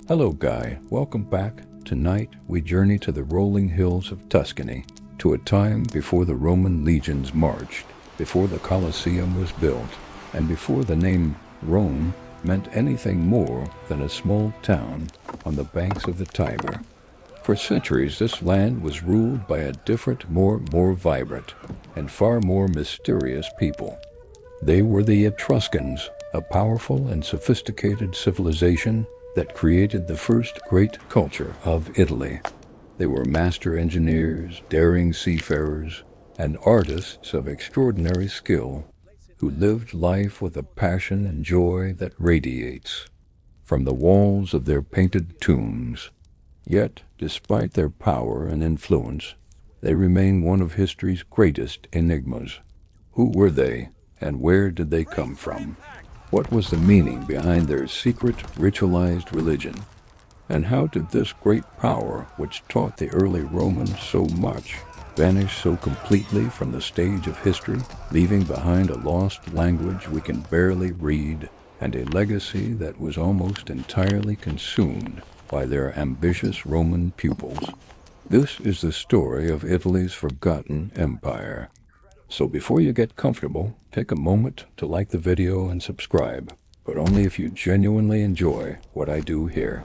Hello, Guy. Welcome back. Tonight, we journey to the rolling hills of Tuscany, to a time before the Roman legions marched, before the Colosseum was built, and before the name Rome meant anything more than a small town on the banks of the Tiber. For centuries, this land was ruled by a different, more vibrant, and far more mysterious people. They were the Etruscans, a powerful and sophisticated civilization that created the first great culture of Italy. They were master engineers, daring seafarers, and artists of extraordinary skill who lived life with a passion and joy that radiates from the walls of their painted tombs. Yet, despite their power and influence, they remain one of history's greatest enigmas. Who were they, and where did they come from? What was the meaning behind their secret, ritualized religion? And how did this great power, which taught the early Romans so much, vanish so completely from the stage of history, leaving behind a lost language we can barely read, and a legacy that was almost entirely consumed by their ambitious Roman pupils? This is the story of Italy's forgotten empire. So before you get comfortable, take a moment to like the video and subscribe, but only if you genuinely enjoy what I do here.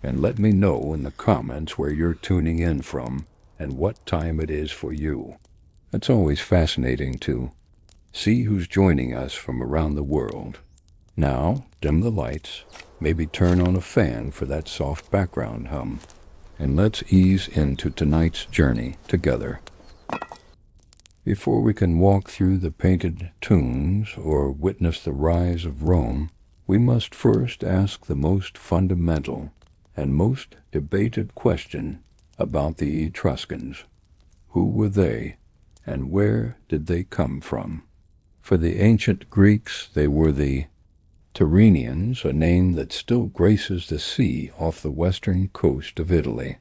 And let me know in the comments where you're tuning in from and what time it is for you. It's always fascinating to see who's joining us from around the world. Now, dim the lights, maybe turn on a fan for that soft background hum, and let's ease into tonight's journey together. Before we can walk through the painted tombs or witness the rise of Rome, we must first ask the most fundamental and most debated question about the Etruscans. Who were they, and where did they come from? For the ancient Greeks, they were the Tyrrhenians, a name that still graces the sea off the western coast of Italy.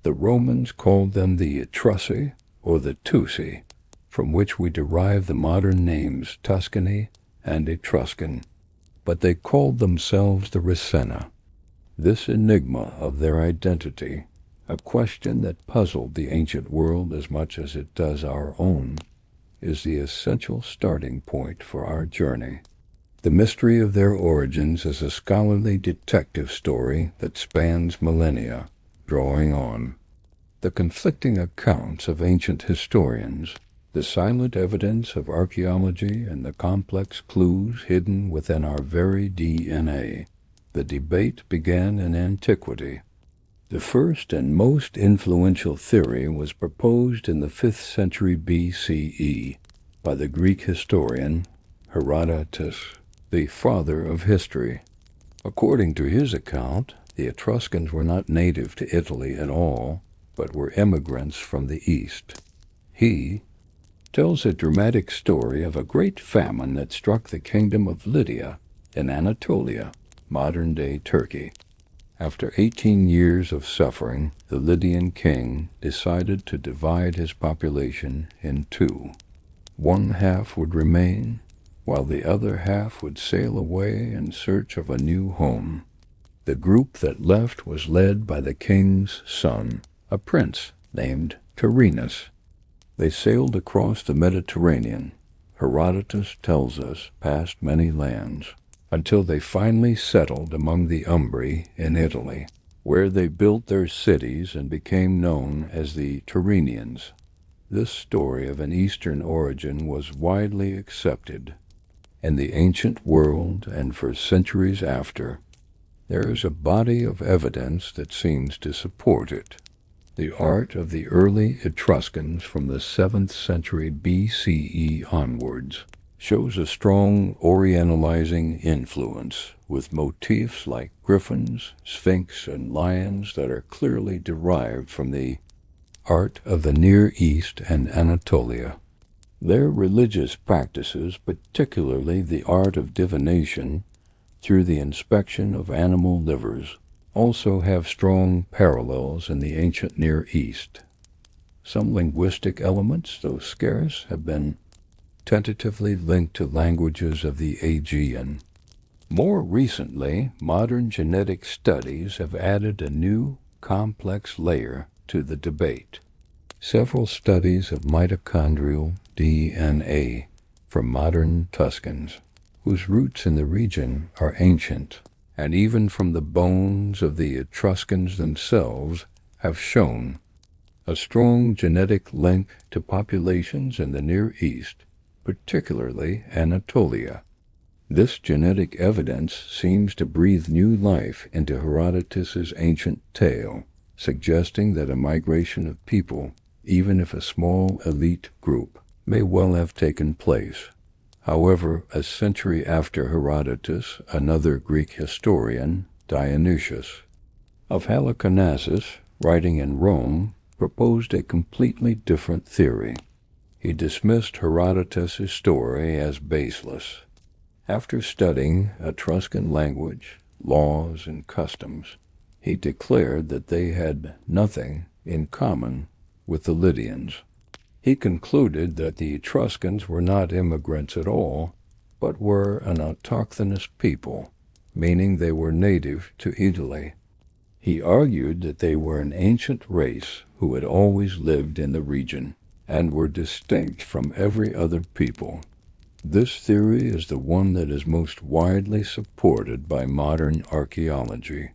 The Romans called them the Etrusi, or the Tusi, from which we derive the modern names Tuscany and Etruscan, but they called themselves the Rasenna. This enigma of their identity, a question that puzzled the ancient world as much as it does our own, is the essential starting point for our journey. The mystery of their origins is a scholarly detective story that spans millennia, drawing on the conflicting accounts of ancient historians, the silent evidence of archaeology, and the complex clues hidden within our very DNA. The debate began in antiquity. The first and most influential theory was proposed in the 5th century BCE by the Greek historian Herodotus, the father of history. According to his account, the Etruscans were not native to Italy at all, but were immigrants from the East. He tells a dramatic story of a great famine that struck the kingdom of Lydia in Anatolia, modern-day Turkey. After 18 years of suffering, the Lydian king decided to divide his population in two. One half would remain, while the other half would sail away in search of a new home. The group that left was led by the king's son, a prince named Tyrrhenus. They sailed across the Mediterranean, Herodotus tells us, past many lands, until they finally settled among the Umbri in Italy, where they built their cities and became known as the Tyrrhenians. This story of an Eastern origin was widely accepted in the ancient world and for centuries after. There is a body of evidence that seems to support it. The art of the early Etruscans from the 7th century BCE onwards shows a strong Orientalizing influence, with motifs like griffins, sphinx, and lions that are clearly derived from the art of the Near East and Anatolia. Their religious practices, particularly the art of divination through the inspection of animal livers, also have strong parallels in the ancient Near East. Some linguistic elements, though scarce, have been tentatively linked to languages of the Aegean. More recently, modern genetic studies have added a new, complex layer to the debate. Several studies of mitochondrial DNA from modern Tuscans, whose roots in the region are ancient, and even from the bones of the Etruscans themselves, have shown a strong genetic link to populations in the Near East, particularly Anatolia. This genetic evidence seems to breathe new life into Herodotus's ancient tale, suggesting that a migration of people, even if a small elite group, may well have taken place. However, a century after Herodotus, another Greek historian, Dionysius of Halicarnassus, writing in Rome, proposed a completely different theory. He dismissed Herodotus's story as baseless. After studying Etruscan language, laws, and customs, he declared that they had nothing in common with the Lydians. He concluded that the Etruscans were not immigrants at all, but were an autochthonous people, meaning they were native to Italy. He argued that they were an ancient race who had always lived in the region and were distinct from every other people. This theory is the one that is most widely supported by modern archaeology.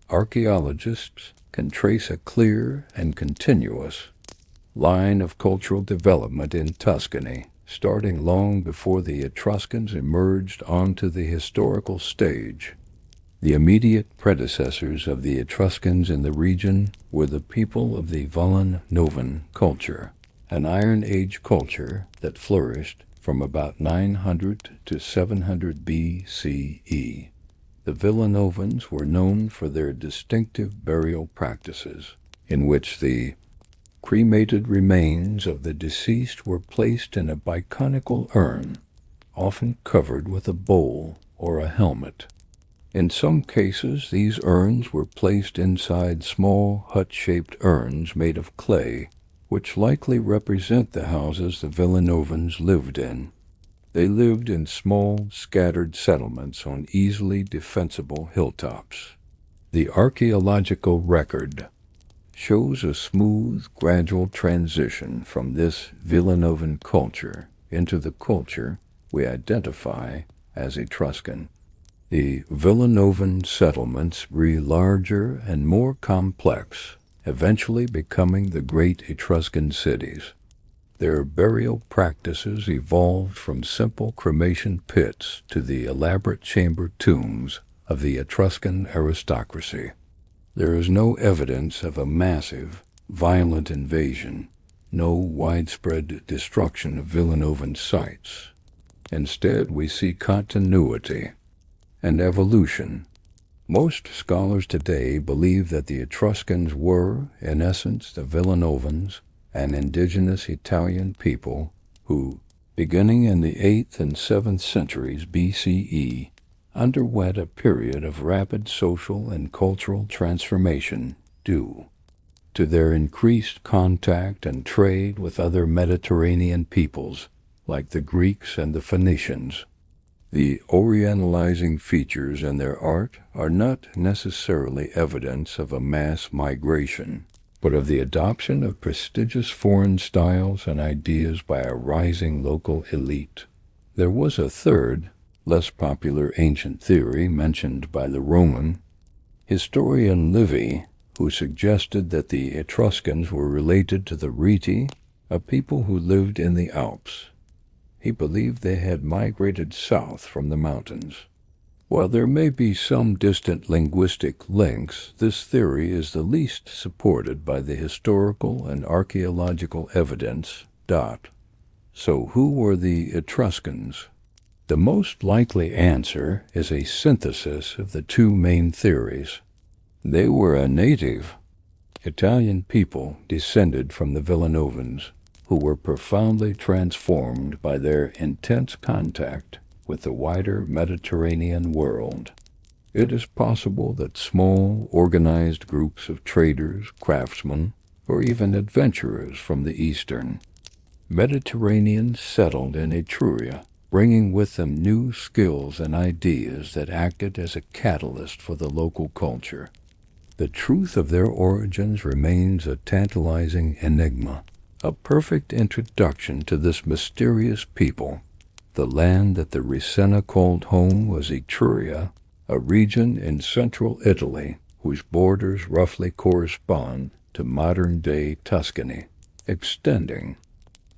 Archaeologists can trace a clear and continuous line of cultural development in Tuscany, starting long before the Etruscans emerged onto the historical stage. The immediate predecessors of the Etruscans in the region were the people of the Villanovan culture, an Iron Age culture that flourished from about 900 to 700 BCE. The Villanovans were known for their distinctive burial practices, in which the cremated remains of the deceased were placed in a biconical urn, often covered with a bowl or a helmet. In some cases, these urns were placed inside small hut-shaped urns made of clay, which likely represent the houses the Villanovans lived in. They lived in small, scattered settlements on easily defensible hilltops. The archaeological record shows a smooth, gradual transition from this Villanovan culture into the culture we identify as Etruscan. The Villanovan settlements grew larger and more complex, eventually becoming the great Etruscan cities. Their burial practices evolved from simple cremation pits to the elaborate chamber tombs of the Etruscan aristocracy. There is no evidence of a massive, violent invasion, no widespread destruction of Villanovan sites. Instead, we see continuity and evolution. Most scholars today believe that the Etruscans were, in essence, the Villanovans, an indigenous Italian people who, beginning in the 8th and 7th centuries BCE, underwent a period of rapid social and cultural transformation due to their increased contact and trade with other Mediterranean peoples like the Greeks and the Phoenicians. The orientalizing features in their art are not necessarily evidence of a mass migration, but of the adoption of prestigious foreign styles and ideas by a rising local elite. There was a third, less popular ancient theory mentioned by the Roman historian Livy, who suggested that the Etruscans were related to the Reti, a people who lived in the Alps. He believed they had migrated south from the mountains. While there may be some distant linguistic links, this theory is the least supported by the historical and archaeological evidence. So who were the Etruscans? The most likely answer is a synthesis of the two main theories. They were a native Italian people descended from the Villanovans, who were profoundly transformed by their intense contact with the wider Mediterranean world. It is possible that small, organized groups of traders, craftsmen, or even adventurers from the eastern Mediterranean settled in Etruria, bringing with them new skills and ideas that acted as a catalyst for the local culture. The truth of their origins remains a tantalizing enigma, a perfect introduction to this mysterious people. The land that the Rasenna called home was Etruria, a region in central Italy whose borders roughly correspond to modern-day Tuscany, extending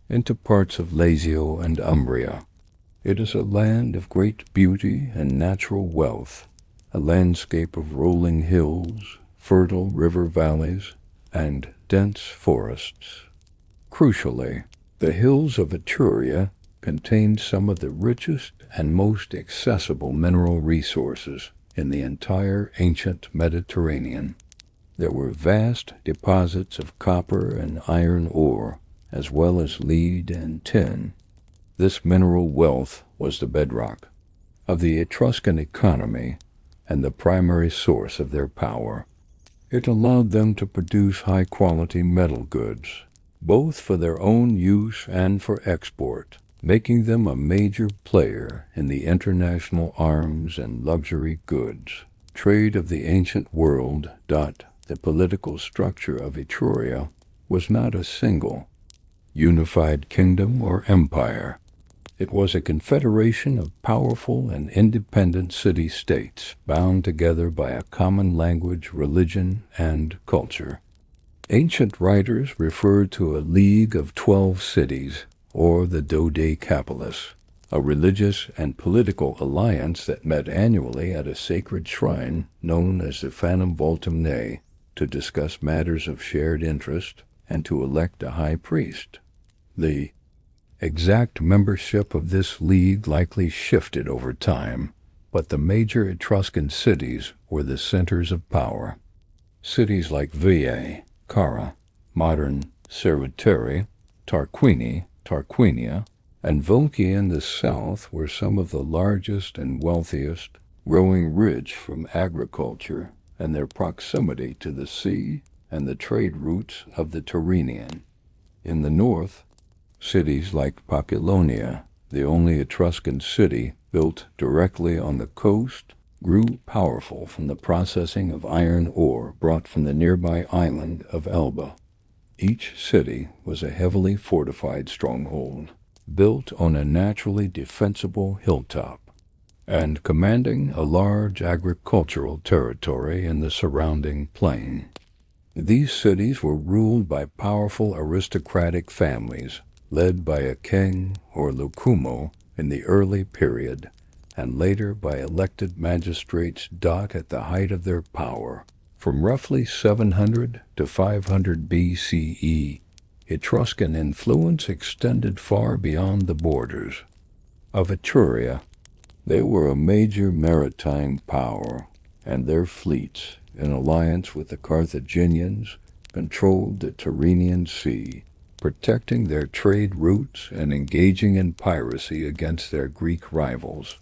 into parts of Lazio and Umbria. It is a land of great beauty and natural wealth, a landscape of rolling hills, fertile river valleys, and dense forests. Crucially, the hills of Etruria contained some of the richest and most accessible mineral resources in the entire ancient Mediterranean. There were vast deposits of copper and iron ore, as well as lead and tin. This mineral wealth was the bedrock of the Etruscan economy and the primary source of their power. It allowed them to produce high-quality metal goods, both for their own use and for export, making them a major player in the international arms and luxury goods trade of the ancient world. The political structure of Etruria was not a single, unified kingdom or empire. It was a confederation of powerful and independent city-states bound together by a common language, religion, and culture. Ancient writers referred to a league of 12 cities, or the Dodecapolis, a religious and political alliance that met annually at a sacred shrine known as the Fanum Voltumnae to discuss matters of shared interest and to elect a high priest. The exact membership of this league likely shifted over time, but the major Etruscan cities were the centers of power. Cities like Veii, Cara, modern Cerveteri, Tarquinia, and Volcia in the south were some of the largest and wealthiest, growing rich from agriculture and their proximity to the sea and the trade routes of the Tyrrhenian. In the north, cities like Populonia, the only Etruscan city built directly on the coast, grew powerful from the processing of iron ore brought from the nearby island of Elba. Each city was a heavily fortified stronghold, built on a naturally defensible hilltop, and commanding a large agricultural territory in the surrounding plain. These cities were ruled by powerful aristocratic families, led by a king or lucumo in the early period, and later by elected magistrates at the height of their power. From roughly 700 to 500 BCE, Etruscan influence extended far beyond the borders of Etruria. They were a major maritime power, and their fleets, in alliance with the Carthaginians, controlled the Tyrrhenian Sea, protecting their trade routes and engaging in piracy against their Greek rivals.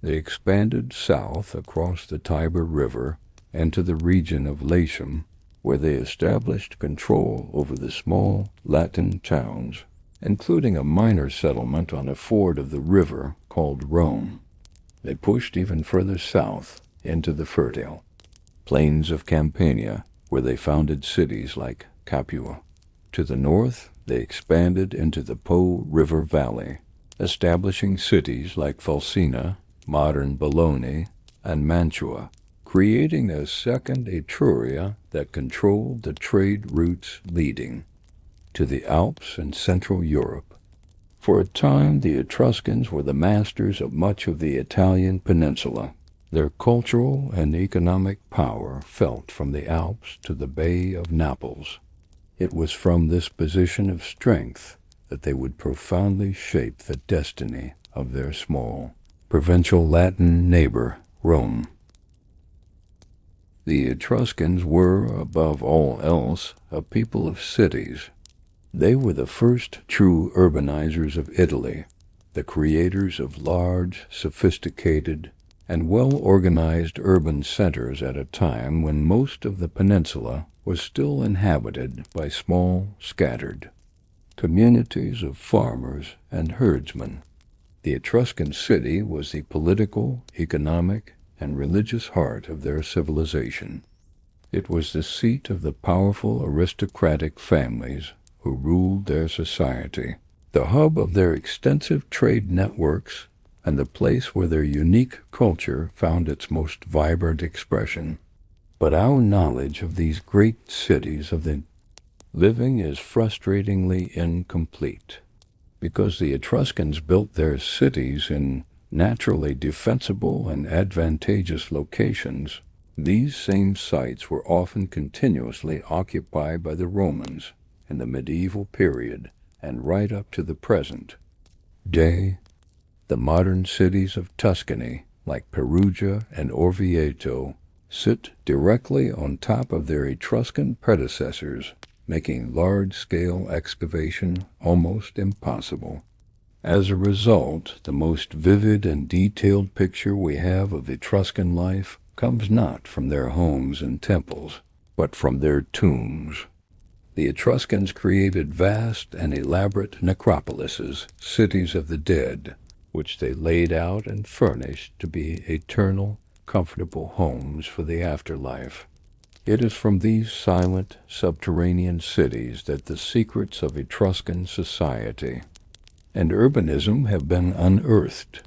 They expanded south across the Tiber River into the region of Latium, where they established control over the small Latin towns, including a minor settlement on a ford of the river called Rome. They pushed even further south into the fertile plains of Campania, where they founded cities like Capua. To the north, they expanded into the Po River Valley, establishing cities like Fulcina, modern Bologna, and Mantua, creating a second Etruria that controlled the trade routes leading to the Alps and Central Europe. For a time, the Etruscans were the masters of much of the Italian peninsula. Their cultural and economic power felt from the Alps to the Bay of Naples. It was from this position of strength that they would profoundly shape the destiny of their small, provincial Latin neighbor, Rome. The Etruscans were, above all else, a people of cities. They were the first true urbanizers of Italy, the creators of large, sophisticated, and well-organized urban centers at a time when most of the peninsula was still inhabited by small, scattered communities of farmers and herdsmen. The Etruscan city was the political, economic, and religious heart of their civilization. It was the seat of the powerful aristocratic families who ruled their society, the hub of their extensive trade networks, and the place where their unique culture found its most vibrant expression. But our knowledge of these great cities of the living is frustratingly incomplete, because the Etruscans built their cities in naturally defensible and advantageous locations. These same sites were often continuously occupied by the Romans in the medieval period and right up to the present day. The modern cities of Tuscany, like Perugia and Orvieto, sit directly on top of their Etruscan predecessors, making large-scale excavation almost impossible. As a result, the most vivid and detailed picture we have of Etruscan life comes not from their homes and temples, but from their tombs. The Etruscans created vast and elaborate necropolises, cities of the dead, which they laid out and furnished to be eternal, comfortable homes for the afterlife. It is from these silent, subterranean cities that the secrets of Etruscan society and urbanism have been unearthed.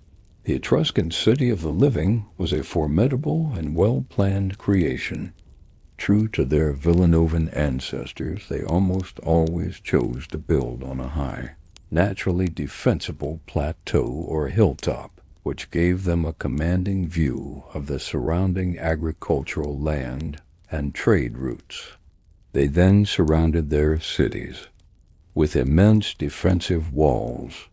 The Etruscan city of the living was a formidable and well-planned creation. True to their Villanovan ancestors, they almost always chose to build on a high, naturally defensible plateau or hilltop, which gave them a commanding view of the surrounding agricultural land and trade routes. They then surrounded their cities with immense defensive walls.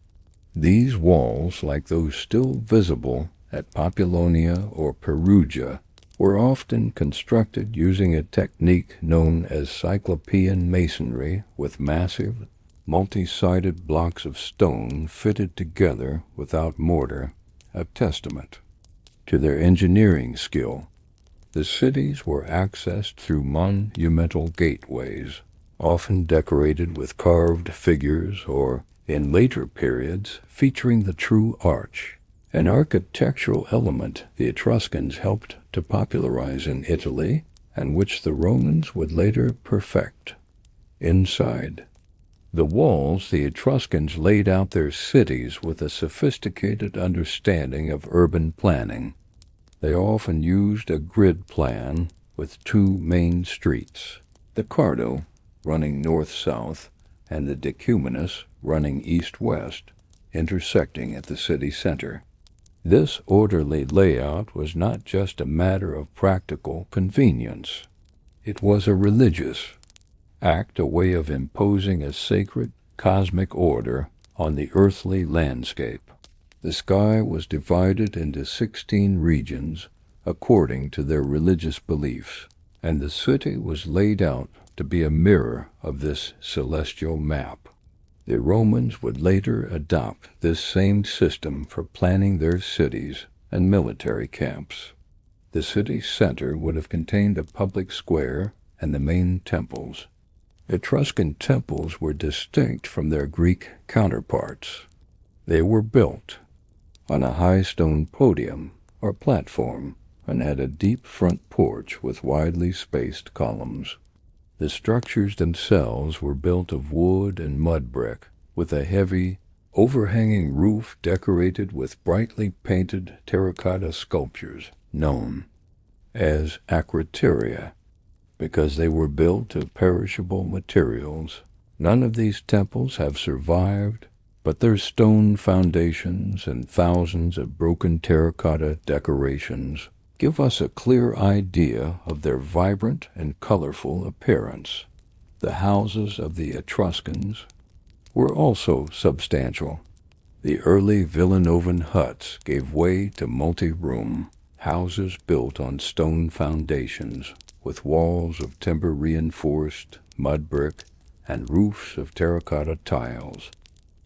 These walls, like those still visible at Populonia or Perugia, were often constructed using a technique known as Cyclopean masonry, with massive, multi-sided blocks of stone fitted together without mortar, a testament to their engineering skill. The cities were accessed through monumental gateways, often decorated with carved figures or, in later periods, featuring the true arch, an architectural element the Etruscans helped to popularize in Italy and which the Romans would later perfect. Inside the walls, the Etruscans laid out their cities with a sophisticated understanding of urban planning. They often used a grid plan with two main streets, the Cardo, running north-south, and the Decumanus, running east-west, intersecting at the city center. This orderly layout was not just a matter of practical convenience. It was a religious act, a way of imposing a sacred, cosmic order on the earthly landscape. The sky was divided into 16 regions according to their religious beliefs, and the city was laid out to be a mirror of this celestial map. The Romans would later adopt this same system for planning their cities and military camps. The city center would have contained a public square and the main temples. Etruscan temples were distinct from their Greek counterparts. They were built on a high stone podium or platform and had a deep front porch with widely spaced columns. The structures themselves were built of wood and mud brick, with a heavy, overhanging roof decorated with brightly painted terracotta sculptures known as acroteria, because they were built of perishable materials. None of these temples have survived, but their stone foundations and thousands of broken terracotta decorations give us a clear idea of their vibrant and colorful appearance. The houses of the Etruscans were also substantial. The early Villanovan huts gave way to multi-room houses built on stone foundations, with walls of timber-reinforced mud brick and roofs of terracotta tiles.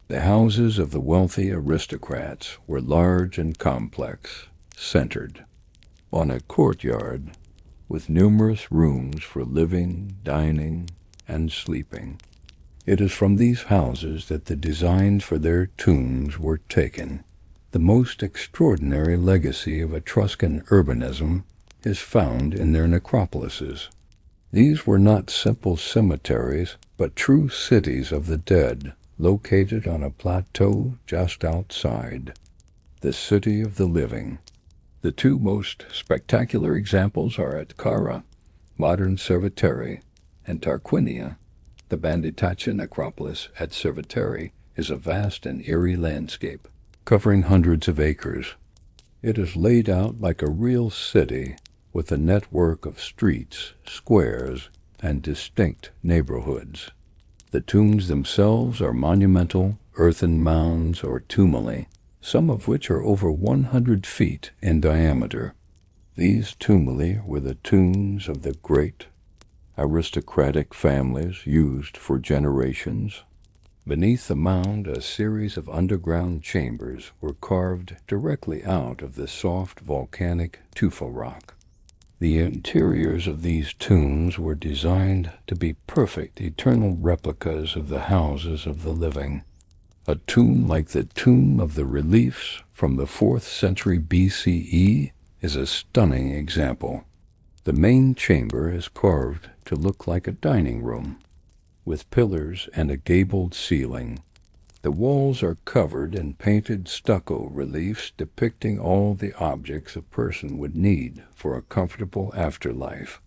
The houses of the wealthy aristocrats were large and complex, centered on a courtyard with numerous rooms for living, dining, and sleeping. It is from these houses that the designs for their tombs were taken. The most extraordinary legacy of Etruscan urbanism is found in their necropolises. These were not simple cemeteries, but true cities of the dead, located on a plateau just outside the city of the living. The two most spectacular examples are at Cara, modern Cerveteri, and Tarquinia. The Banditace necropolis at Cerveteri is a vast and eerie landscape, covering hundreds of acres. It is laid out like a real city, with a network of streets, squares, and distinct neighborhoods. The tombs themselves are monumental earthen mounds or tumuli, some of which are over 100 feet in diameter. These tumuli were the tombs of the great aristocratic families used for generations. Beneath the mound, a series of underground chambers were carved directly out of the soft volcanic tufa rock. The interiors of these tombs were designed to be perfect eternal replicas of the houses of the living. A tomb like the tomb of the reliefs from the 4th century BCE is a stunning example. The main chamber is carved to look like a dining room, with pillars and a gabled ceiling. The walls are covered in painted stucco reliefs depicting all the objects a person would need for a comfortable afterlife.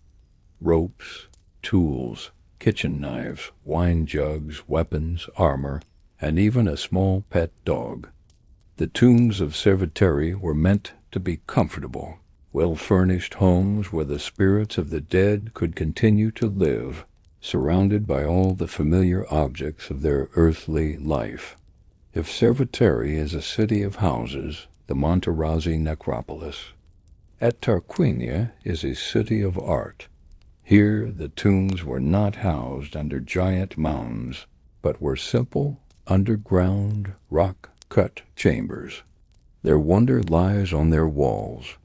Ropes, tools, kitchen knives, wine jugs, weapons, armor, and even a small pet dog. The tombs of Cerveteri were meant to be comfortable, well-furnished homes where the spirits of the dead could continue to live, surrounded by all the familiar objects of their earthly life. If Cerveteri is a city of houses, the Monterazzi necropolis at Tarquinia is a city of art. Here the tombs were not housed under giant mounds, but were simple, underground, rock-cut chambers. Their wonder lies on their walls.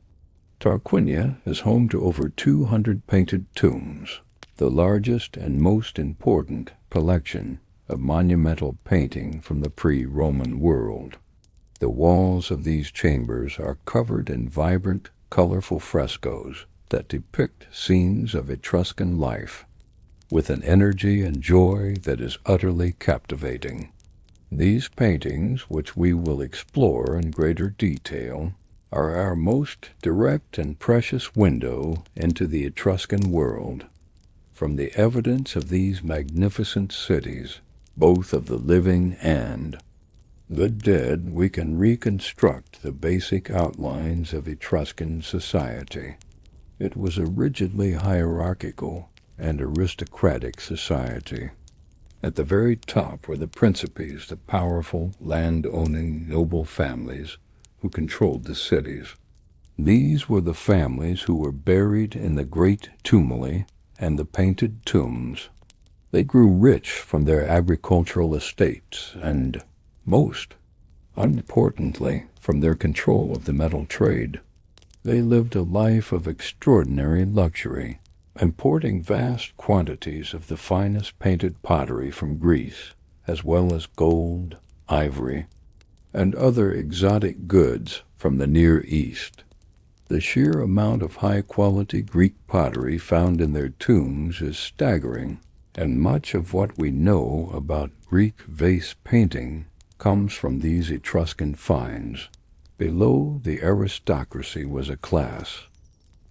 Tarquinia is home to over 200 painted tombs, the largest and most important collection of monumental painting from the pre-Roman world. The walls of these chambers are covered in vibrant, colorful frescoes that depict scenes of Etruscan life, with an energy and joy that is utterly captivating. These paintings, which we will explore in greater detail, are our most direct and precious window into the Etruscan world. From the evidence of these magnificent cities, both of the living and the dead, we can reconstruct the basic outlines of Etruscan society. It was a rigidly hierarchical and aristocratic society. At the very top were the principes, the powerful, land-owning noble families who controlled the cities. These were the families who were buried in the great tumuli and the painted tombs. They grew rich from their agricultural estates and, most importantly, from their control of the metal trade. They lived a life of extraordinary luxury, importing vast quantities of the finest painted pottery from Greece, as well as gold, ivory, and other exotic goods from the Near East. The sheer amount of high-quality Greek pottery found in their tombs is staggering, and much of what we know about Greek vase painting comes from these Etruscan finds. Below the aristocracy was a class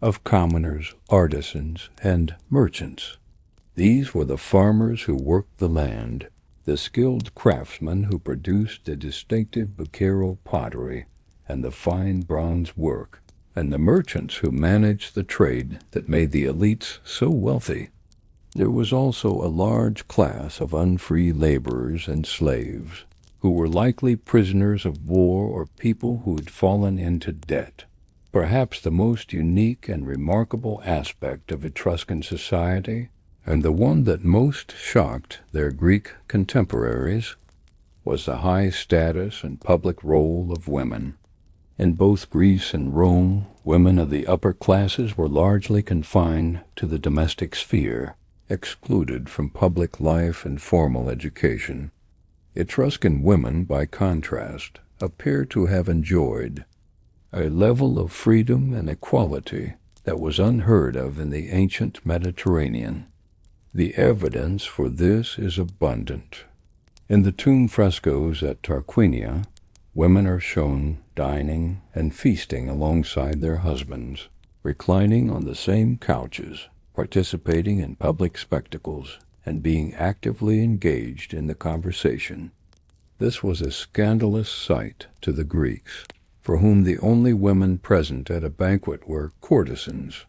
of commoners, artisans, and merchants. These were the farmers who worked the land, the skilled craftsmen who produced the distinctive Bucchero pottery and the fine bronze work, and the merchants who managed the trade that made the elites so wealthy. There was also a large class of unfree laborers and slaves, who were likely prisoners of war or people who had fallen into debt. Perhaps the most unique and remarkable aspect of Etruscan society, and the one that most shocked their Greek contemporaries, was the high status and public role of women. In both Greece and Rome, women of the upper classes were largely confined to the domestic sphere, excluded from public life and formal education. Etruscan women, by contrast, appear to have enjoyed a level of freedom and equality that was unheard of in the ancient Mediterranean. The evidence for this is abundant. In the tomb frescoes at Tarquinia, women are shown dining and feasting alongside their husbands, reclining on the same couches, participating in public spectacles, and being actively engaged in the conversation. This was a scandalous sight to the Greeks, for whom the only women present at a banquet were courtesans.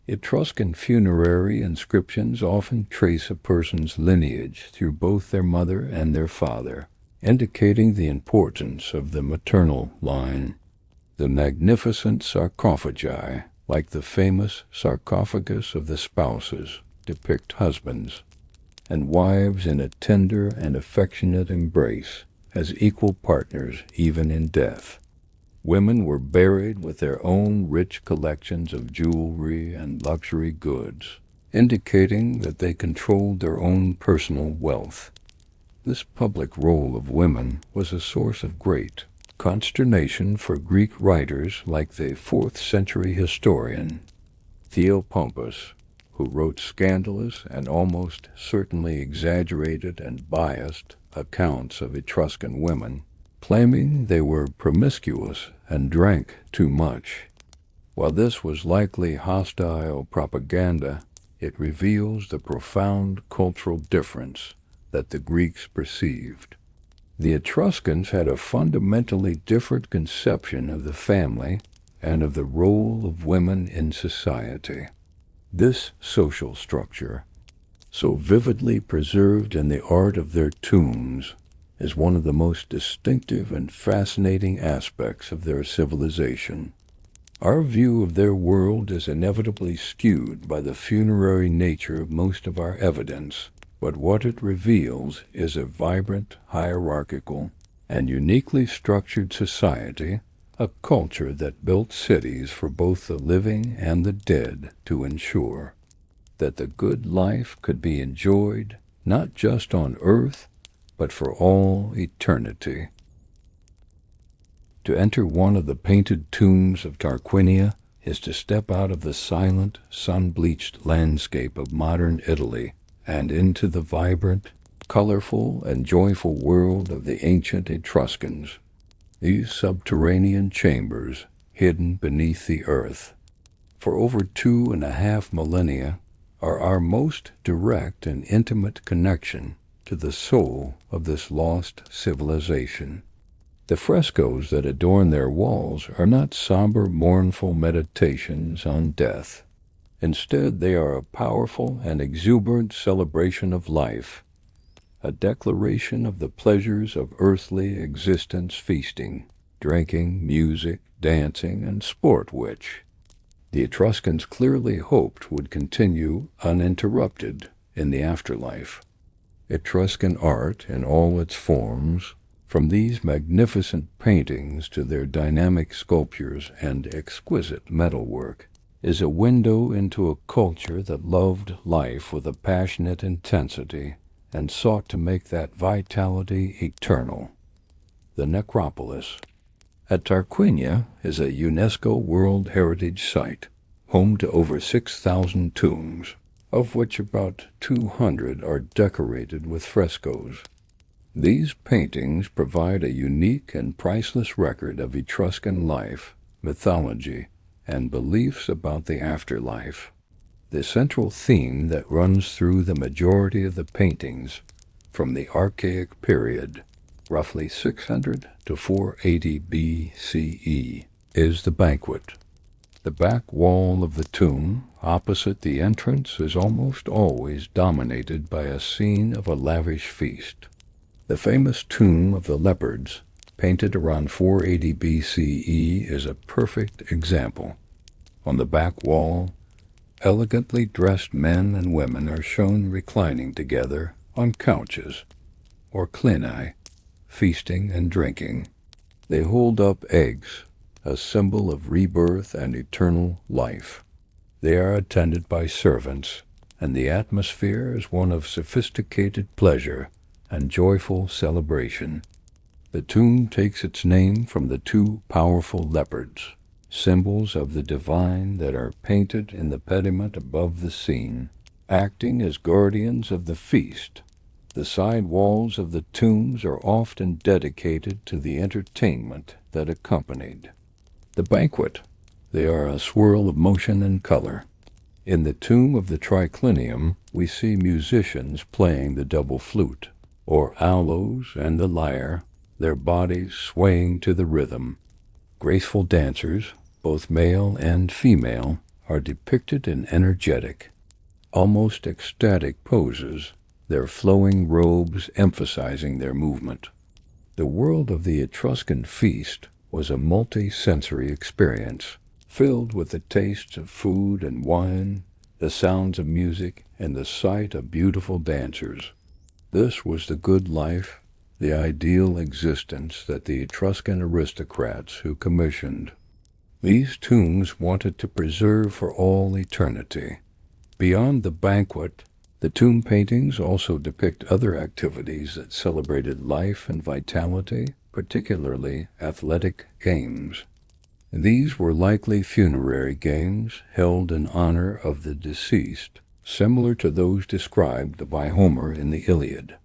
Etruscan funerary inscriptions often trace a person's lineage through both their mother and their father, indicating the importance of the maternal line. The magnificent sarcophagi, like the famous sarcophagus of the spouses, depict husbands and wives in a tender and affectionate embrace as equal partners even in death. Women were buried with their own rich collections of jewelry and luxury goods, indicating that they controlled their own personal wealth. This public role of women was a source of great consternation for Greek writers like the 4th century historian Theopompus, who wrote scandalous and almost certainly exaggerated and biased accounts of Etruscan women, claiming they were promiscuous and drank too much. While this was likely hostile propaganda, it reveals the profound cultural difference that the Greeks perceived. The Etruscans had a fundamentally different conception of the family and of the role of women in society. This social structure, so vividly preserved in the art of their tombs, is one of the most distinctive and fascinating aspects of their civilization. Our view of their world is inevitably skewed by the funerary nature of most of our evidence, but what it reveals is a vibrant, hierarchical, and uniquely structured society, a culture that built cities for both the living and the dead to ensure that the good life could be enjoyed not just on earth, but for all eternity. To enter one of the painted tombs of Tarquinia is to step out of the silent, sun-bleached landscape of modern Italy and into the vibrant, colorful, and joyful world of the ancient Etruscans. These subterranean chambers, hidden beneath the earth for over 2.5 millennia, are our most direct and intimate connection to the soul of this lost civilization. The frescoes that adorn their walls are not somber, mournful meditations on death. Instead, they are a powerful and exuberant celebration of life, a declaration of the pleasures of earthly existence, feasting, drinking, music, dancing, and sport which the Etruscans clearly hoped would continue uninterrupted in the afterlife. Etruscan art in all its forms, from these magnificent paintings to their dynamic sculptures and exquisite metalwork, is a window into a culture that loved life with a passionate intensity and sought to make that vitality eternal. The necropolis at Tarquinia is a UNESCO World Heritage Site, home to over 6,000 tombs, of which about 200 are decorated with frescoes. These paintings provide a unique and priceless record of Etruscan life, mythology, and beliefs about the afterlife. The central theme that runs through the majority of the paintings from the Archaic period, roughly 600 to 480 BCE, is the banquet. The back wall of the tomb, opposite the entrance, is almost always dominated by a scene of a lavish feast. The famous Tomb of the Leopards, painted around 480 BCE, is a perfect example. On the back wall, elegantly dressed men and women are shown reclining together on couches, or clini, feasting and drinking. They hold up eggs, a symbol of rebirth and eternal life. They are attended by servants, and the atmosphere is one of sophisticated pleasure and joyful celebration. The tomb takes its name from the two powerful leopards, symbols of the divine that are painted in the pediment above the scene, acting as guardians of the feast. The side walls of the tombs are often dedicated to the entertainment that accompanied the banquet. They are a swirl of motion and color. In the tomb of the triclinium, we see musicians playing the double flute, or aulos and the lyre, their bodies swaying to the rhythm. Graceful dancers, both male and female, are depicted in energetic, almost ecstatic poses, their flowing robes emphasizing their movement. The world of the Etruscan feast was a multi-sensory experience, filled with the tastes of food and wine, the sounds of music, and the sight of beautiful dancers. This was the good life, the ideal existence that the Etruscan aristocrats who commissioned these tombs wanted to preserve for all eternity. Beyond the banquet, the tomb paintings also depict other activities that celebrated life and vitality, particularly athletic games. These were likely funerary games held in honor of the deceased, similar to those described by Homer in the Iliad.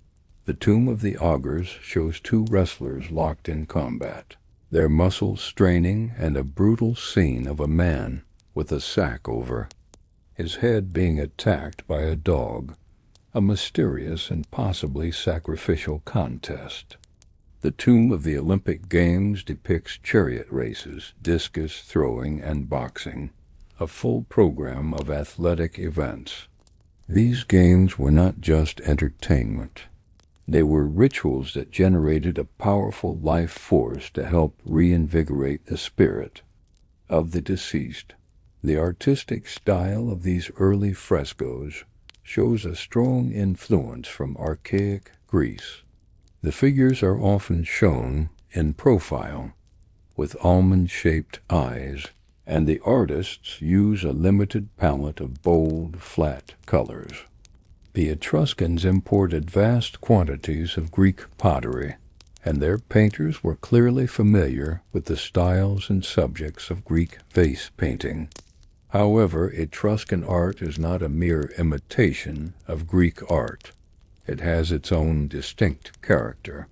The tomb of the augurs shows two wrestlers locked in combat, their muscles straining, and a brutal scene of a man with a sack over his head being attacked by a dog, a mysterious and possibly sacrificial contest. The tomb of the Olympic Games depicts chariot races, discus throwing, and boxing, a full program of athletic events. These games were not just entertainment. They were rituals that generated a powerful life force to help reinvigorate the spirit of the deceased. The artistic style of these early frescoes shows a strong influence from archaic Greece. The figures are often shown in profile, with almond-shaped eyes, and the artists use a limited palette of bold, flat colors. The Etruscans imported vast quantities of Greek pottery, and their painters were clearly familiar with the styles and subjects of Greek vase painting. However, Etruscan art is not a mere imitation of Greek art. It has its own distinct character.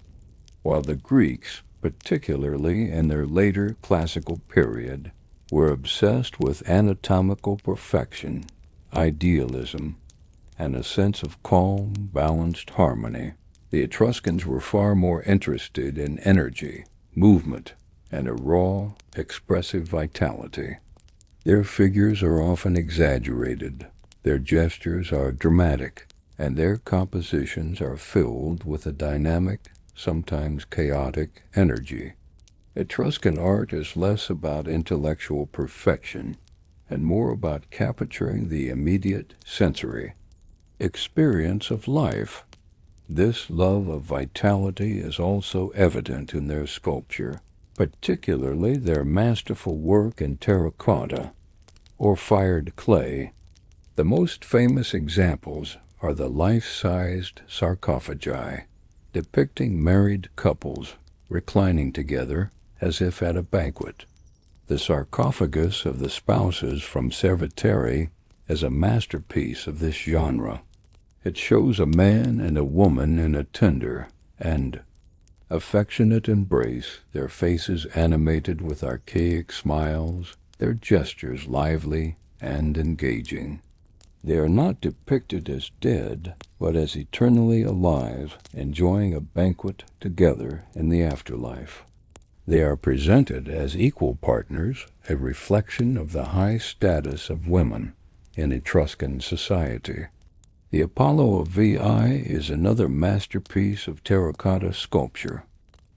While the Greeks, particularly in their later classical period, were obsessed with anatomical perfection, idealism, and a sense of calm, balanced harmony, the Etruscans were far more interested in energy, movement, and a raw, expressive vitality. Their figures are often exaggerated, their gestures are dramatic, and their compositions are filled with a dynamic, sometimes chaotic energy. Etruscan art is less about intellectual perfection and more about capturing the immediate sensory experience of life. This love of vitality is also evident in their sculpture, particularly their masterful work in terracotta or fired clay. The most famous examples are the life-sized sarcophagi, depicting married couples reclining together as if at a banquet. The sarcophagus of the spouses from Cerveteri is a masterpiece of this genre. It shows a man and a woman in a tender and affectionate embrace, their faces animated with archaic smiles, their gestures lively and engaging. They are not depicted as dead, but as eternally alive, enjoying a banquet together in the afterlife. They are presented as equal partners, a reflection of the high status of women in Etruscan society. The Apollo of Veii is another masterpiece of terracotta sculpture.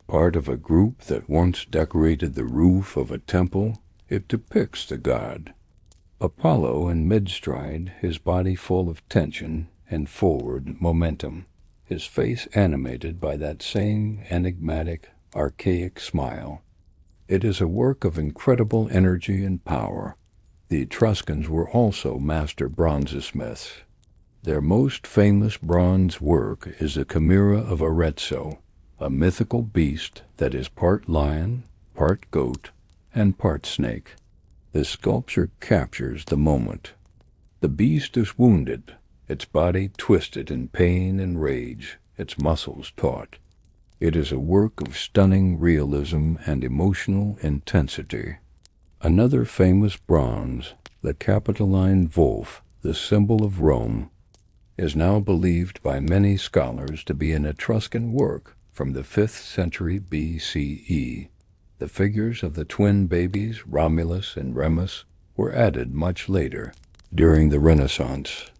Part of a group that once decorated the roof of a temple, it depicts the god Apollo in mid-stride, his body full of tension and forward momentum, his face animated by that same enigmatic, archaic smile. It is a work of incredible energy and power. The Etruscans were also master bronzesmiths. Their most famous bronze work is the Chimera of Arezzo, a mythical beast that is part lion, part goat, and part snake. The sculpture captures the moment. The beast is wounded, its body twisted in pain and rage, its muscles taut. It is a work of stunning realism and emotional intensity. Another famous bronze, the Capitoline Wolf, the symbol of Rome, is now believed by many scholars to be an Etruscan work from the 5th century BCE. The figures of the twin babies Romulus and Remus were added much later, during the Renaissance.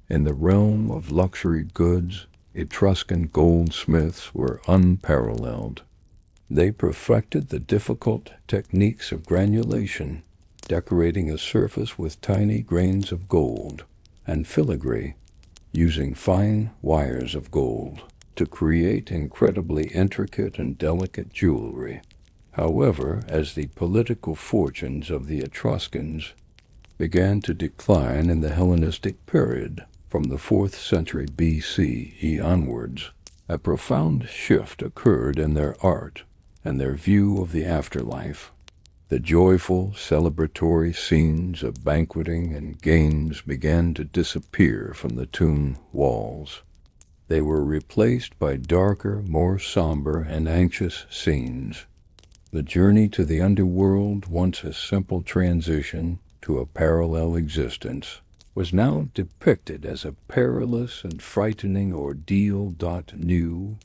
In the realm of luxury goods, Etruscan goldsmiths were unparalleled. They perfected the difficult techniques of granulation, decorating a surface with tiny grains of gold, and filigree, using fine wires of gold to create incredibly intricate and delicate jewelry. However, as the political fortunes of the Etruscans began to decline in the Hellenistic period, from the 4th century BCE onwards, a profound shift occurred in their art and their view of the afterlife. The joyful, celebratory scenes of banqueting and games began to disappear from the tomb walls. They were replaced by darker, more somber and anxious scenes. The journey to the underworld, once a simple transition to a parallel existence, was now depicted as a perilous and frightening ordeal. New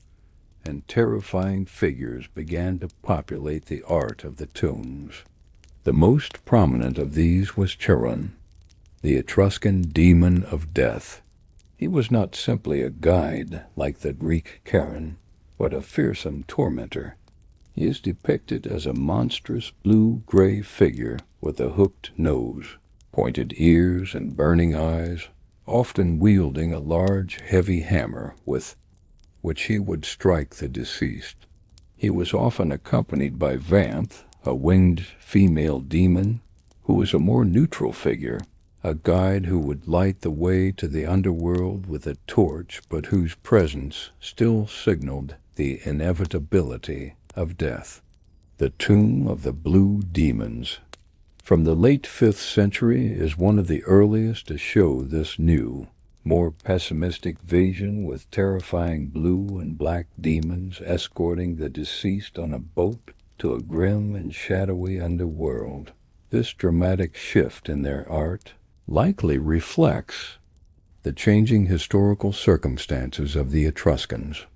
and terrifying figures began to populate the art of the tombs. The most prominent of these was Charon, the Etruscan demon of death. He was not simply a guide like the Greek Charon, but a fearsome tormentor. He is depicted as a monstrous blue-gray figure with a hooked nose, pointed ears, and burning eyes, often wielding a large, heavy hammer with which he would strike the deceased. He was often accompanied by Vanth, a winged female demon, who was a more neutral figure, a guide who would light the way to the underworld with a torch, but whose presence still signaled the inevitability of death. The Tomb of the Blue Demons, from the late 5th century, is one of the earliest to show this new, more pessimistic vision, with terrifying blue and black demons escorting the deceased on a boat to a grim and shadowy underworld. This dramatic shift in their art likely reflects the changing historical circumstances of the Etruscans.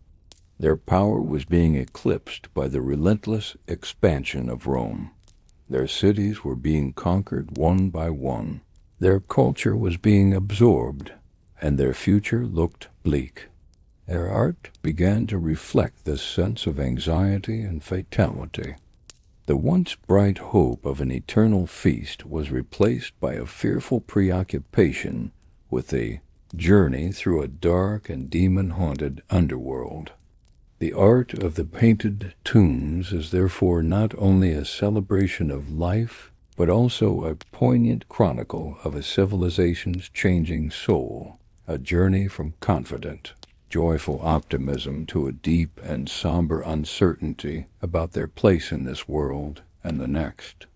Their power was being eclipsed by the relentless expansion of Rome. Their cities were being conquered one by one. Their culture was being absorbed, and their future looked bleak. Their art began to reflect this sense of anxiety and fatality. The once bright hope of an eternal feast was replaced by a fearful preoccupation with a journey through a dark and demon-haunted underworld. The art of the painted tombs is therefore not only a celebration of life, but also a poignant chronicle of a civilization's changing soul, a journey from confident, joyful optimism to a deep and somber uncertainty about their place in this world and the next.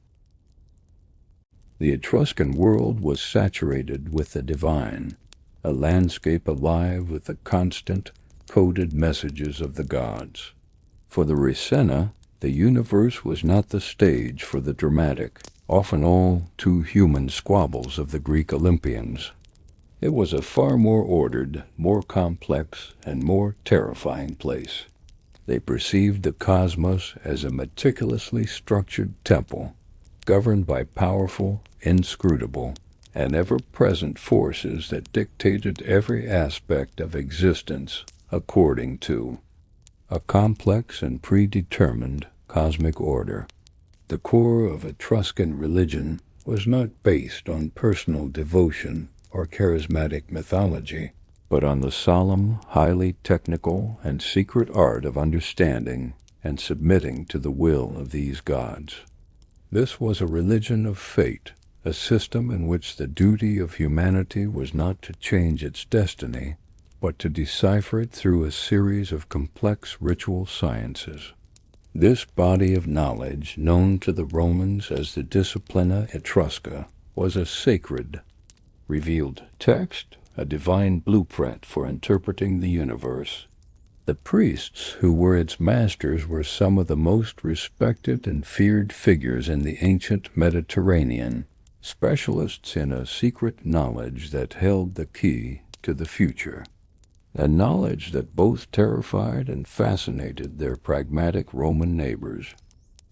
The Etruscan world was saturated with the divine, a landscape alive with the constant, coded messages of the gods. For the Rasenna, the universe was not the stage for the dramatic, often all too human squabbles of the Greek Olympians. It was a far more ordered, more complex, and more terrifying place. They perceived the cosmos as a meticulously structured temple, governed by powerful, inscrutable, and ever-present forces that dictated every aspect of existence according to a complex and predetermined cosmic order. The core of Etruscan religion was not based on personal devotion or charismatic mythology, but on the solemn, highly technical, and secret art of understanding and submitting to the will of these gods. This was a religion of fate, a system in which the duty of humanity was not to change its destiny, but to decipher it through a series of complex ritual sciences. This body of knowledge, known to the Romans as the Disciplina Etrusca, was a sacred, revealed text, a divine blueprint for interpreting the universe. The priests who were its masters were some of the most respected and feared figures in the ancient Mediterranean, specialists in a secret knowledge that held the key to the future, a knowledge that both terrified and fascinated their pragmatic Roman neighbors.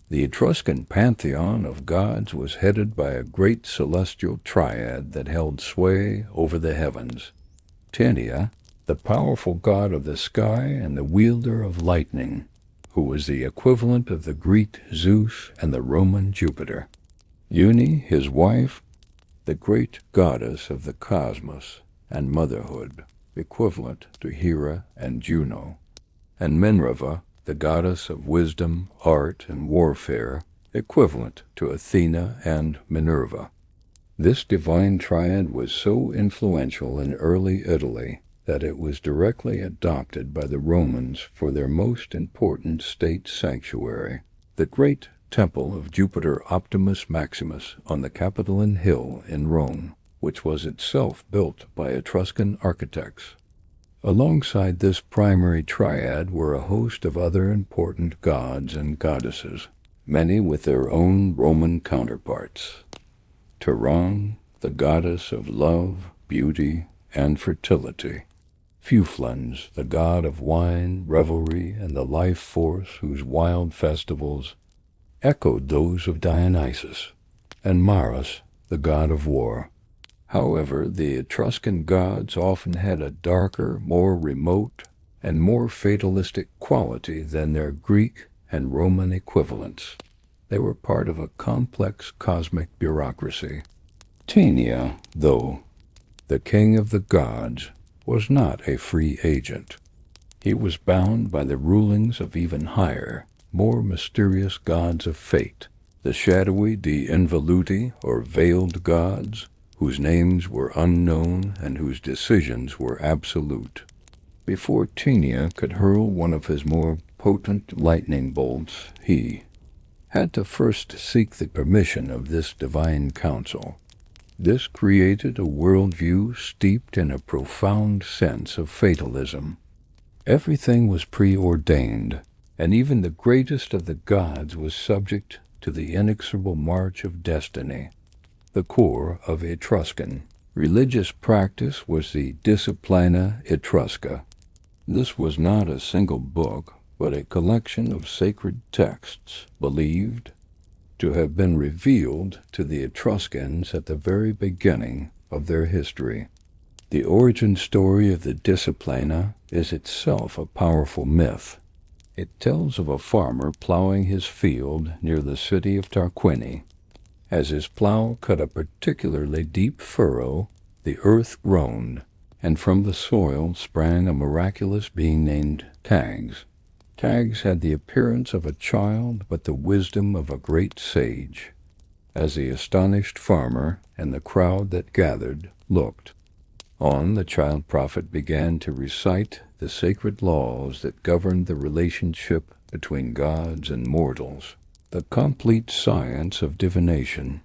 The Etruscan pantheon of gods was headed by a great celestial triad that held sway over the heavens. Tenia, the powerful god of the sky and the wielder of lightning, who was the equivalent of the Greek Zeus and the Roman Jupiter. Uni, his wife, the great goddess of the cosmos and motherhood, equivalent to Hera and Juno. And Minerva, the goddess of wisdom, art, and warfare, equivalent to Athena and Minerva. This divine triad was so influential in early Italy that it was directly adopted by the Romans for their most important state sanctuary, the great temple of Jupiter Optimus Maximus on the Capitoline Hill in Rome, which was itself built by Etruscan architects. Alongside this primary triad were a host of other important gods and goddesses, many with their own Roman counterparts. Tiran, the goddess of love, beauty, and fertility. Fuflans, the god of wine, revelry, and the life force whose wild festivals echoed those of Dionysus. And Mars, the god of war. However, the Etruscan gods often had a darker, more remote, and more fatalistic quality than their Greek and Roman equivalents. They were part of a complex cosmic bureaucracy. Tenia, though, the king of the gods, was not a free agent. He was bound by the rulings of even higher, more mysterious gods of fate, the shadowy de involuti, or veiled gods, whose names were unknown and whose decisions were absolute. Before Tenia could hurl one of his more potent lightning bolts, he had to first seek the permission of this divine council. This created a worldview steeped in a profound sense of fatalism. Everything was preordained, and even the greatest of the gods was subject to the inexorable march of destiny. The core of Etruscan religious practice was the Disciplina Etrusca. This was not a single book, but a collection of sacred texts believed to have been revealed to the Etruscans at the very beginning of their history. The origin story of the Disciplina is itself a powerful myth. It tells of a farmer plowing his field near the city of Tarquini. As his plow cut a particularly deep furrow, the earth groaned, and from the soil sprang a miraculous being named Tags. Tags had the appearance of a child, but the wisdom of a great sage. As the astonished farmer and the crowd that gathered looked on, the child prophet began to recite the sacred laws that governed the relationship between gods and mortals, the complete science of divination.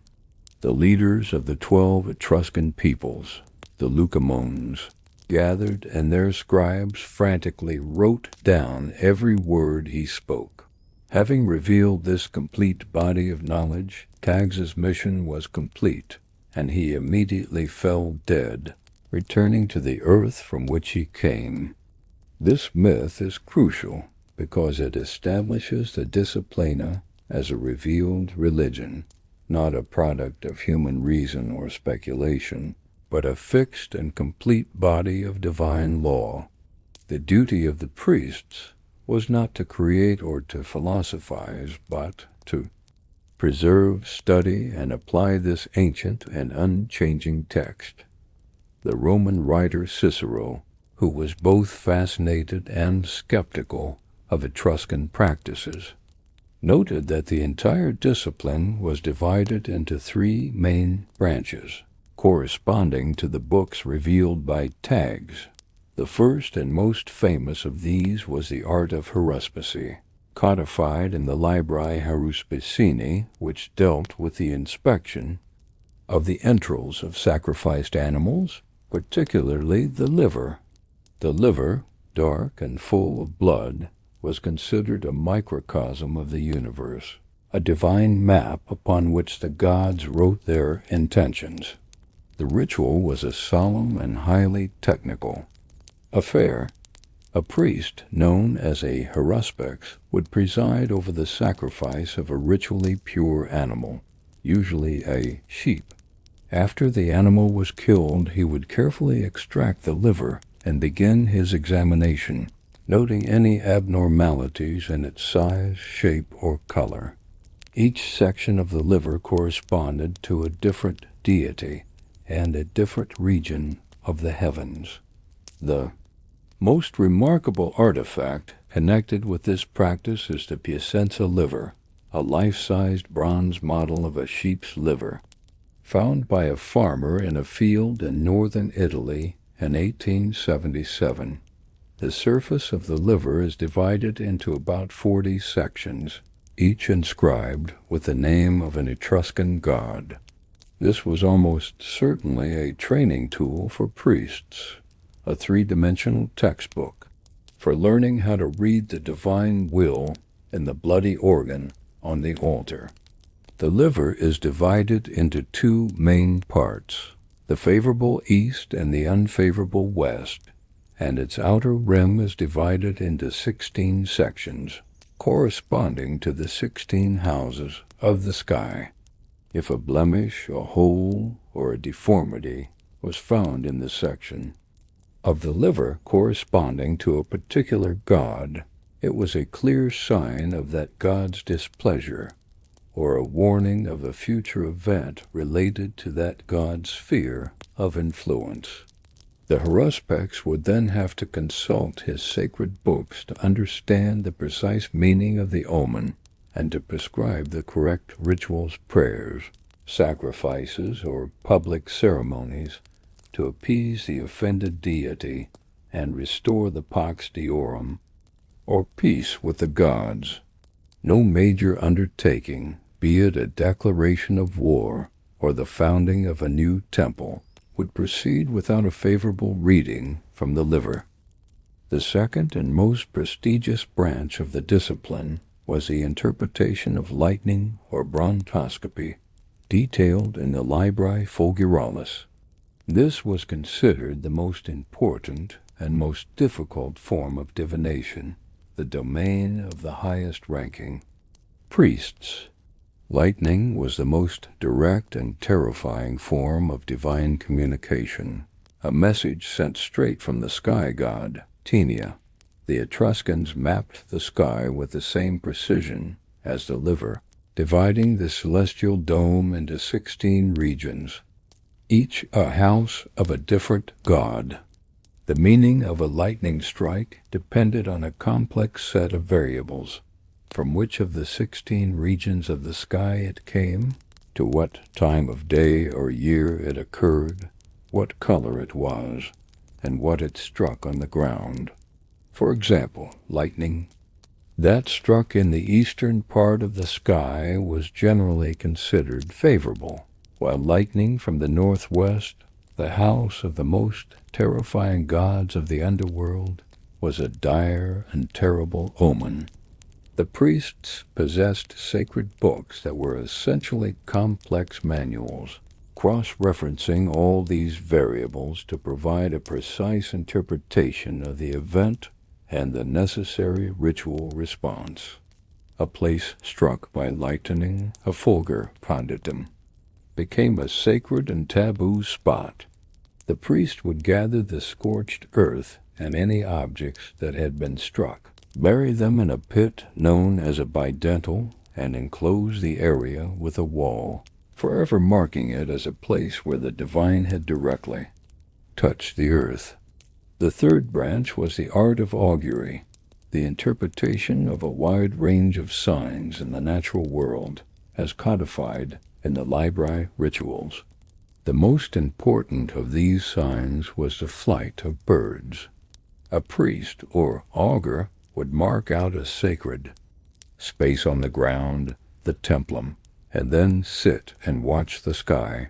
The leaders of the 12 Etruscan peoples, the Lucamones, gathered, and their scribes frantically wrote down every word he spoke. Having revealed this complete body of knowledge, Tags's mission was complete, and he immediately fell dead, returning to the earth from which he came. This myth is crucial because it establishes the Disciplina as a revealed religion, not a product of human reason or speculation, but a fixed and complete body of divine law. The duty of the priests was not to create or to philosophize, but to preserve, study, and apply this ancient and unchanging text. The Roman writer Cicero, who was both fascinated and skeptical of Etruscan practices, noted that the entire discipline was divided into 3 main branches, corresponding to the books revealed by Tags. The first and most famous of these was the art of haruspicy, codified in the Libri Haruspicini, which dealt with the inspection of the entrails of sacrificed animals, particularly the liver. The liver, dark and full of blood, was considered a microcosm of the universe, a divine map upon which the gods wrote their intentions. The ritual was a solemn and highly technical affair. A priest, known as a haruspix, would preside over the sacrifice of a ritually pure animal, usually a sheep. After the animal was killed, he would carefully extract the liver and begin his examination, noting any abnormalities in its size, shape, or color. Each section of the liver corresponded to a different deity and a different region of the heavens. The most remarkable artifact connected with this practice is the Piacenza liver, a life-sized bronze model of a sheep's liver, found by a farmer in a field in northern Italy in 1877. The surface of the liver is divided into about 40 sections, each inscribed with the name of an Etruscan god. This was almost certainly a training tool for priests, a three-dimensional textbook for learning how to read the divine will in the bloody organ on the altar. The liver is divided into two main parts, the favorable east and the unfavorable west, and its outer rim is divided into 16 sections, corresponding to the 16 houses of the sky. If a blemish, a hole, or a deformity was found in the section of the liver corresponding to a particular god, it was a clear sign of that god's displeasure, or a warning of a future event related to that god's sphere of influence. The haruspix would then have to consult his sacred books to understand the precise meaning of the omen and to prescribe the correct rituals, prayers, sacrifices, or public ceremonies to appease the offended deity and restore the pax deorum, or peace with the gods. No major undertaking, be it a declaration of war or the founding of a new temple, would proceed without a favorable reading from the liver. The second and most prestigious branch of the discipline was the interpretation of lightning or bronchoscopy, detailed in the Libri Fulguralis. This was considered the most important and most difficult form of divination, the domain of the highest ranking priests. Lightning was the most direct and terrifying form of divine communication, a message sent straight from the sky god, Tenia. The Etruscans mapped the sky with the same precision as the liver, dividing the celestial dome into 16 regions, each a house of a different god. The meaning of a lightning strike depended on a complex set of variables, from which of the 16 regions of the sky it came, to what time of day or year it occurred, what color it was, and what it struck on the ground. For example, lightning that struck in the eastern part of the sky was generally considered favorable, while lightning from the northwest, the house of the most terrifying gods of the underworld, was a dire and terrible omen. The priests possessed sacred books that were essentially complex manuals, cross-referencing all these variables to provide a precise interpretation of the event and the necessary ritual response. A place struck by lightning, a fulgur panditum, became a sacred and taboo spot. The priest would gather the scorched earth and any objects that had been struck, bury them in a pit known as a bidental, and enclose the area with a wall, forever marking it as a place where the divine had directly touched the earth. The third branch was the art of augury, the interpretation of a wide range of signs in the natural world, as codified in the Libri rituals. The most important of these signs was the flight of birds, A priest or augur would mark out a sacred space on the ground, the templum, and then sit and watch the sky.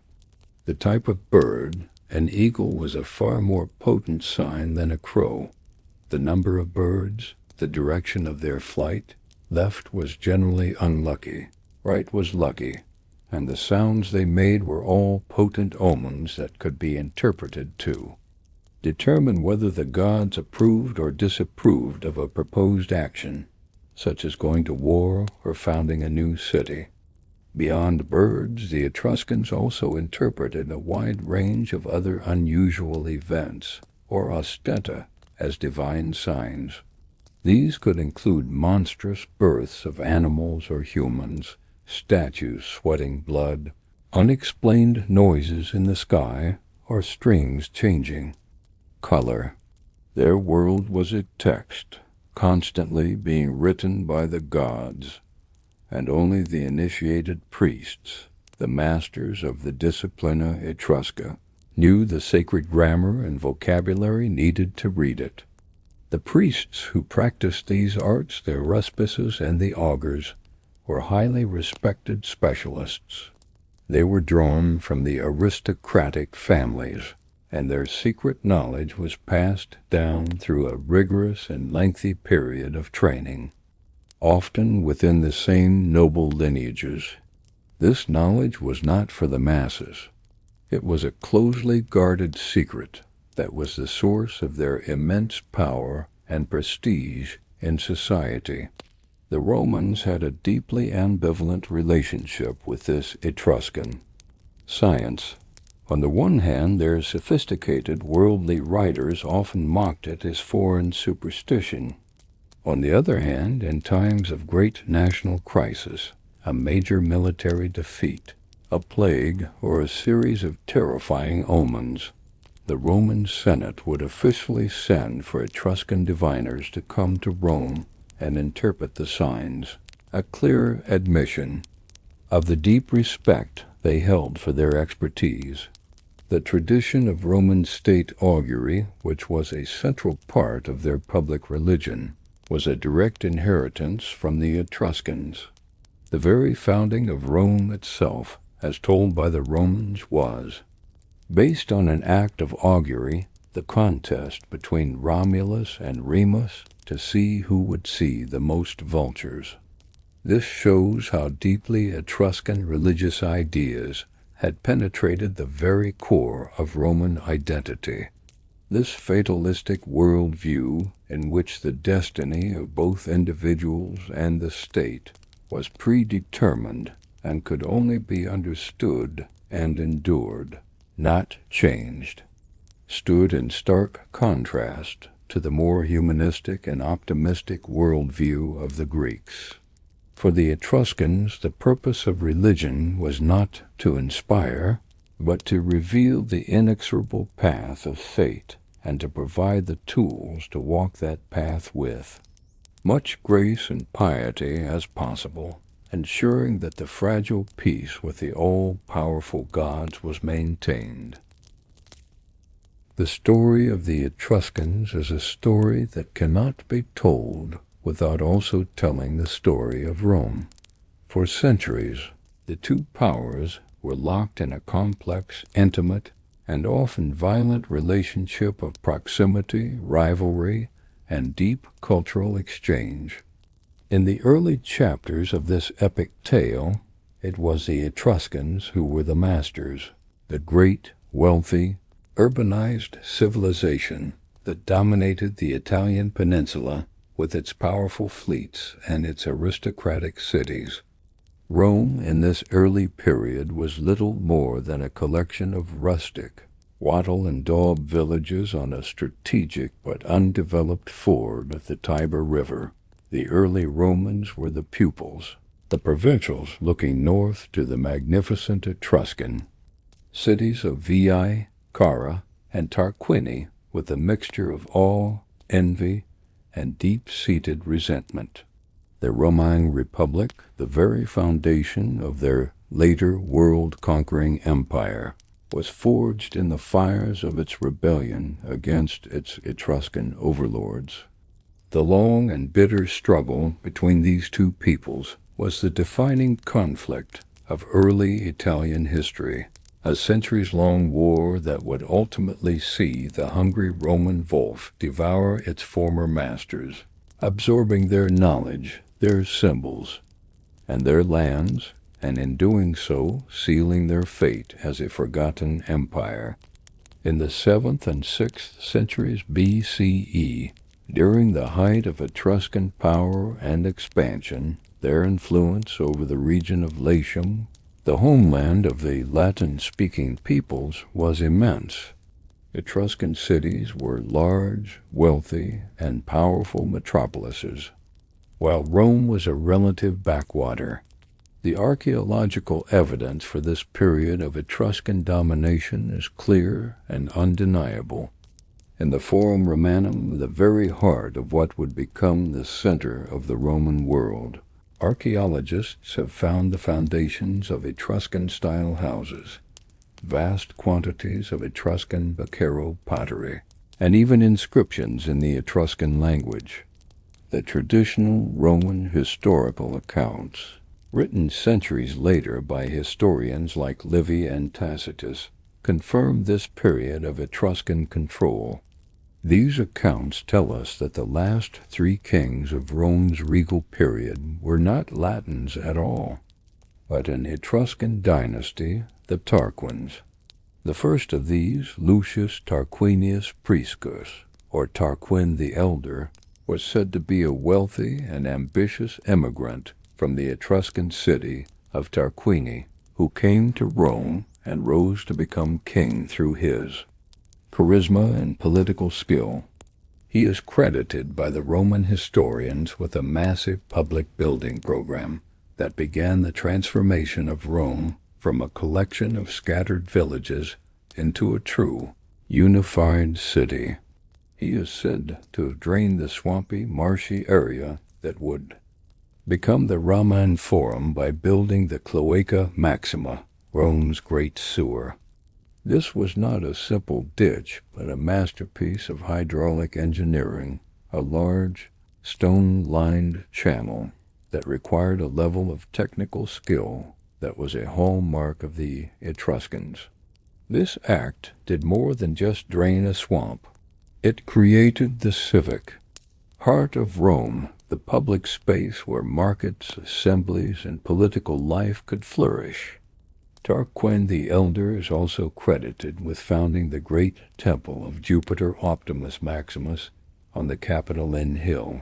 The type of bird, an eagle, was a far more potent sign than a crow. The number of birds, the direction of their flight, left was generally unlucky, right was lucky, and the sounds they made were all potent omens that could be interpreted to determine whether the gods approved or disapproved of a proposed action, such as going to war or founding a new city. Beyond birds, the Etruscans also interpreted a wide range of other unusual events, or ostenta, as divine signs. These could include monstrous births of animals or humans, statues sweating blood, unexplained noises in the sky, or strings changing color. Their world was a text, constantly being written by the gods, and only the initiated priests, the masters of the Disciplina Etrusca, knew the sacred grammar and vocabulary needed to read it. The priests who practiced these arts, their ruspices and the augurs, were highly respected specialists. They were drawn from the aristocratic families, and their secret knowledge was passed down through a rigorous and lengthy period of training, often within the same noble lineages. This knowledge was not for the masses. It was a closely guarded secret that was the source of their immense power and prestige in society. The Romans had a deeply ambivalent relationship with this Etruscan science. On the one hand, their sophisticated worldly writers often mocked it as foreign superstition. On the other hand, in times of great national crisis, a major military defeat, a plague, or a series of terrifying omens, the Roman Senate would officially send for Etruscan diviners to come to Rome and interpret the signs, a clear admission of the deep respect they held for their expertise. The tradition of Roman state augury, which was a central part of their public religion, was a direct inheritance from the Etruscans. The very founding of Rome itself, as told by the Romans, was based on an act of augury, the contest between Romulus and Remus to see who would see the most vultures. This shows how deeply Etruscan religious ideas had penetrated the very core of Roman identity. This fatalistic worldview, in which the destiny of both individuals and the state was predetermined and could only be understood and endured, not changed, stood in stark contrast to the more humanistic and optimistic worldview of the Greeks. For the Etruscans, the purpose of religion was not to inspire, but to reveal the inexorable path of fate and to provide the tools to walk that path with much grace and piety as possible, ensuring that the fragile peace with the all-powerful gods was maintained. The story of the Etruscans is a story that cannot be told without also telling the story of Rome. For centuries, the two powers were locked in a complex, intimate, and often violent relationship of proximity, rivalry, and deep cultural exchange. In the early chapters of this epic tale, it was the Etruscans who were the masters, the great, wealthy, urbanized civilization that dominated the Italian peninsula with its powerful fleets and its aristocratic cities. Rome in this early period was little more than a collection of rustic, wattle and daub villages on a strategic but undeveloped ford of the Tiber River. The early Romans were the pupils, the provincials looking north to the magnificent Etruscan cities of Veii, Cara, and Tarquini, with a mixture of awe, envy, and deep-seated resentment. The Roman Republic, the very foundation of their later world-conquering empire, was forged in the fires of its rebellion against its Etruscan overlords. The long and bitter struggle between these two peoples was the defining conflict of early Italian history, a centuries-long war that would ultimately see the hungry Roman wolf devour its former masters, absorbing their knowledge, their symbols, and their lands, and in doing so sealing their fate as a forgotten empire. In the 7th and 6th centuries BCE, during the height of Etruscan power and expansion, their influence over the region of Latium, the homeland of the Latin-speaking peoples, was immense. Etruscan cities were large, wealthy, and powerful metropolises, while Rome was a relative backwater. The archaeological evidence for this period of Etruscan domination is clear and undeniable. In the Forum Romanum, the very heart of what would become the center of the Roman world, archaeologists have found the foundations of Etruscan-style houses, vast quantities of Etruscan Baquero pottery, and even inscriptions in the Etruscan language. The traditional Roman historical accounts, written centuries later by historians like Livy and Tacitus, confirm this period of Etruscan control. These accounts tell us that the last three kings of Rome's regal period were not Latins at all, but an Etruscan dynasty, the Tarquins. The first of these, Lucius Tarquinius Priscus, or Tarquin the Elder, was said to be a wealthy and ambitious emigrant from the Etruscan city of Tarquini, who came to Rome and rose to become king through his charisma and political skill. He is credited by the Roman historians with a massive public building program that began the transformation of Rome from a collection of scattered villages into a true, unified city. He is said to have drained the swampy, marshy area that would become the Roman Forum by building the Cloaca Maxima, Rome's great sewer. This was not a simple ditch, but a masterpiece of hydraulic engineering, a large, stone-lined channel that required a level of technical skill that was a hallmark of the Etruscans. This act did more than just drain a swamp. It created the civic heart of Rome, the public space where markets, assemblies, and political life could flourish. Tarquin the Elder is also credited with founding the great temple of Jupiter Optimus Maximus on the Capitoline Hill,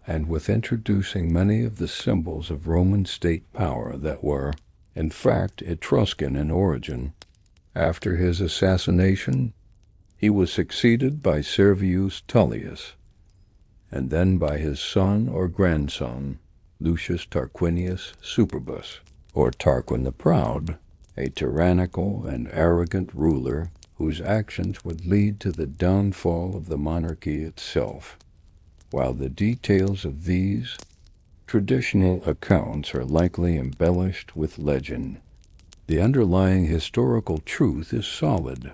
and with introducing many of the symbols of Roman state power that were, in fact, Etruscan in origin. After his assassination, he was succeeded by Servius Tullius, and then by his son or grandson, Lucius Tarquinius Superbus, or Tarquin the Proud, a tyrannical and arrogant ruler whose actions would lead to the downfall of the monarchy itself. While the details of these traditional accounts are likely embellished with legend, the underlying historical truth is solid.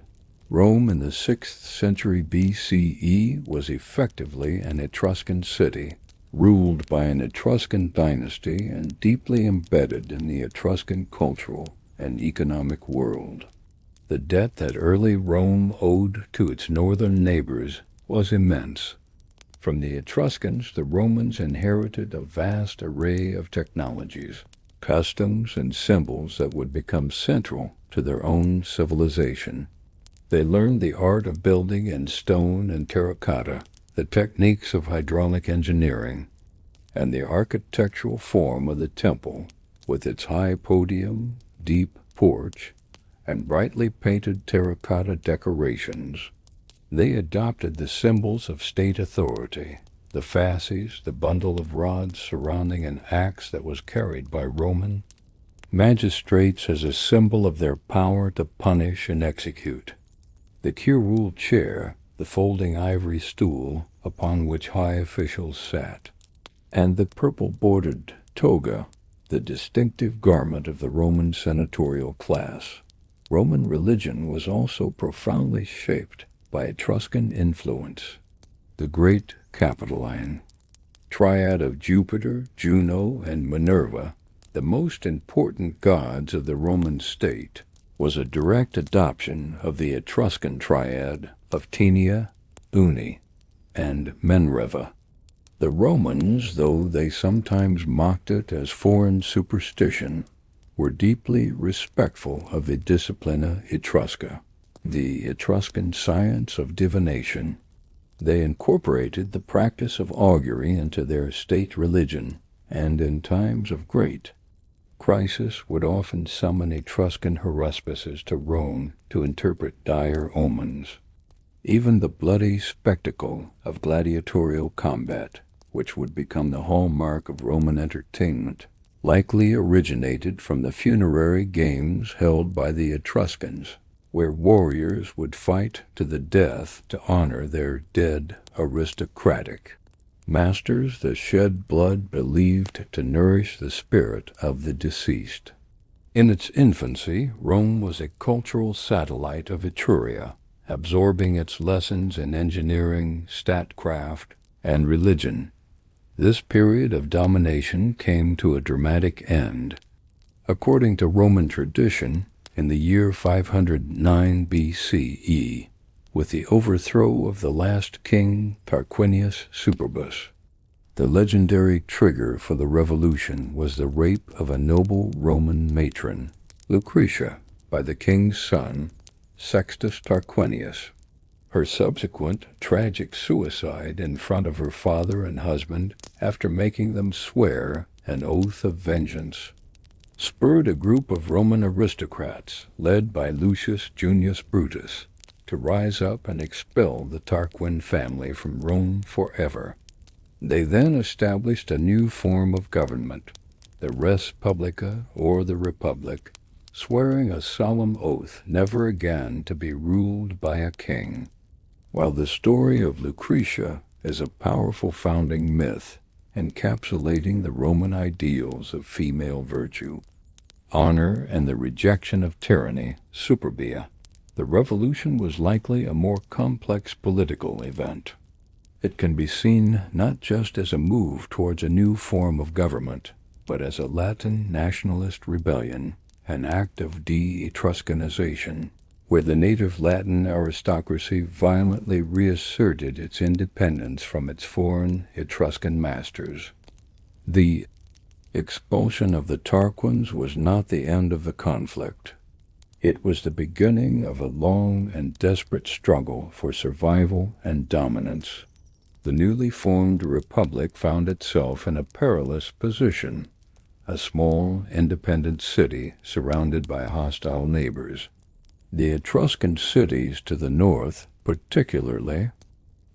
Rome in the 6th century BCE was effectively an Etruscan city, ruled by an Etruscan dynasty and deeply embedded in the Etruscan cultural and economic world. The debt that early Rome owed to its northern neighbors was immense. From the Etruscans, the Romans inherited a vast array of technologies, customs, and symbols that would become central to their own civilization. They learned the art of building in stone and terracotta, the techniques of hydraulic engineering, and the architectural form of the temple, with its high podium, deep porch, and brightly painted terracotta decorations. They adopted the symbols of state authority, the fasces, the bundle of rods surrounding an axe that was carried by Roman magistrates as a symbol of their power to punish and execute, the curule chair, the folding ivory stool upon which high officials sat, and the purple-bordered toga, the distinctive garment of the Roman senatorial class. Roman religion was also profoundly shaped by Etruscan influence. The great Capitoline triad of Jupiter, Juno, and Minerva, the most important gods of the Roman state, was a direct adoption of the Etruscan triad of Tenia, Uni, and Menreva. The Romans, though they sometimes mocked it as foreign superstition, were deeply respectful of the disciplina Etrusca, the Etruscan science of divination. They incorporated the practice of augury into their state religion, and in times of great crisis would often summon Etruscan haruspices to Rome to interpret dire omens. Even the bloody spectacle of gladiatorial combat, which would become the hallmark of Roman entertainment, likely originated from the funerary games held by the Etruscans, where warriors would fight to the death to honor their dead aristocratic masters, the shed blood believed to nourish the spirit of the deceased. In its infancy, Rome was a cultural satellite of Etruria, absorbing its lessons in engineering, statecraft, and religion. This period of domination came to a dramatic end. According to Roman tradition, in the year 509 BCE, with the overthrow of the last king Tarquinius Superbus. The legendary trigger for the revolution was the rape of a noble Roman matron, Lucretia, by the king's son, Sextus Tarquinius. Her subsequent tragic suicide in front of her father and husband after making them swear an oath of vengeance spurred a group of Roman aristocrats, led by Lucius Junius Brutus, to rise up and expel the Tarquin family from Rome forever. They then established a new form of government, the res publica, or the republic, swearing a solemn oath never again to be ruled by a king. While the story of Lucretia is a powerful founding myth, encapsulating the Roman ideals of female virtue, honor, and the rejection of tyranny, superbia, the revolution was likely a more complex political event. It can be seen not just as a move towards a new form of government, but as a Latin nationalist rebellion, an act of de-Etruscanization, where the native Latin aristocracy violently reasserted its independence from its foreign Etruscan masters. The expulsion of the Tarquins was not the end of the conflict. It was the beginning of a long and desperate struggle for survival and dominance. The newly formed republic found itself in a perilous position, a small, independent city surrounded by hostile neighbors. The Etruscan cities to the north, particularly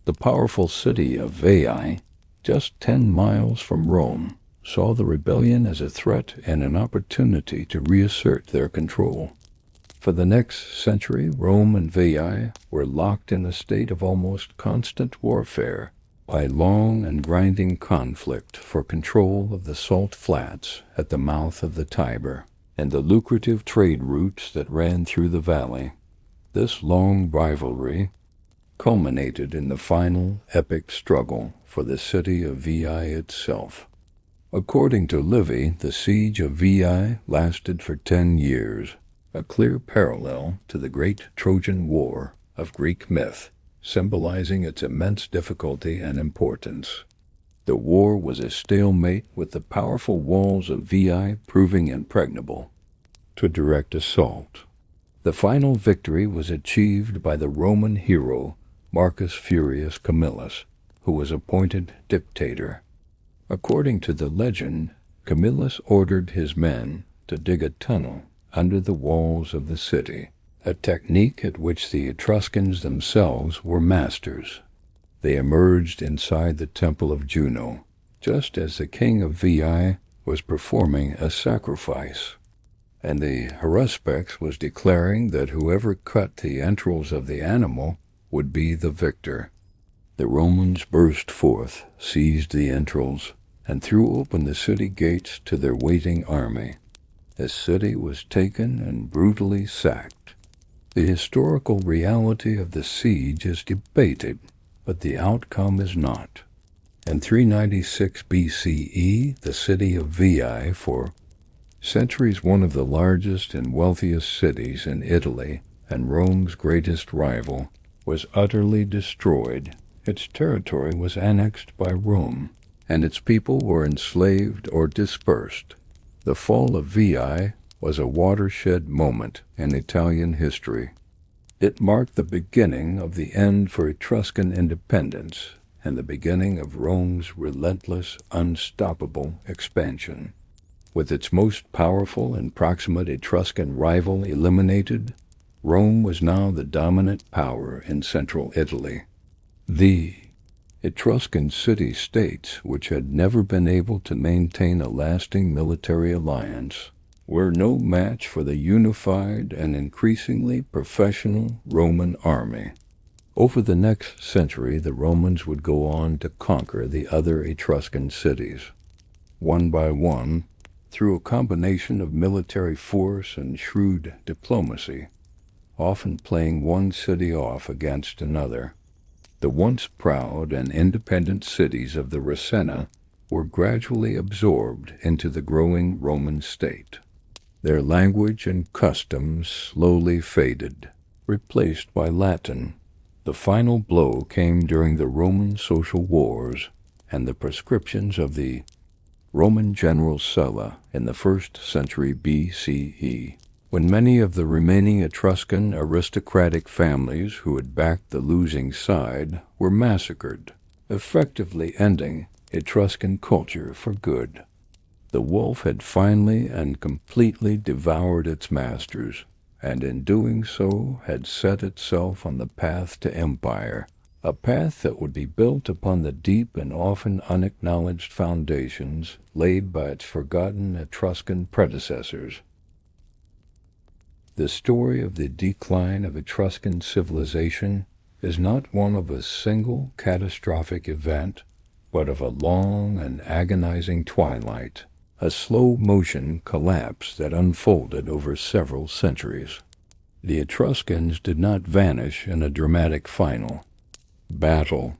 the powerful city of Veii, just 10 miles from Rome, saw the rebellion as a threat and an opportunity to reassert their control. For the next century, Rome and Veii were locked in a state of almost constant warfare by long and grinding conflict for control of the salt flats at the mouth of the Tiber and the lucrative trade routes that ran through the valley. This long rivalry culminated in the final epic struggle for the city of Veii itself. According to Livy, the siege of Veii lasted for 10 years, a clear parallel to the great Trojan War of Greek myth, symbolizing its immense difficulty and importance. The war was a stalemate, with the powerful walls of Veii proving impregnable to direct assault. The final victory was achieved by the Roman hero Marcus Furius Camillus, who was appointed dictator. According to the legend, Camillus ordered his men to dig a tunnel under the walls of the city, a technique at which the Etruscans themselves were masters. They emerged inside the temple of Juno, just as the king of Veii was performing a sacrifice, and the haruspice was declaring that whoever cut the entrails of the animal would be the victor. The Romans burst forth, seized the entrails, and threw open the city gates to their waiting army. A city was taken and brutally sacked. The historical reality of the siege is debated, but the outcome is not. In 396 BCE, the city of Veii, for centuries one of the largest and wealthiest cities in Italy and Rome's greatest rival, was utterly destroyed. Its territory was annexed by Rome, and its people were enslaved or dispersed. The fall of Veii was a watershed moment in Italian history. It marked the beginning of the end for Etruscan independence and the beginning of Rome's relentless, unstoppable expansion. With its most powerful and proximate Etruscan rival eliminated, Rome was now the dominant power in central Italy. The Etruscan city-states, which had never been able to maintain a lasting military alliance, were no match for the unified and increasingly professional Roman army. Over the next century, the Romans would go on to conquer the other Etruscan cities, one by one, through a combination of military force and shrewd diplomacy, often playing one city off against another. The once proud and independent cities of the Rasenna were gradually absorbed into the growing Roman state. Their language and customs slowly faded, replaced by Latin. The final blow came during the Roman social wars and the proscriptions of the Roman general Sulla in the 1st century BCE, when many of the remaining Etruscan aristocratic families who had backed the losing side were massacred, effectively ending Etruscan culture for good. The wolf had finally and completely devoured its masters, and in doing so had set itself on the path to empire, a path that would be built upon the deep and often unacknowledged foundations laid by its forgotten Etruscan predecessors. The story of the decline of Etruscan civilization is not one of a single catastrophic event, but of a long and agonizing twilight, a slow-motion collapse that unfolded over several centuries. The Etruscans did not vanish in a dramatic final battle.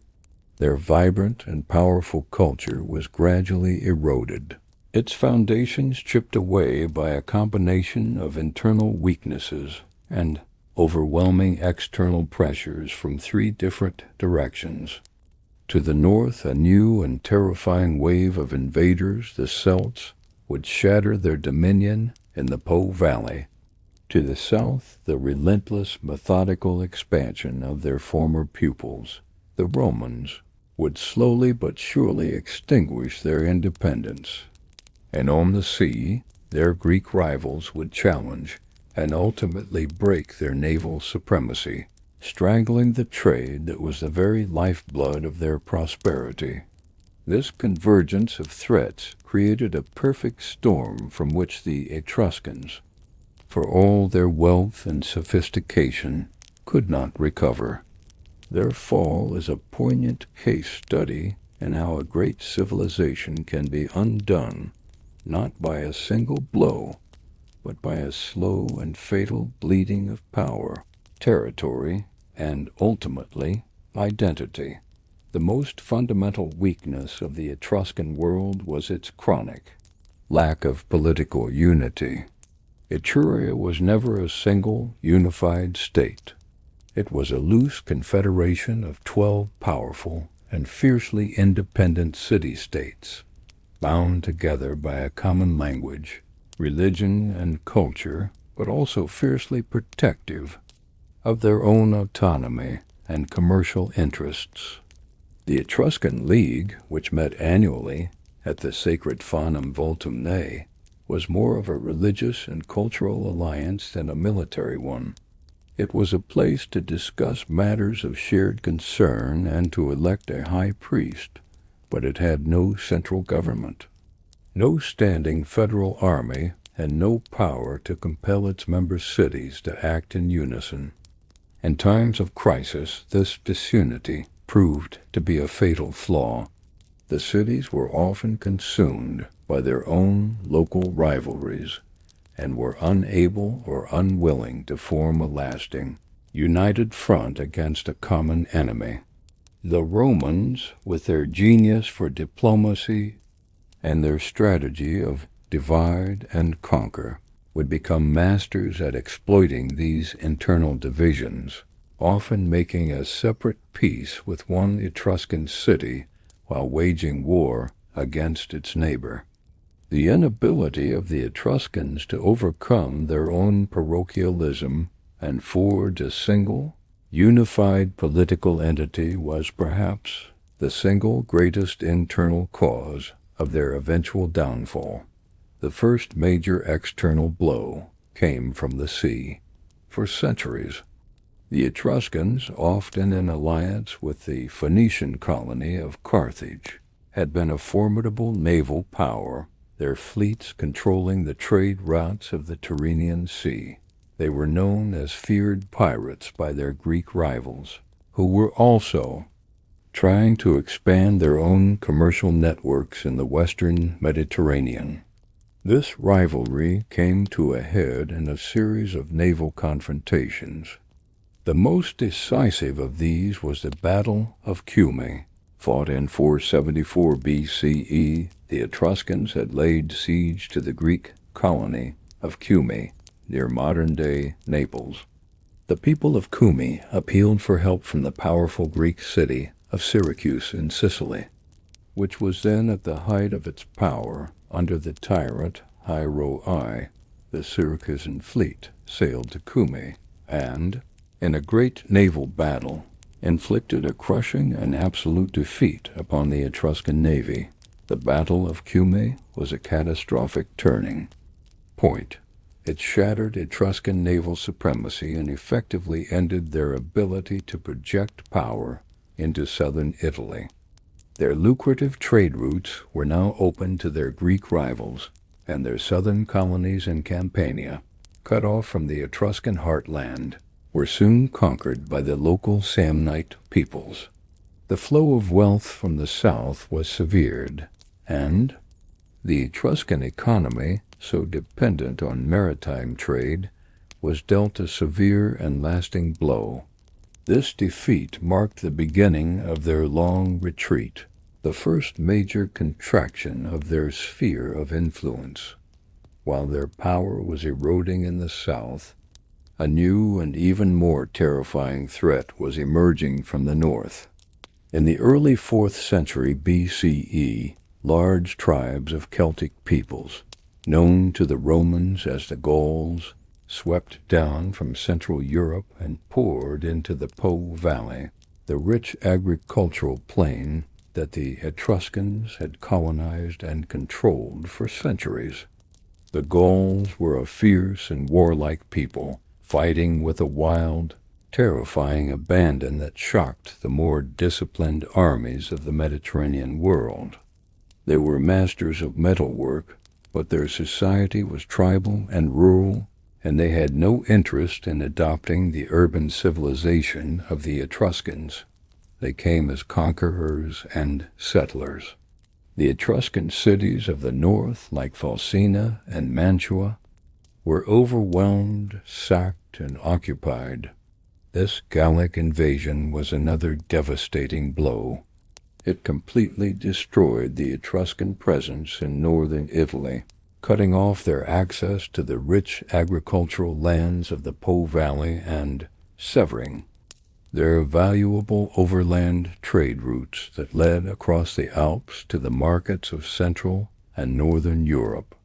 Their vibrant and powerful culture was gradually eroded, its foundations chipped away by a combination of internal weaknesses and overwhelming external pressures from three different directions. To the north, a new and terrifying wave of invaders, the Celts, would shatter their dominion in the Po Valley. To the south, the relentless, methodical expansion of their former pupils, the Romans, would slowly but surely extinguish their independence. And on the sea, their Greek rivals would challenge and ultimately break their naval supremacy, strangling the trade that was the very lifeblood of their prosperity. This convergence of threats created a perfect storm from which the Etruscans, for all their wealth and sophistication, could not recover. Their fall is a poignant case study in how a great civilization can be undone, not by a single blow, but by a slow and fatal bleeding of power, territory, and ultimately, identity. The most fundamental weakness of the Etruscan world was its chronic lack of political unity. Etruria was never a single, unified state. It was a loose confederation of 12 powerful and fiercely independent city-states, bound together by a common language, religion, and culture, but also fiercely protective of their own autonomy and commercial interests. The Etruscan League, which met annually at the sacred Fanum Voltumnae, was more of a religious and cultural alliance than a military one. It was a place to discuss matters of shared concern and to elect a high priest, but it had no central government, no standing federal army, and no power to compel its member cities to act in unison. In times of crisis, this disunity proved to be a fatal flaw. The cities were often consumed by their own local rivalries, and were unable or unwilling to form a lasting, united front against a common enemy. The Romans, with their genius for diplomacy and their strategy of divide and conquer, would become masters at exploiting these internal divisions, often making a separate peace with one Etruscan city while waging war against its neighbor. The inability of the Etruscans to overcome their own parochialism and forge a single, unified political entity was perhaps the single greatest internal cause of their eventual downfall. The first major external blow came from the sea. For centuries, the Etruscans, often in alliance with the Phoenician colony of Carthage, had been a formidable naval power, their fleets controlling the trade routes of the Tyrrhenian Sea. They were known as feared pirates by their Greek rivals, who were also trying to expand their own commercial networks in the western Mediterranean. This rivalry came to a head in a series of naval confrontations. The most decisive of these was the Battle of Cumae. Fought in 474 BCE, the Etruscans had laid siege to the Greek colony of Cumae, near modern-day Naples. The people of Cumae appealed for help from the powerful Greek city of Syracuse in Sicily, which was then at the height of its power under the tyrant Hiero I. The Syracusan fleet sailed to Cumae and, in a great naval battle, inflicted a crushing and absolute defeat upon the Etruscan navy. The Battle of Cumae was a catastrophic turning point. It shattered Etruscan naval supremacy and effectively ended their ability to project power into southern Italy. Their lucrative trade routes were now open to their Greek rivals, and their southern colonies in Campania, cut off from the Etruscan heartland, were soon conquered by the local Samnite peoples. The flow of wealth from the south was severed, and the Etruscan economy, so dependent on maritime trade, was dealt a severe and lasting blow. This defeat marked the beginning of their long retreat, the first major contraction of their sphere of influence. While their power was eroding in the south, a new and even more terrifying threat was emerging from the north. In the early 4th century BCE, large tribes of Celtic peoples, known to the Romans as the Gauls, swept down from Central Europe and poured into the Po Valley, the rich agricultural plain that the Etruscans had colonized and controlled for centuries. The Gauls were a fierce and warlike people, fighting with a wild, terrifying abandon that shocked the more disciplined armies of the Mediterranean world. They were masters of metalwork, but their society was tribal and rural, and they had no interest in adopting the urban civilization of the Etruscans. They came as conquerors and settlers. The Etruscan cities of the north, like Rasenna and Mantua, were overwhelmed, sacked, and occupied. This Gallic invasion was another devastating blow. It completely destroyed the Etruscan presence in northern Italy, cutting off their access to the rich agricultural lands of the Po Valley and severing their valuable overland trade routes that led across the Alps to the markets of Central and Northern Europe.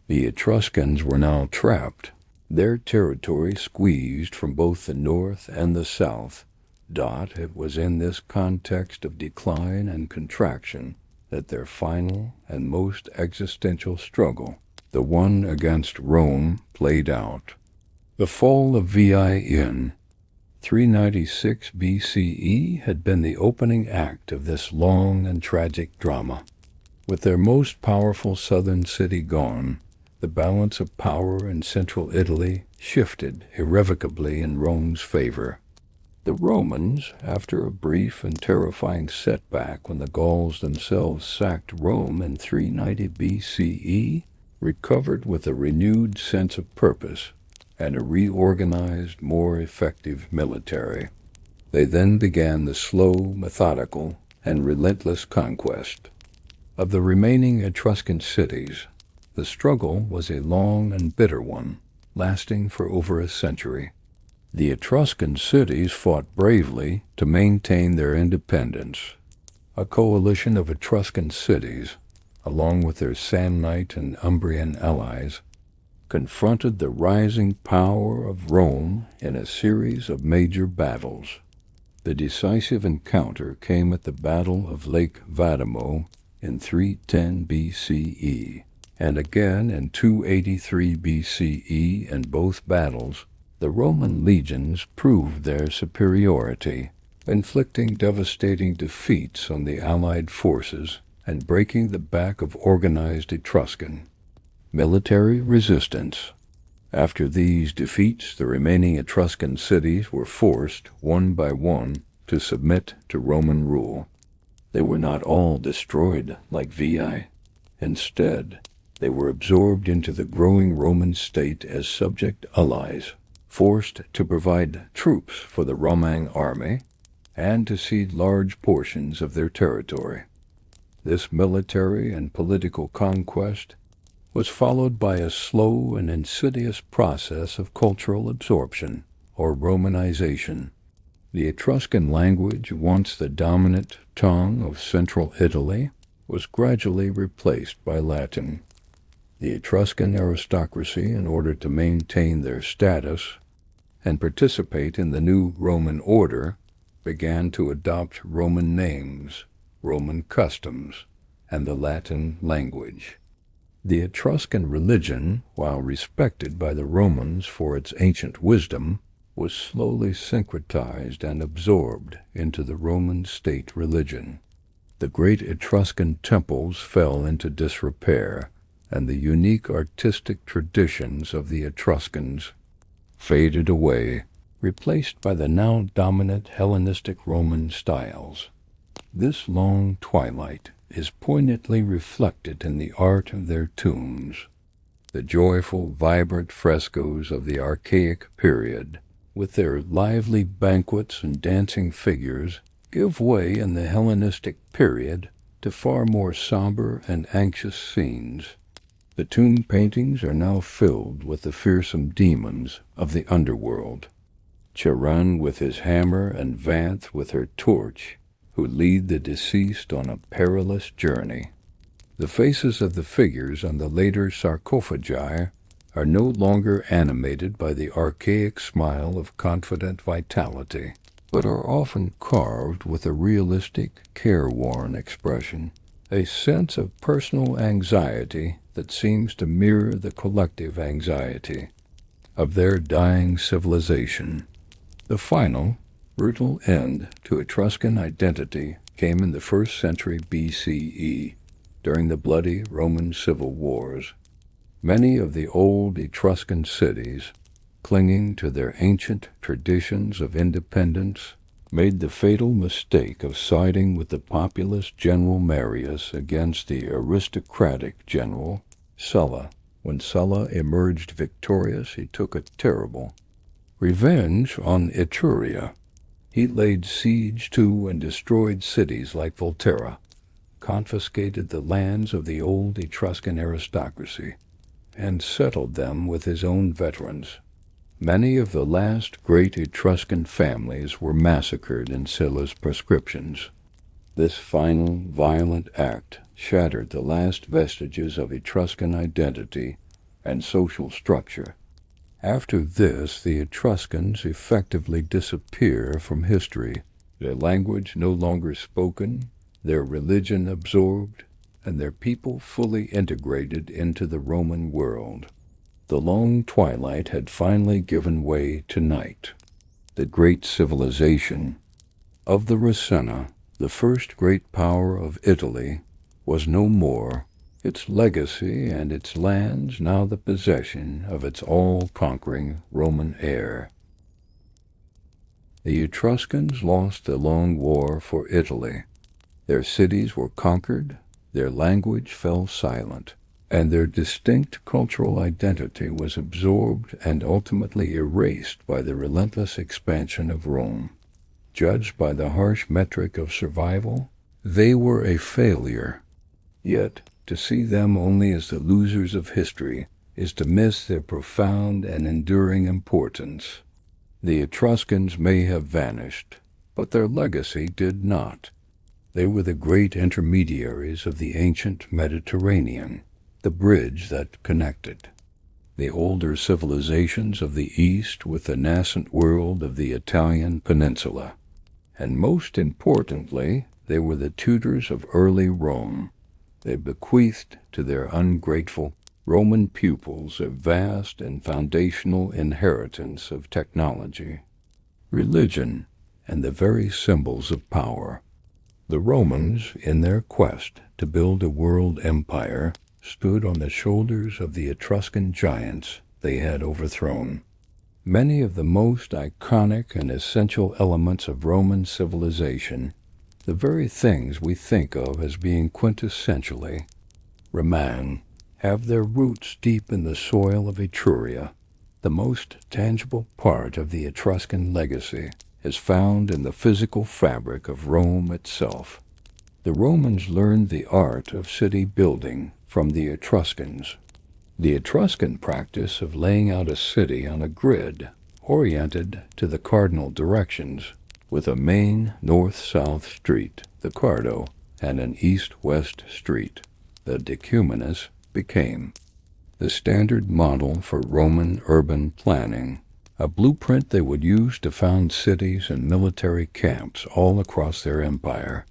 The Etruscans were now trapped, their territory squeezed from both the north and the south. It was in this context of decline and contraction that their final and most existential struggle, the one against Rome, played out. The fall of Veii in 396 BCE had been the opening act of this long and tragic drama. With their most powerful southern city gone, the balance of power in central Italy shifted irrevocably in Rome's favor. The Romans, after a brief and terrifying setback when the Gauls themselves sacked Rome in 390 BCE, recovered with a renewed sense of purpose and a reorganized, more effective military. They then began the slow, methodical, and relentless conquest of the remaining Etruscan cities. The struggle was a long and bitter one, lasting for over a century. The Etruscan cities fought bravely to maintain their independence. A coalition of Etruscan cities, along with their Samnite and Umbrian allies, confronted the rising power of Rome in a series of major battles. The decisive encounter came at the Battle of Lake Vadimo in 310 BCE, and again in 283 BCE. In both battles, the Roman legions proved their superiority, inflicting devastating defeats on the allied forces and breaking the back of organized Etruscan military resistance. After these defeats, the remaining Etruscan cities were forced, one by one, to submit to Roman rule. They were not all destroyed like Veii. Instead, they were absorbed into the growing Roman state as subject allies, forced to provide troops for the Roman army and to cede large portions of their territory. This military and political conquest was followed by a slow and insidious process of cultural absorption, or Romanization. The Etruscan language, once the dominant tongue of central Italy, was gradually replaced by Latin. The Etruscan aristocracy, in order to maintain their status and participate in the new Roman order, began to adopt Roman names, Roman customs, and the Latin language. The Etruscan religion, while respected by the Romans for its ancient wisdom, was slowly syncretized and absorbed into the Roman state religion. The great Etruscan temples fell into disrepair, and the unique artistic traditions of the Etruscans faded away, replaced by the now dominant Hellenistic Roman styles. This long twilight is poignantly reflected in the art of their tombs. The joyful, vibrant frescoes of the archaic period, with their lively banquets and dancing figures, give way in the Hellenistic period to far more somber and anxious scenes. The tomb paintings are now filled with the fearsome demons of the underworld. Charon with his hammer and Vanth with her torch, who lead the deceased on a perilous journey. The faces of the figures on the later sarcophagi are no longer animated by the archaic smile of confident vitality, but are often carved with a realistic, careworn expression, a sense of personal anxiety that seems to mirror the collective anxiety of their dying civilization. The final, brutal end to Etruscan identity came in the 1st century BCE, during the bloody Roman civil wars. Many of the old Etruscan cities, clinging to their ancient traditions of independence, made the fatal mistake of siding with the populous general Marius against the aristocratic general Sulla. When Sulla emerged victorious, he took a terrible revenge on Etruria. He laid siege to and destroyed cities like Volterra, confiscated the lands of the old Etruscan aristocracy, and settled them with his own veterans. Many of the last great Etruscan families were massacred in Sulla's proscriptions. This final, violent act shattered the last vestiges of Etruscan identity and social structure. After this, the Etruscans effectively disappear from history, their language no longer spoken, their religion absorbed, and their people fully integrated into the Roman world. The long twilight had finally given way to night. The great civilization of the Rasenna, the first great power of Italy, was no more. Its legacy and its lands now the possession of its all-conquering Roman heir. The Etruscans lost the long war for Italy. Their cities were conquered, their language fell silent, and their distinct cultural identity was absorbed and ultimately erased by the relentless expansion of Rome. Judged by the harsh metric of survival, they were a failure. Yet, to see them only as the losers of history is to miss their profound and enduring importance. The Etruscans may have vanished, but their legacy did not. They were the great intermediaries of the ancient Mediterranean, the bridge that connected the older civilizations of the East with the nascent world of the Italian peninsula. And most importantly, they were the tutors of early Rome. They bequeathed to their ungrateful Roman pupils a vast and foundational inheritance of technology, religion, and the very symbols of power. The Romans, in their quest to build a world empire, stood on the shoulders of the Etruscan giants they had overthrown. Many of the most iconic and essential elements of Roman civilization, the very things we think of as being quintessentially Roman, have their roots deep in the soil of Etruria. The most tangible part of the Etruscan legacy is found in the physical fabric of Rome itself. The Romans learned the art of city building from the Etruscans. The Etruscan practice of laying out a city on a grid oriented to the cardinal directions, with a main north-south street, the Cardo, and an east-west street, the Decumanus, became the standard model for Roman urban planning, a blueprint they would use to found cities and military camps all across their empire.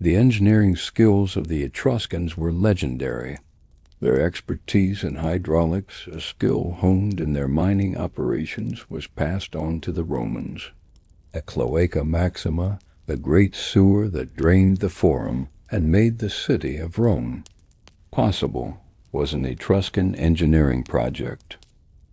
The engineering skills of the Etruscans were legendary. Their expertise in hydraulics, a skill honed in their mining operations, was passed on to the Romans. A cloaca maxima, the great sewer that drained the Forum and made the city of Rome possible, was an Etruscan engineering project.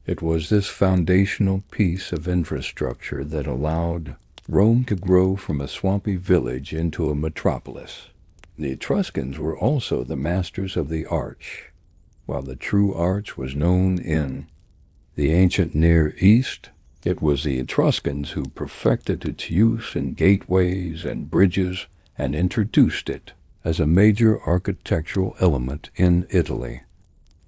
It was this foundational piece of infrastructure that allowed Rome to grow from a swampy village into a metropolis. The Etruscans were also the masters of the arch. While the true arch was known in the ancient Near East, it was the Etruscans who perfected its use in gateways and bridges and introduced it as a major architectural element in Italy.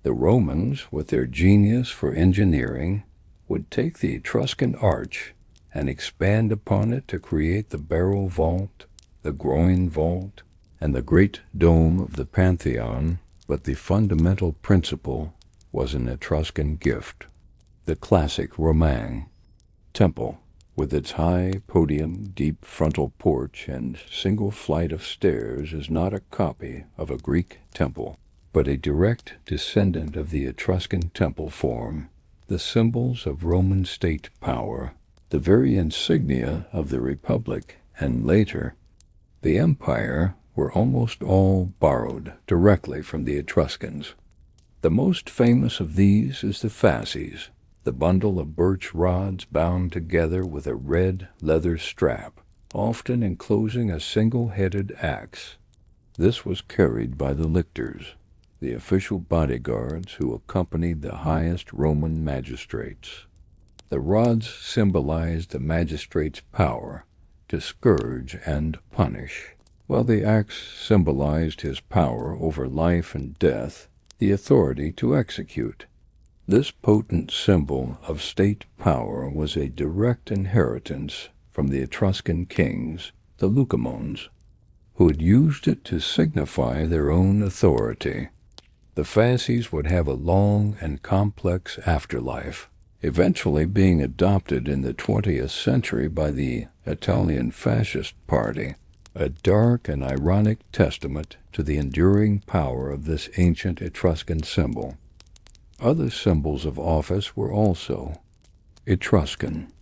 The Romans, with their genius for engineering, would take the Etruscan arch and expand upon it to create the barrel vault, the groin vault, and the great dome of the Pantheon, but the fundamental principle was an Etruscan gift. The classic Roman temple, with its high podium, deep frontal porch, and single flight of stairs, is not a copy of a Greek temple, but a direct descendant of the Etruscan temple form, the symbols of Roman state power, the very insignia of the Republic, and later, the Empire, were almost all borrowed directly from the Etruscans. The most famous of these is the fasces, the bundle of birch rods bound together with a red leather strap, often enclosing a single-headed axe. This was carried by the lictors, the official bodyguards who accompanied the highest Roman magistrates. The rods symbolized the magistrate's power to scourge and punish, while the axe symbolized his power over life and death, the authority to execute. This potent symbol of state power was a direct inheritance from the Etruscan kings, the Lucumons, who had used it to signify their own authority. The fasces would have a long and complex afterlife, eventually being adopted in the 20th century by the Italian Fascist Party, a dark and ironic testament to the enduring power of this ancient Etruscan symbol. Other symbols of office were also Etruscan.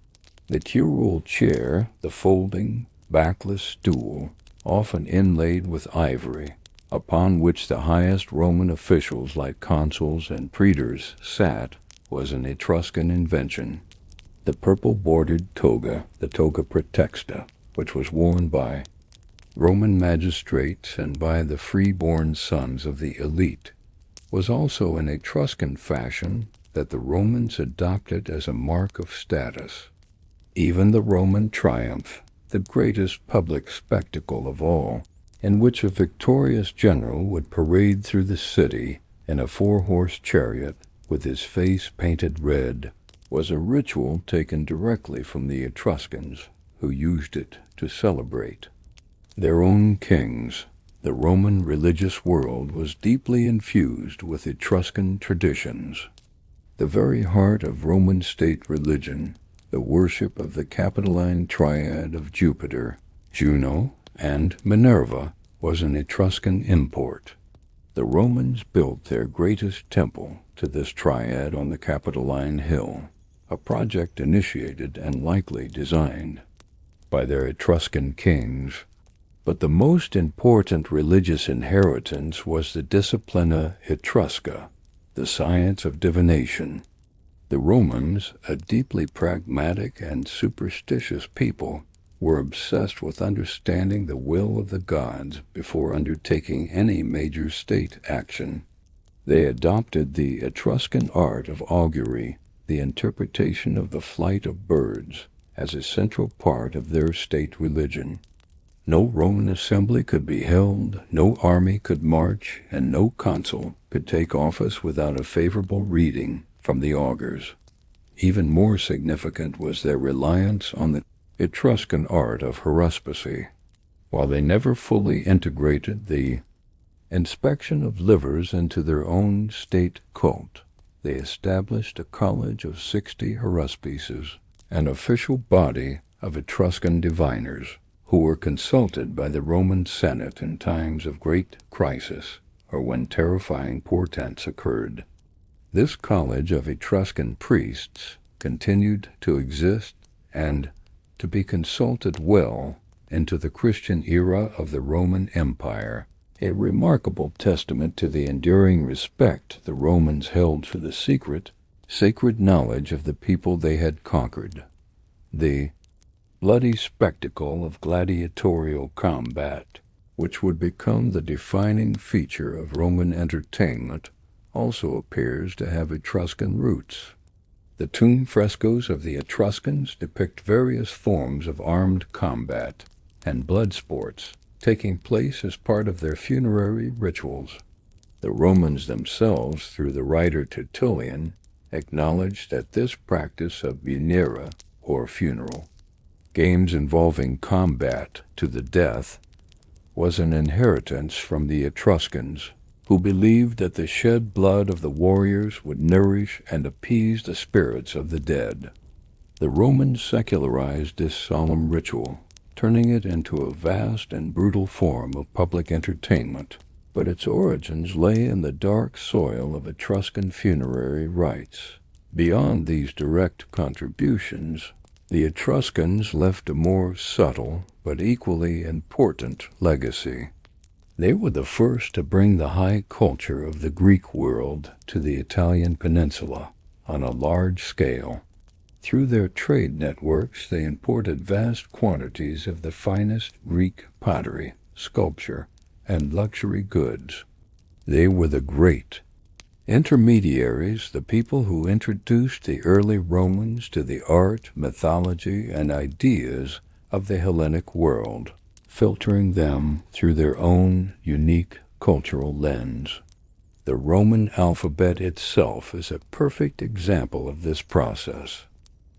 The curule chair, the folding, backless stool, often inlaid with ivory, upon which the highest Roman officials like consuls and praetors sat, was an Etruscan invention. The purple-bordered toga, the toga praetexta, which was worn by Roman magistrates and by the free-born sons of the elite, was also an Etruscan fashion that the Romans adopted as a mark of status. Even the Roman triumph, the greatest public spectacle of all, in which a victorious general would parade through the city in a four-horse chariot with his face painted red, was a ritual taken directly from the Etruscans, who used it to celebrate their own kings. The Roman religious world was deeply infused with Etruscan traditions. The very heart of Roman state religion, the worship of the Capitoline triad of Jupiter, Juno, and Minerva, was an Etruscan import. The Romans built their greatest temple to this triad on the Capitoline hill, a project initiated and likely designed by their Etruscan kings. But the most important religious inheritance was the Disciplina Etrusca, the science of divination. The Romans, a deeply pragmatic and superstitious people, were obsessed with understanding the will of the gods before undertaking any major state action. They adopted the Etruscan art of augury, the interpretation of the flight of birds, as a central part of their state religion. No Roman assembly could be held, no army could march, and no consul could take office without a favorable reading from the augurs. Even more significant was their reliance on the Etruscan art of haruspicy. While they never fully integrated the inspection of livers into their own state cult, they established a college of 60 haruspices, an official body of Etruscan diviners, who were consulted by the Roman Senate in times of great crisis or when terrifying portents occurred. This college of Etruscan priests continued to exist and to be consulted well into the Christian era of the Roman Empire, a remarkable testament to the enduring respect the Romans held for the sacred knowledge of the people they had conquered. The bloody spectacle of gladiatorial combat, which would become the defining feature of Roman entertainment, also appears to have Etruscan roots. The tomb frescoes of the Etruscans depict various forms of armed combat and blood sports taking place as part of their funerary rituals. The Romans themselves, through the writer Tertullian, acknowledged that this practice of munera, or funeral, games involving combat to the death, was an inheritance from the Etruscans, who believed that the shed blood of the warriors would nourish and appease the spirits of the dead. The Romans secularized this solemn ritual, turning it into a vast and brutal form of public entertainment, but its origins lay in the dark soil of Etruscan funerary rites. Beyond these direct contributions, the Etruscans left a more subtle but equally important legacy. They were the first to bring the high culture of the Greek world to the Italian peninsula on a large scale. Through their trade networks, they imported vast quantities of the finest Greek pottery, sculpture, and luxury goods. They were the great intermediaries, the people who introduced the early Romans to the art, mythology, and ideas of the Hellenic world, filtering them through their own unique cultural lens. The Roman alphabet itself is a perfect example of this process.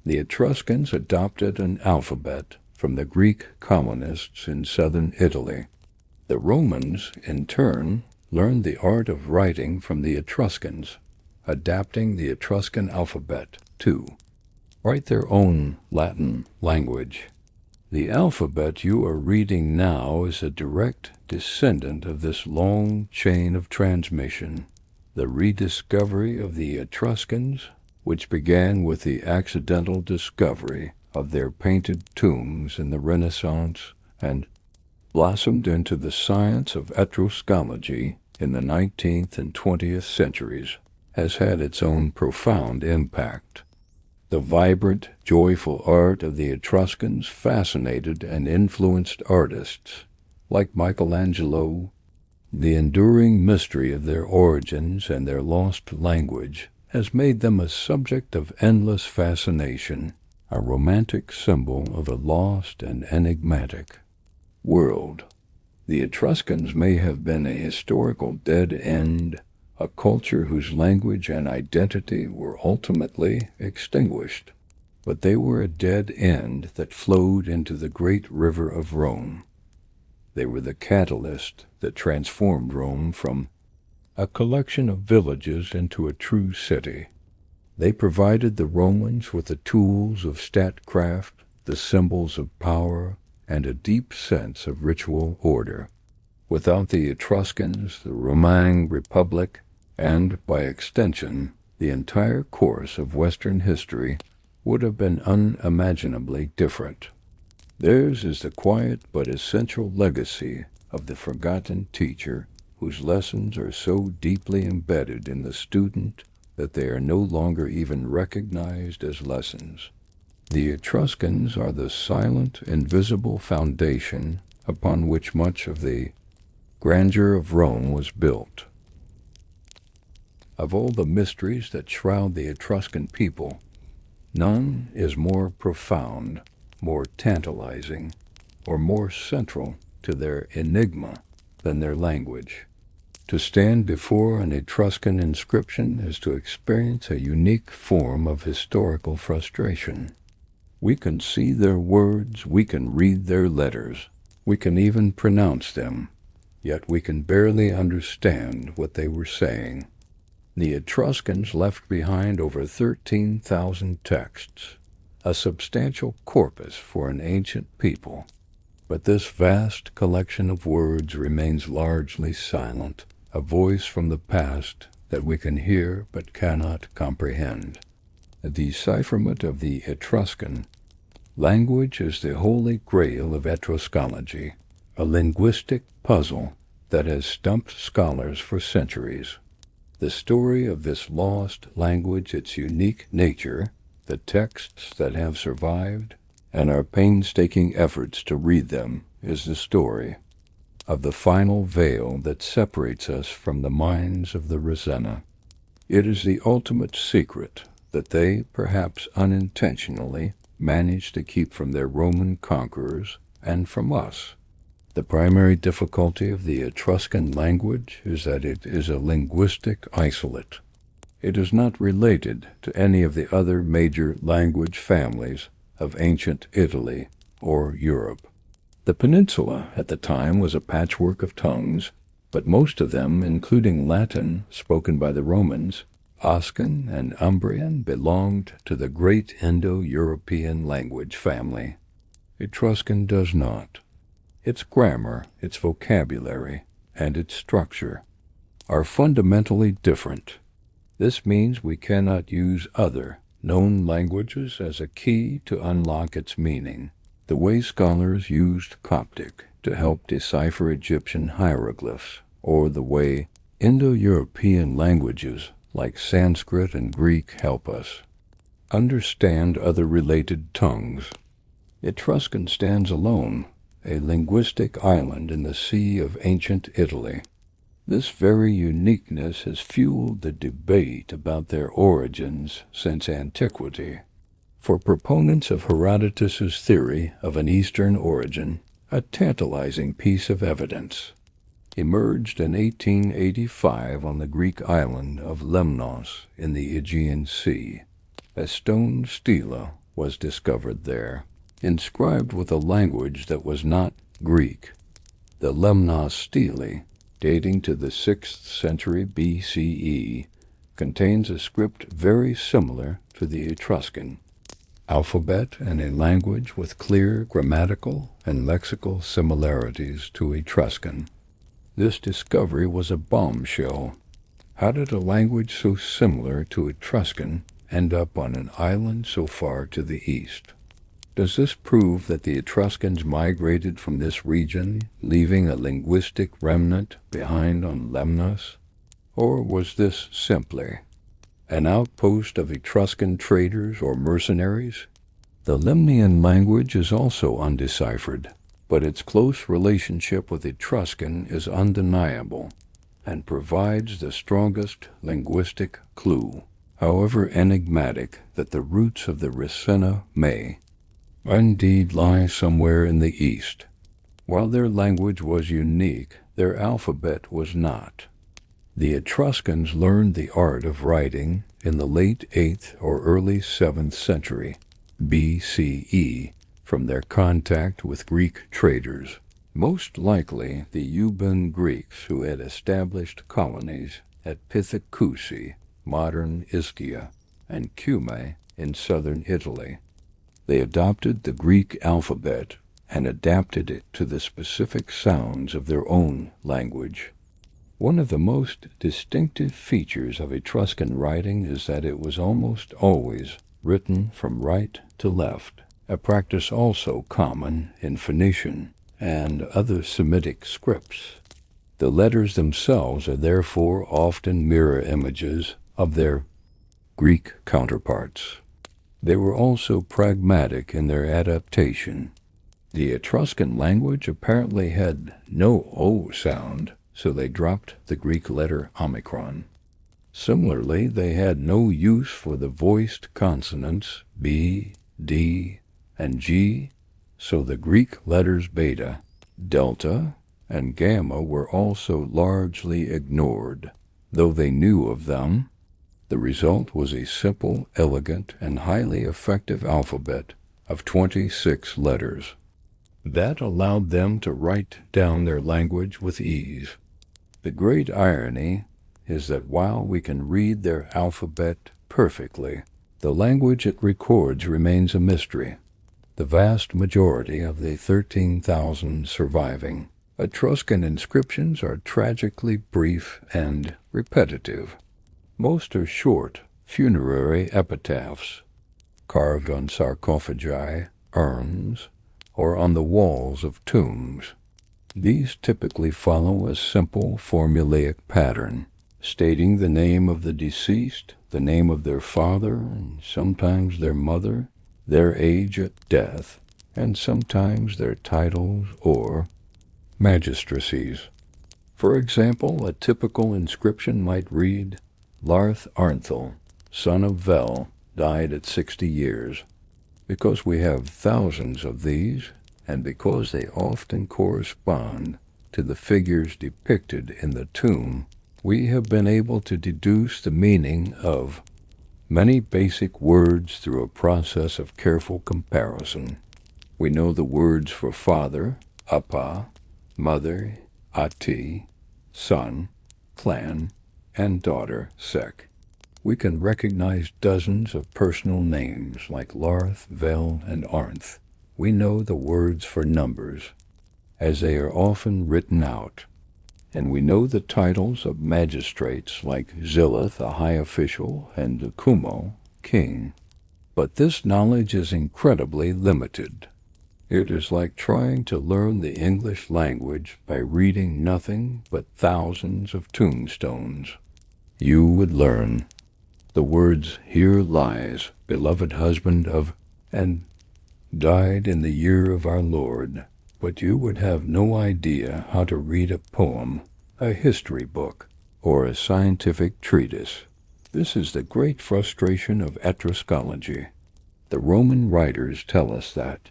The Etruscans adopted an alphabet from the Greek colonists in southern Italy. The Romans, in turn, learned the art of writing from the Etruscans, adapting the Etruscan alphabet to write their own Latin language. The alphabet you are reading now is a direct descendant of this long chain of transmission. The rediscovery of the Etruscans, which began with the accidental discovery of their painted tombs in the Renaissance and blossomed into the science of Etruscology in the 19th and 20th centuries, has had its own profound impact. The vibrant, joyful art of the Etruscans fascinated and influenced artists like Michelangelo, The enduring mystery of their origins and their lost language has made them a subject of endless fascination, a romantic symbol of a lost and enigmatic world. The Etruscans may have been a historical dead end, a culture whose language and identity were ultimately extinguished, but they were a dead end that flowed into the great river of Rome. They were the catalyst that transformed Rome from a collection of villages into a true city. They provided the Romans with the tools of statecraft, the symbols of power, and a deep sense of ritual order. Without the Etruscans, the Roman Republic, and, by extension, the entire course of Western history would have been unimaginably different. Theirs is the quiet but essential legacy of the forgotten teacher whose lessons are so deeply embedded in the student that they are no longer even recognized as lessons. The Etruscans are the silent, invisible foundation upon which much of the grandeur of Rome was built. Of all the mysteries that shroud the Etruscan people, none is more profound, more tantalizing, or more central to their enigma than their language. To stand before an Etruscan inscription is to experience a unique form of historical frustration. We can see their words, we can read their letters, we can even pronounce them, yet we can barely understand what they were saying. The Etruscans left behind over 13,000 texts, a substantial corpus for an ancient people. But this vast collection of words remains largely silent, a voice from the past that we can hear but cannot comprehend. The decipherment of the Etruscan language is the holy grail of Etruscology, a linguistic puzzle that has stumped scholars for centuries. The story of this lost language, its unique nature, the texts that have survived, and our painstaking efforts to read them, is the story of the final veil that separates us from the minds of the Rasenna. It is the ultimate secret that they, perhaps unintentionally, managed to keep from their Roman conquerors and from us. The primary difficulty of the Etruscan language is that it is a linguistic isolate. It is not related to any of the other major language families of ancient Italy or Europe. The peninsula at the time was a patchwork of tongues, but most of them, including Latin spoken by the Romans, Oscan and Umbrian, belonged to the great Indo-European language family. Etruscan does not. Its grammar, its vocabulary, and its structure are fundamentally different. This means we cannot use other known languages as a key to unlock its meaning, the way scholars used Coptic to help decipher Egyptian hieroglyphs, or the way Indo-European languages like Sanskrit and Greek help us understand other related tongues. Etruscan stands alone, a linguistic island in the sea of ancient Italy. This very uniqueness has fueled the debate about their origins since antiquity. For proponents of Herodotus's theory of an Eastern origin, a tantalizing piece of evidence emerged in 1885 on the Greek island of Lemnos in the Aegean Sea. A stone stela was discovered there, inscribed with a language that was not Greek. The Lemnos stele, dating to the 6th century BCE, contains a script very similar to the Etruscan alphabet and a language with clear grammatical and lexical similarities to Etruscan. This discovery was a bombshell. How did a language so similar to Etruscan end up on an island so far to the east? Does this prove that the Etruscans migrated from this region, leaving a linguistic remnant behind on Lemnos? Or was this simply an outpost of Etruscan traders or mercenaries? The Lemnian language is also undeciphered, but its close relationship with Etruscan is undeniable and provides the strongest linguistic clue, however enigmatic that the roots of the Rasenna may indeed lie somewhere in the east. While their language was unique, their alphabet was not. The Etruscans learned the art of writing in the late 8th or early 7th century BCE from their contact with Greek traders, most likely the Euboean Greeks who had established colonies at Pithecusae, modern Ischia, and Cumae in southern Italy. They adopted the Greek alphabet and adapted it to the specific sounds of their own language. One of the most distinctive features of Etruscan writing is that it was almost always written from right to left, a practice also common in Phoenician and other Semitic scripts. The letters themselves are therefore often mirror images of their Greek counterparts. They were also pragmatic in their adaptation. The Etruscan language apparently had no O sound, so they dropped the Greek letter omicron. Similarly, they had no use for the voiced consonants B, D, and G, so the Greek letters beta, delta, and gamma were also largely ignored, though they knew of them. The result was a simple, elegant, and highly effective alphabet of 26 letters. That allowed them to write down their language with ease. The great irony is that while we can read their alphabet perfectly, the language it records remains a mystery. The vast majority of the 13,000 surviving Etruscan inscriptions are tragically brief and repetitive. Most are short, funerary epitaphs, carved on sarcophagi, urns, or on the walls of tombs. These typically follow a simple formulaic pattern, stating the name of the deceased, the name of their father, and sometimes their mother, their age at death, and sometimes their titles or magistracies. For example, a typical inscription might read, Larth Arnthal, son of Vel, died at 60 years. Because we have thousands of these, and because they often correspond to the figures depicted in the tomb, we have been able to deduce the meaning of many basic words through a process of careful comparison. We know the words for father, apa, mother, ati, son, clan, and daughter, sek. We can recognize dozens of personal names like Larth, Vel, and Arnth. We know the words for numbers, as they are often written out, and we know the titles of magistrates like Zilith, a high official, and Kumo, king. But this knowledge is incredibly limited. It is like trying to learn the English language by reading nothing but thousands of tombstones. You would learn the words, here lies, beloved husband of, and died in the year of our Lord, but you would have no idea how to read a poem, a history book, or a scientific treatise. This is the great frustration of Etruscology. The Roman writers tell us that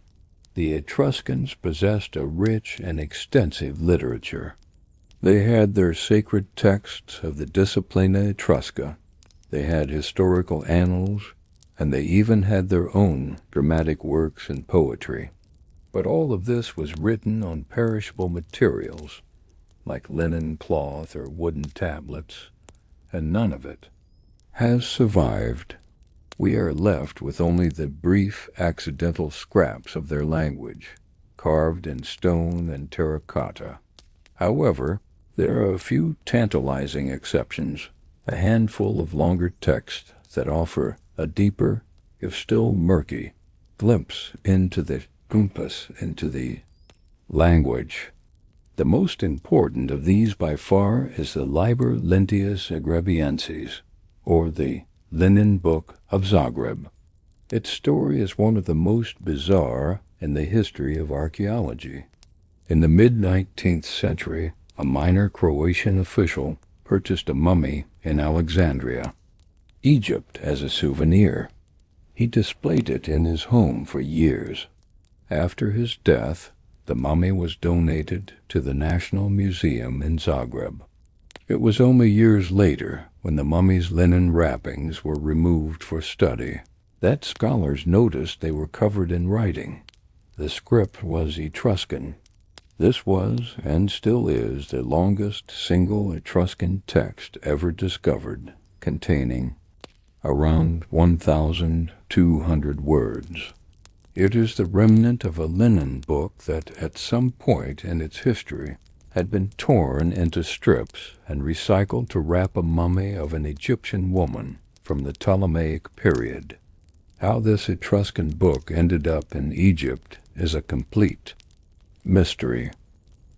the Etruscans possessed a rich and extensive literature. They had their sacred texts of the Disciplina Etrusca. They had historical annals, and they even had their own dramatic works and poetry. But all of this was written on perishable materials, like linen cloth or wooden tablets, and none of it has survived. We are left with only the brief accidental scraps of their language, carved in stone and terracotta. However, there are a few tantalizing exceptions, a handful of longer texts that offer a deeper, if still murky, glimpse into the language. The most important of these by far is the Liber Lentius Agrebiensis, or the Linen Book of Zagreb. Its story is one of the most bizarre in the history of archaeology. In the mid-19th century, a minor Croatian official purchased a mummy in Alexandria, Egypt, as a souvenir. He displayed it in his home for years. After his death, the mummy was donated to the National Museum in Zagreb. It was only years later, when the mummy's linen wrappings were removed for study, that scholars noticed they were covered in writing. The script was Etruscan. This was, and still is, the longest single Etruscan text ever discovered, containing around 1,200 words. It is the remnant of a linen book that, at some point in its history, had been torn into strips and recycled to wrap a mummy of an Egyptian woman from the Ptolemaic period. How this Etruscan book ended up in Egypt is a complete mystery.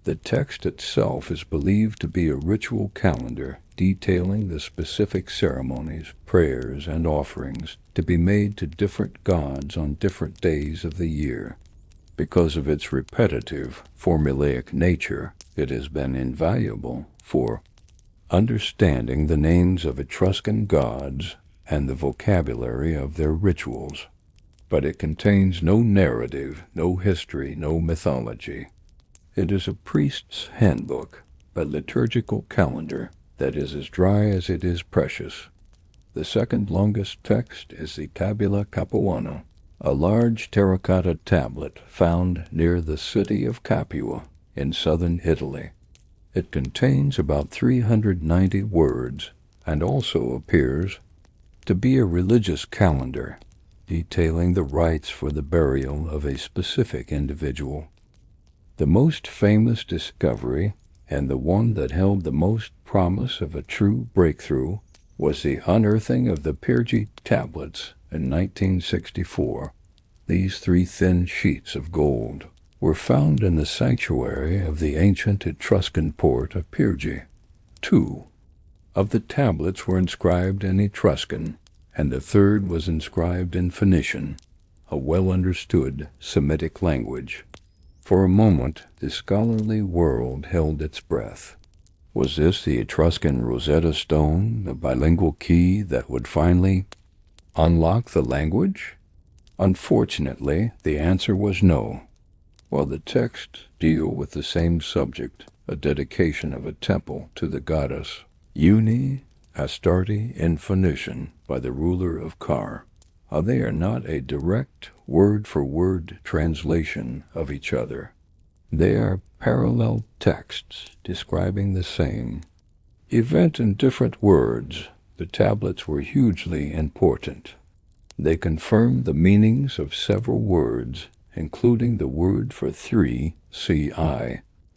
The text itself is believed to be a ritual calendar detailing the specific ceremonies, prayers, and offerings to be made to different gods on different days of the year. Because of its repetitive, formulaic nature, it has been invaluable for understanding the names of Etruscan gods and the vocabulary of their rituals. But it contains no narrative, no history, no mythology. It is a priest's handbook, a liturgical calendar that is as dry as it is precious. The second longest text is the Tabula Capuana, a large terracotta tablet found near the city of Capua in southern Italy. It contains about 390 words and also appears to be a religious calendar detailing the rites for the burial of a specific individual. The most famous discovery, and the one that held the most promise of a true breakthrough, was the unearthing of the Pyrgi tablets in 1964. These 3 thin sheets of gold were found in the sanctuary of the ancient Etruscan port of Pyrgi. 2 of the tablets were inscribed in Etruscan, and the third was inscribed in Phoenician, a well-understood Semitic language. For a moment, the scholarly world held its breath. Was this the Etruscan Rosetta Stone, the bilingual key that would finally unlock the language? Unfortunately, the answer was no. While the texts deal with the same subject, a dedication of a temple to the goddess Uni Astarte in Phoenician by the ruler of Kar, they are not a direct word-for-word translation of each other. They are parallel texts describing the same event in different words. The tablets were hugely important. They confirmed the meanings of several words, including the word for 3, ci,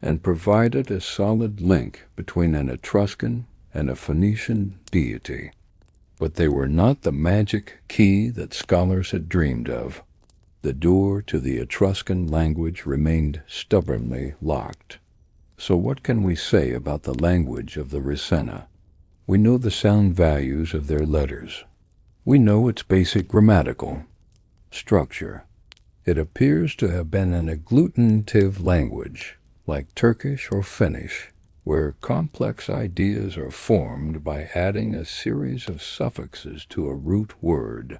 and provided a solid link between an Etruscan and a Phoenician deity. But they were not the magic key that scholars had dreamed of. The door to the Etruscan language remained stubbornly locked. So what can we say about the language of the Rasenna? We know the sound values of their letters. We know its basic grammatical structure. It appears to have been an agglutinative language, like Turkish or Finnish, where complex ideas are formed by adding a series of suffixes to a root word.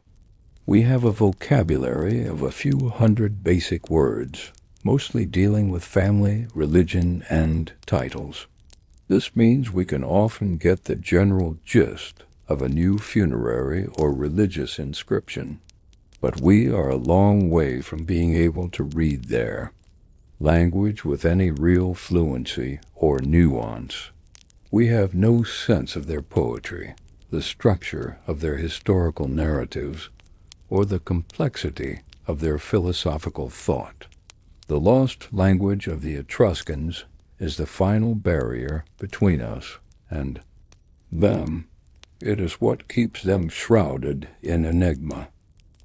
We have a vocabulary of a few hundred basic words, mostly dealing with family, religion, and titles. This means we can often get the general gist of a new funerary or religious inscription, but we are a long way from being able to read their language with any real fluency or nuance. We have no sense of their poetry, the structure of their historical narratives, or the complexity of their philosophical thought. The lost language of the Etruscans is the final barrier between us and them. It is what keeps them shrouded in enigma.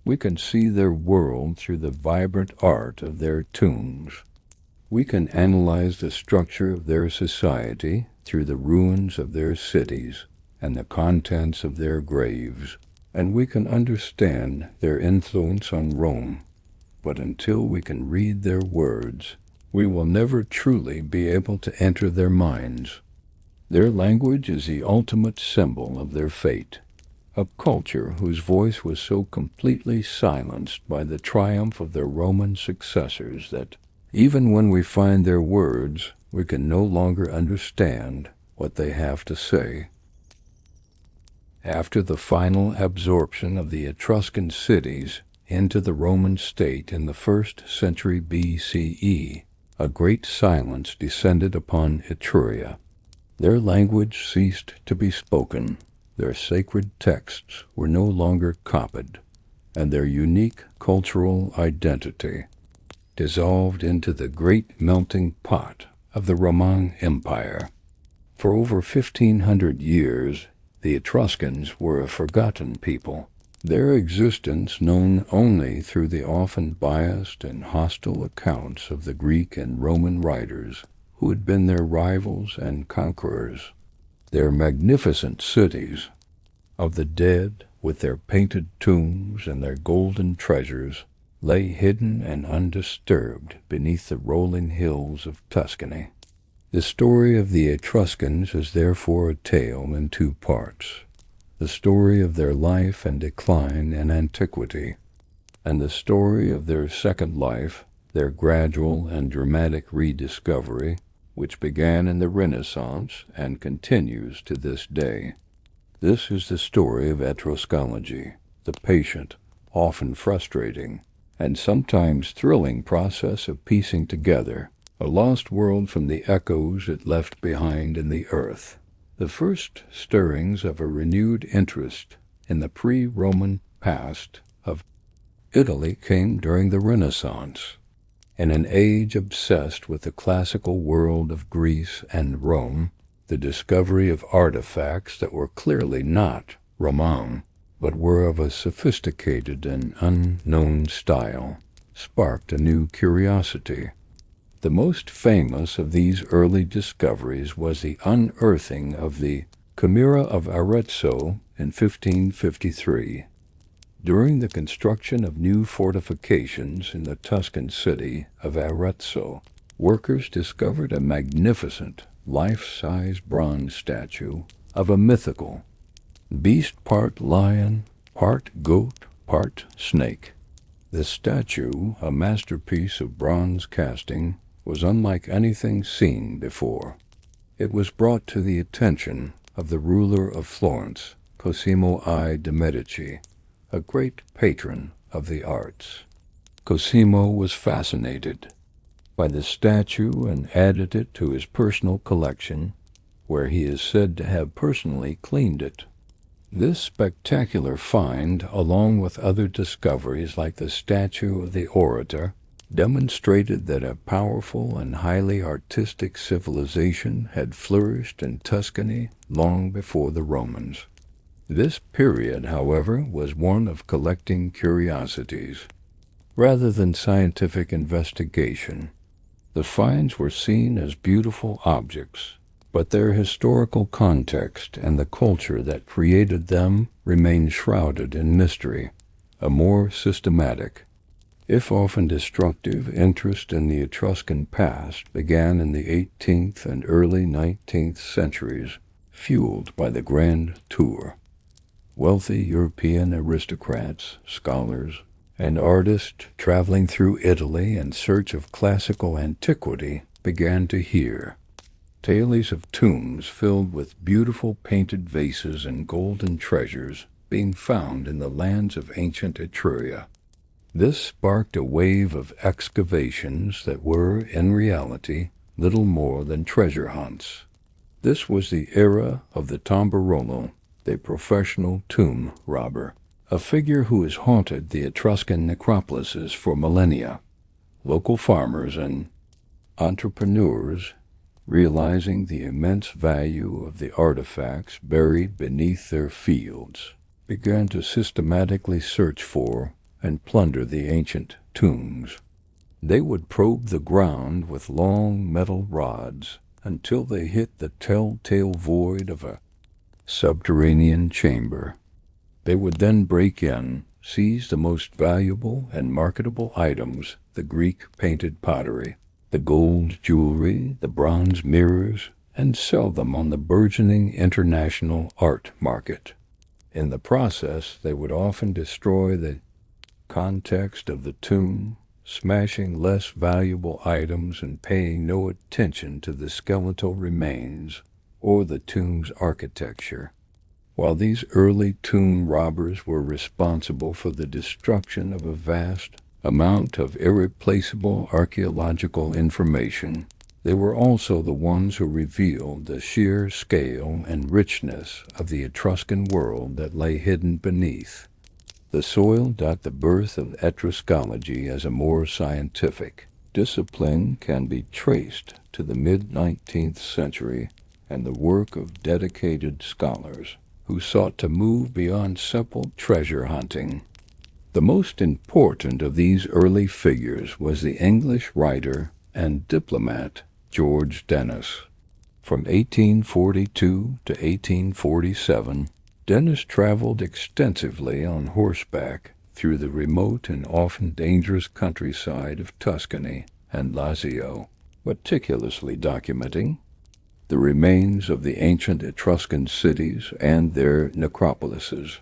We can see their world through the vibrant art of their tombs. We can analyze the structure of their society through the ruins of their cities and the contents of their graves, and we can understand their influence on Rome. But until we can read their words, We will never truly be able to enter their minds. Their language is the ultimate symbol of their fate. A culture whose voice was so completely silenced by the triumph of their Roman successors that, even when we find their words, we can no longer understand what they have to say. After the final absorption of the Etruscan cities into the Roman state in the 1st century BCE, a great silence descended upon Etruria. Their language ceased to be spoken, their sacred texts were no longer copied, and their unique cultural identity dissolved into the great melting pot of the Roman Empire. For over 1,500 years, the Etruscans were a forgotten people, their existence known only through the often biased and hostile accounts of the Greek and Roman writers who had been their rivals and conquerors. Their magnificent cities of the dead, with their painted tombs and their golden treasures, lay hidden and undisturbed beneath the rolling hills of Tuscany. The story of the Etruscans is therefore a tale in two parts: the story of their life and decline in antiquity, and the story of their second life, their gradual and dramatic rediscovery, which began in the Renaissance and continues to this day. This is the story of Etruscology, the patient, often frustrating, and sometimes thrilling process of piecing together a lost world from the echoes it left behind in the earth. The first stirrings of a renewed interest in the pre-Roman past of Italy came during the Renaissance. In an age obsessed with the classical world of Greece and Rome, the discovery of artifacts that were clearly not Roman, but were of a sophisticated and unknown style, sparked a new curiosity. The most famous of these early discoveries was the unearthing of the Chimera of Arezzo in 1553. During the construction of new fortifications in the Tuscan city of Arezzo, workers discovered a magnificent, life-size bronze statue of a mythical beast, part lion, part goat, part snake. The statue, a masterpiece of bronze casting, was unlike anything seen before. It was brought to the attention of the ruler of Florence, Cosimo I de' Medici, a great patron of the arts. Cosimo was fascinated by the statue and added it to his personal collection, where he is said to have personally cleaned it. This spectacular find, along with other discoveries like the statue of the orator, demonstrated that a powerful and highly artistic civilization had flourished in Tuscany long before the Romans. This period, however, was one of collecting curiosities, rather than scientific investigation. The finds were seen as beautiful objects, but their historical context and the culture that created them remained shrouded in mystery. A more systematic, if often destructive, interest in the Etruscan past began in the 18th and early 19th centuries, fueled by the Grand Tour. Wealthy European aristocrats, scholars, and artists traveling through Italy in search of classical antiquity began to hear tales of tombs filled with beautiful painted vases and golden treasures being found in the lands of ancient Etruria. This sparked a wave of excavations that were, in reality, little more than treasure hunts. This was the era of the tombarolo, the professional tomb robber, a figure who has haunted the Etruscan necropolises for millennia. Local farmers and entrepreneurs, realizing the immense value of the artifacts buried beneath their fields, began to systematically search for and plunder the ancient tombs. They would probe the ground with long metal rods until they hit the telltale void of a subterranean chamber. They would then break in, seize the most valuable and marketable items, the Greek painted pottery, the gold jewelry, the bronze mirrors, and sell them on the burgeoning international art market. In the process, they would often destroy the context of the tomb, smashing less valuable items and paying no attention to the skeletal remains or the tomb's architecture. While these early tomb robbers were responsible for the destruction of a vast amount of irreplaceable archaeological information, they were also the ones who revealed the sheer scale and richness of the Etruscan world that lay hidden beneath. The soil. The birth of Etruscology as a more scientific discipline can be traced to the mid-19th century and the work of dedicated scholars who sought to move beyond simple treasure hunting. The most important of these early figures was the English writer and diplomat George Dennis. From 1842 to 1847, Dennis traveled extensively on horseback through the remote and often dangerous countryside of Tuscany and Lazio, meticulously documenting the remains of the ancient Etruscan cities and their necropolises.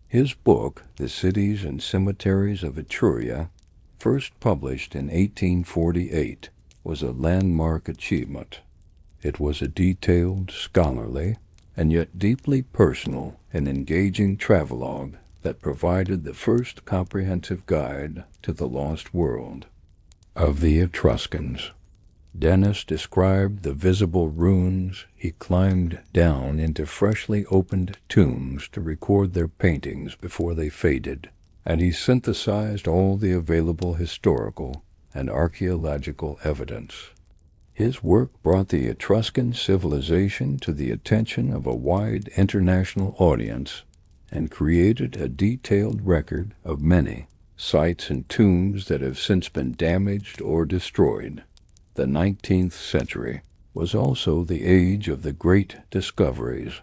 His book, The Cities and Cemeteries of Etruria, first published in 1848, was a landmark achievement. It was a detailed, scholarly, and yet deeply personal and engaging travelogue that provided the first comprehensive guide to the lost world of the Etruscans. Dennis described the visible ruins. He climbed down into freshly opened tombs to record their paintings before they faded, and he synthesized all the available historical and archaeological evidence. His work brought the Etruscan civilization to the attention of a wide international audience and created a detailed record of many sites and tombs that have since been damaged or destroyed. The 19th century was also the age of the great discoveries,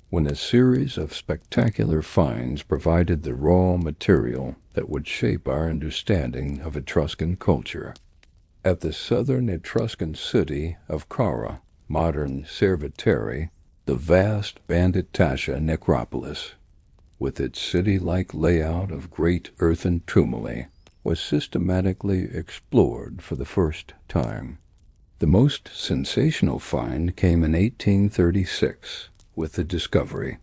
when a series of spectacular finds provided the raw material that would shape our understanding of Etruscan culture. At the southern Etruscan city of Cara, modern Cerveteri, the vast Banditatia necropolis, with its city-like layout of great earthen tumuli, was systematically explored for the first time. The most sensational find came in 1836 with the discovery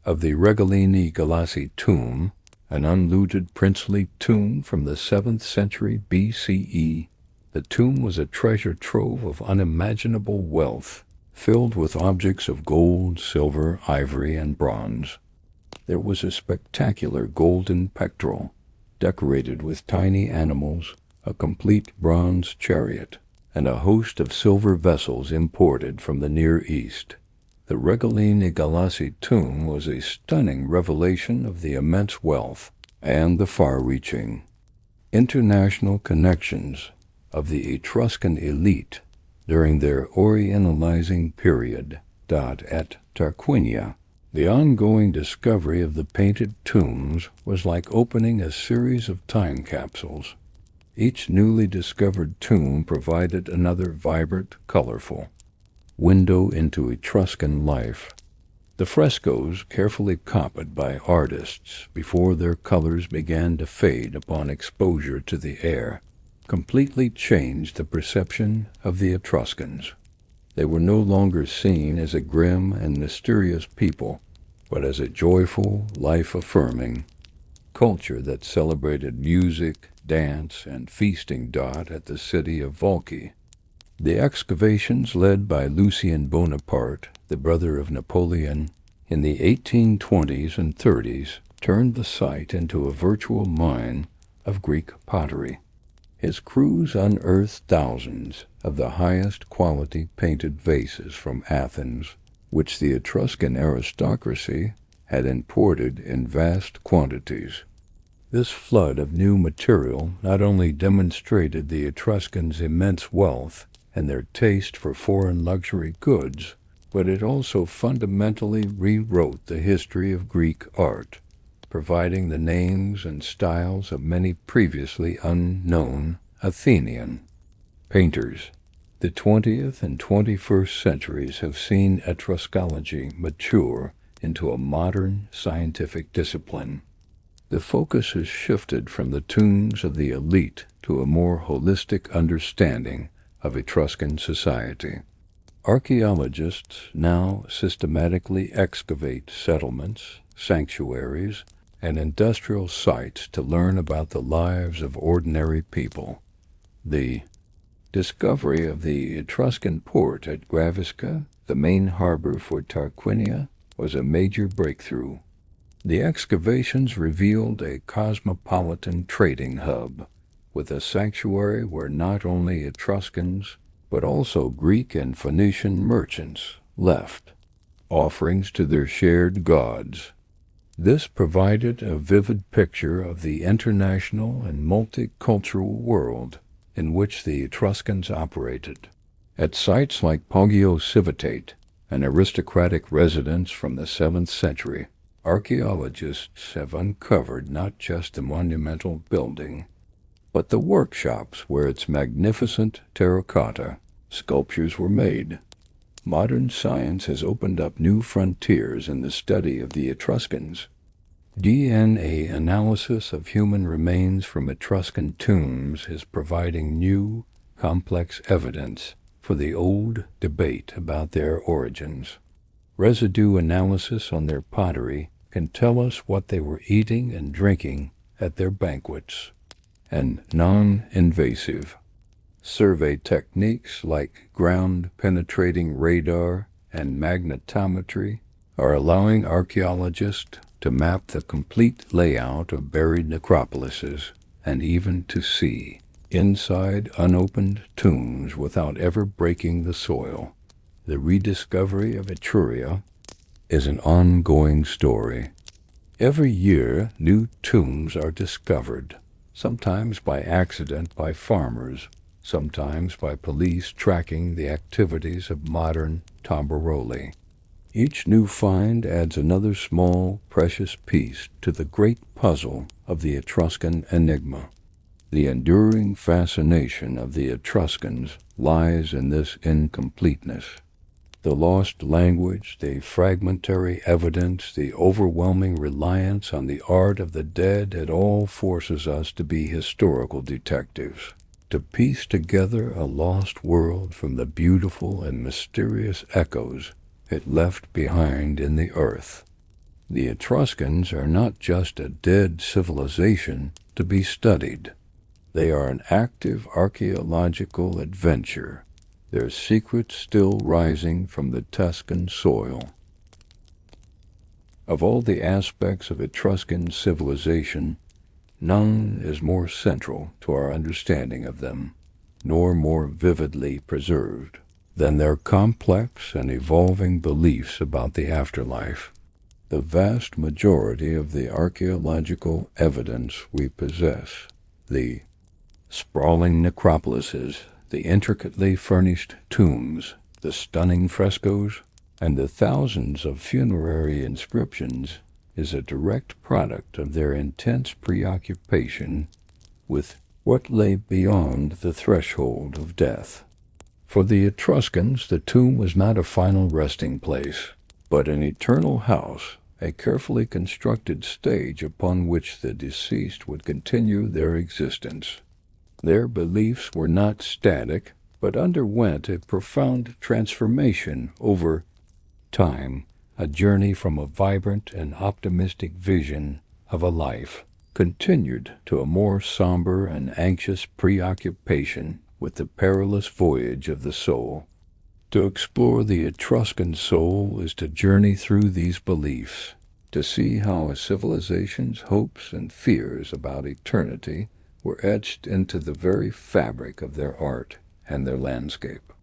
of the Regalini Galassi tomb, an unlooted princely tomb from the 7th century BCE. The tomb was a treasure trove of unimaginable wealth, filled with objects of gold, silver, ivory, and bronze. There was a spectacular golden pectoral, decorated with tiny animals, a complete bronze chariot, and a host of silver vessels imported from the Near East. The Regalini Galassi tomb was a stunning revelation of the immense wealth and the far-reaching international connections of the Etruscan elite during their Orientalizing period. At Tarquinia, the ongoing discovery of the painted tombs was like opening a series of time capsules. Each newly discovered tomb provided another vibrant, colorful window into Etruscan life. The frescoes, carefully copied by artists before their colors began to fade upon exposure to the air, completely changed the perception of the Etruscans. They were no longer seen as a grim and mysterious people, but as a joyful, life-affirming culture that celebrated music, dance, and feasting. At the city of Valky, the excavations led by Lucien Bonaparte, the brother of Napoleon, in the 1820s and 30s, turned the site into a virtual mine of Greek pottery. His crews unearthed thousands of the highest quality painted vases from Athens, which the Etruscan aristocracy had imported in vast quantities. This flood of new material not only demonstrated the Etruscans' immense wealth and their taste for foreign luxury goods, but it also fundamentally rewrote the history of Greek art, providing the names and styles of many previously unknown Athenian painters. The 20th and 21st centuries have seen Etruscology mature into a modern scientific discipline. The focus has shifted from the tombs of the elite to a more holistic understanding of Etruscan society. Archaeologists now systematically excavate settlements, sanctuaries, and industrial sites to learn about the lives of ordinary people. The discovery of the Etruscan port at Gravisca, the main harbor for Tarquinia, was a major breakthrough. The excavations revealed a cosmopolitan trading hub, with a sanctuary where not only Etruscans, but also Greek and Phoenician merchants left offerings to their shared gods. This provided a vivid picture of the international and multicultural world in which the Etruscans operated. At sites like Poggio Civitate, an aristocratic residence from the 7th century, archaeologists have uncovered not just the monumental building, but the workshops where its magnificent terracotta sculptures were made. Modern science has opened up new frontiers in the study of the Etruscans. DNA analysis of human remains from Etruscan tombs is providing new, complex evidence for the old debate about their origins. Residue analysis on their pottery can tell us what they were eating and drinking at their banquets. And non-invasive survey techniques like ground-penetrating radar and magnetometry are allowing archaeologists to map the complete layout of buried necropolises and even to see inside unopened tombs without ever breaking the soil. The rediscovery of Etruria is an ongoing story. Every year, new tombs are discovered, sometimes by accident by farmers, sometimes by police tracking the activities of modern tombaroli. Each new find adds another small, precious piece to the great puzzle of the Etruscan enigma. The enduring fascination of the Etruscans lies in this incompleteness. The lost language, the fragmentary evidence, the overwhelming reliance on the art of the dead, it all forces us to be historical detectives, to piece together a lost world from the beautiful and mysterious echoes it left behind in the earth. The Etruscans are not just a dead civilization to be studied. They are an active archaeological adventure, their secrets still rising from the Tuscan soil. Of all the aspects of Etruscan civilization, none is more central to our understanding of them, nor more vividly preserved, than their complex and evolving beliefs about the afterlife. The vast majority of the archaeological evidence we possess, the sprawling necropolises, the intricately furnished tombs, the stunning frescoes, and the thousands of funerary inscriptions, is a direct product of their intense preoccupation with what lay beyond the threshold of death. For the Etruscans, the tomb was not a final resting place, but an eternal house, a carefully constructed stage upon which the deceased would continue their existence. Their beliefs were not static, but underwent a profound transformation over time, a journey from a vibrant and optimistic vision of a life continued to a more somber and anxious preoccupation with the perilous voyage of the soul. To explore the Etruscan soul is to journey through these beliefs, to see how a civilization's hopes and fears about eternity were etched into the very fabric of their art and their landscape.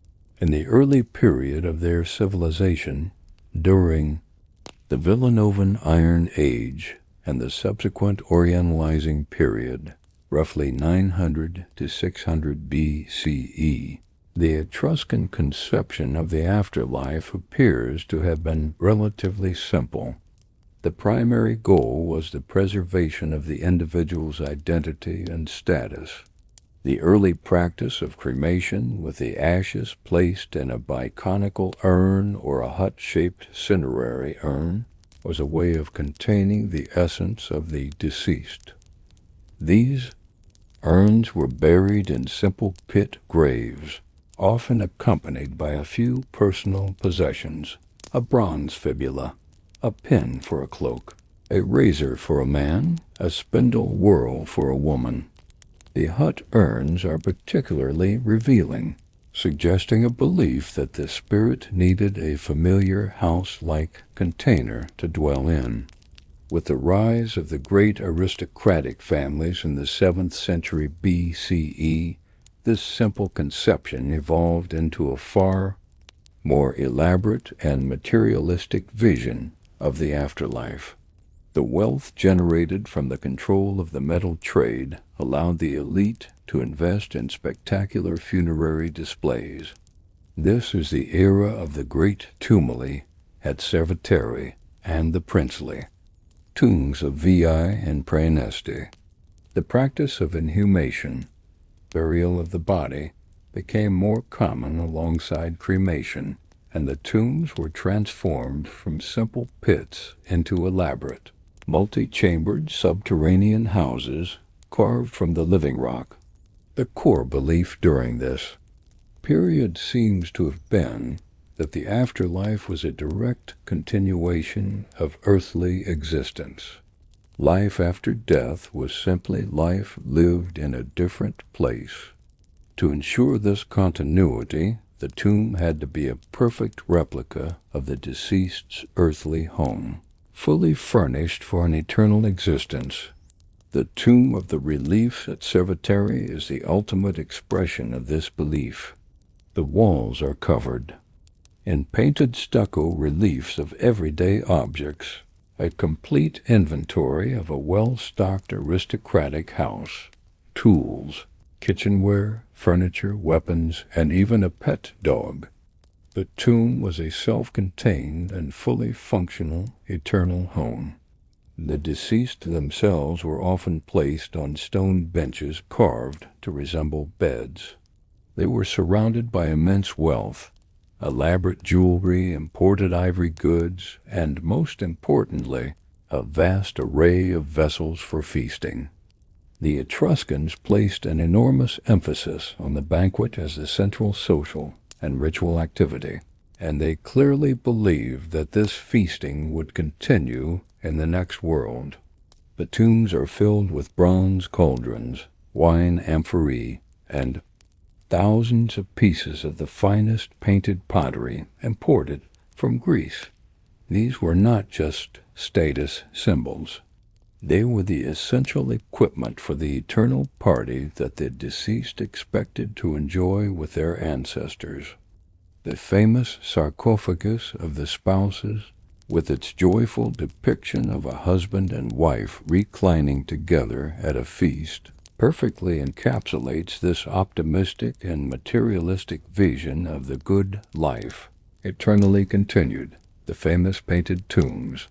In the early period of their civilization, during the Villanovan Iron Age and the subsequent Orientalizing period, roughly 900 to 600 BCE, the Etruscan conception of the afterlife appears to have been relatively simple. The primary goal was the preservation of the individual's identity and status. The early practice of cremation, with the ashes placed in a biconical urn or a hut-shaped cinerary urn, was a way of containing the essence of the deceased. These urns were buried in simple pit graves, often accompanied by a few personal possessions: a bronze fibula, a pin for a cloak, a razor for a man, a spindle whorl for a woman. The hut urns are particularly revealing, suggesting a belief that the spirit needed a familiar house-like container to dwell in. With the rise of the great aristocratic families in the 7th century BCE, this simple conception evolved into a far more elaborate and materialistic vision of the afterlife. The wealth generated from the control of the metal trade allowed the elite to invest in spectacular funerary displays. This is the era of the great tumuli at Cerveteri and the princely tombs of Veii and Praeneste. The practice of inhumation, burial of the body, became more common alongside cremation, and the tombs were transformed from simple pits into elaborate, multi-chambered subterranean houses carved from the living rock. The core belief during this period seems to have been that the afterlife was a direct continuation of earthly existence. Life after death was simply life lived in a different place. To ensure this continuity, the tomb had to be a perfect replica of the deceased's earthly home, fully furnished for an eternal existence. The tomb of the reliefs at Cerveteri is the ultimate expression of this belief. The walls are covered in painted stucco reliefs of everyday objects, a complete inventory of a well-stocked aristocratic house: tools, kitchenware, furniture, weapons, and even a pet dog. The tomb was a self-contained and fully functional eternal home. The deceased themselves were often placed on stone benches carved to resemble beds. They were surrounded by immense wealth, elaborate jewelry, imported ivory goods, and, most importantly, a vast array of vessels for feasting. The Etruscans placed an enormous emphasis on the banquet as the central social and ritual activity, and they clearly believed that this feasting would continue in the next world. The tombs are filled with bronze cauldrons, wine amphorae, and thousands of pieces of the finest painted pottery imported from Greece. These were not just status symbols. They were the essential equipment for the eternal party that the deceased expected to enjoy with their ancestors. The famous sarcophagus of the spouses, with its joyful depiction of a husband and wife reclining together at a feast, perfectly encapsulates this optimistic and materialistic vision of the good life, eternally continued. The famous painted tombs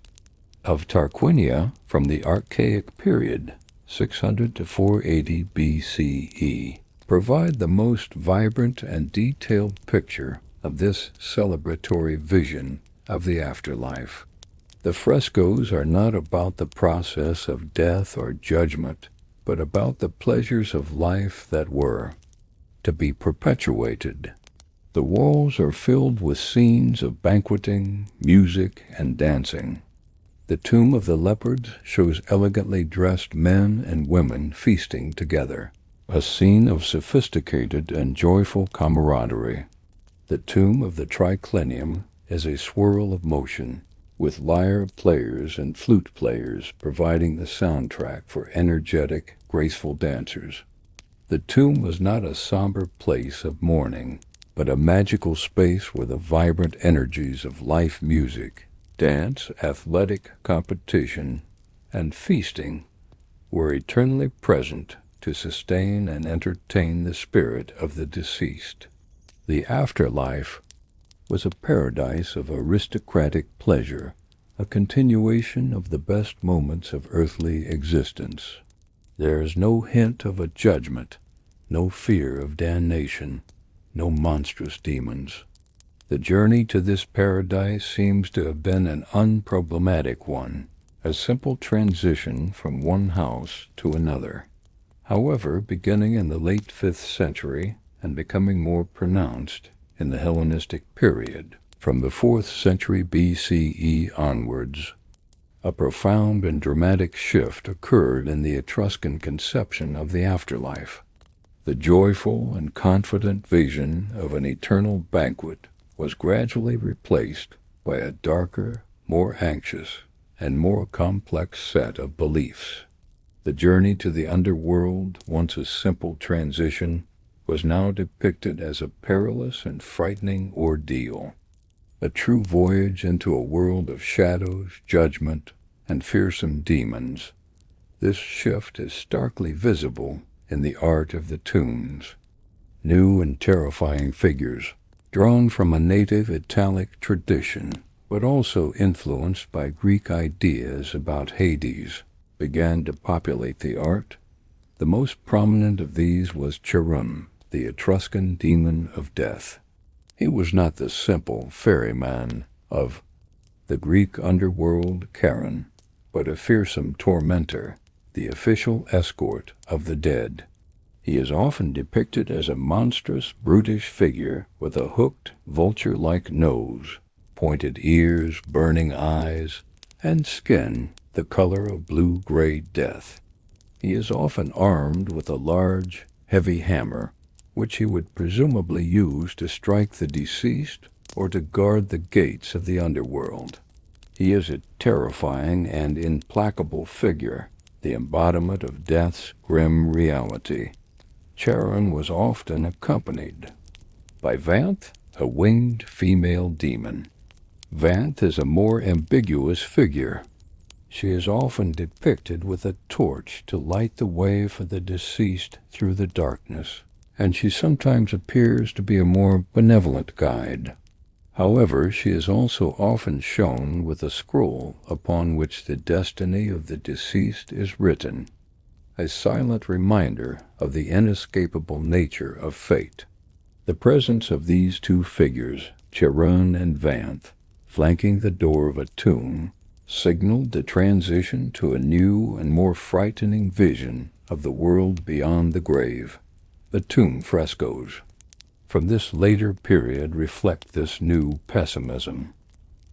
of Tarquinia from the Archaic period, 600 to 480 BCE, provide the most vibrant and detailed picture of this celebratory vision of the afterlife. The frescoes are not about the process of death or judgment, but about the pleasures of life that were to be perpetuated. The walls are filled with scenes of banqueting, music, and dancing. The tomb of the leopards shows elegantly dressed men and women feasting together, a scene of sophisticated and joyful camaraderie. The tomb of the triclinium is a swirl of motion, with lyre players and flute players providing the soundtrack for energetic, graceful dancers. The tomb was not a somber place of mourning, but a magical space where the vibrant energies of life music, dance, athletic competition, and feasting were eternally present to sustain and entertain the spirit of the deceased. The afterlife was a paradise of aristocratic pleasure, a continuation of the best moments of earthly existence. There is no hint of a judgment, no fear of damnation, no monstrous demons. The journey to this paradise seems to have been an unproblematic one, a simple transition from one house to another. However, beginning in the late 5th century and becoming more pronounced in the Hellenistic period, from the 4th century BCE onwards, a profound and dramatic shift occurred in the Etruscan conception of the afterlife. The joyful and confident vision of an eternal banquet was gradually replaced by a darker, more anxious, and more complex set of beliefs. The journey to the underworld, once a simple transition, was now depicted as a perilous and frightening ordeal, a true voyage into a world of shadows, judgment, and fearsome demons. This shift is starkly visible in the art of the tombs. New and terrifying figures, drawn from a native Italic tradition, but also influenced by Greek ideas about Hades, began to populate the art. The most prominent of these was Charon, the Etruscan demon of death. He was not the simple ferryman of the Greek underworld Charon, but a fearsome tormentor, the official escort of the dead. He is often depicted as a monstrous, brutish figure with a hooked, vulture-like nose, pointed ears, burning eyes, and skin the color of blue-gray death. He is often armed with a large, heavy hammer, which he would presumably use to strike the deceased or to guard the gates of the underworld. He is a terrifying and implacable figure, the embodiment of death's grim reality. Charon was often accompanied by Vanth, a winged female demon. Vanth is a more ambiguous figure. She is often depicted with a torch to light the way for the deceased through the darkness, and she sometimes appears to be a more benevolent guide. However, she is also often shown with a scroll upon which the destiny of the deceased is written, a silent reminder of the inescapable nature of fate. The presence of these two figures, Charon and Vanth, flanking the door of a tomb, signaled the transition to a new and more frightening vision of the world beyond the grave. The tomb frescoes from this later period reflect this new pessimism.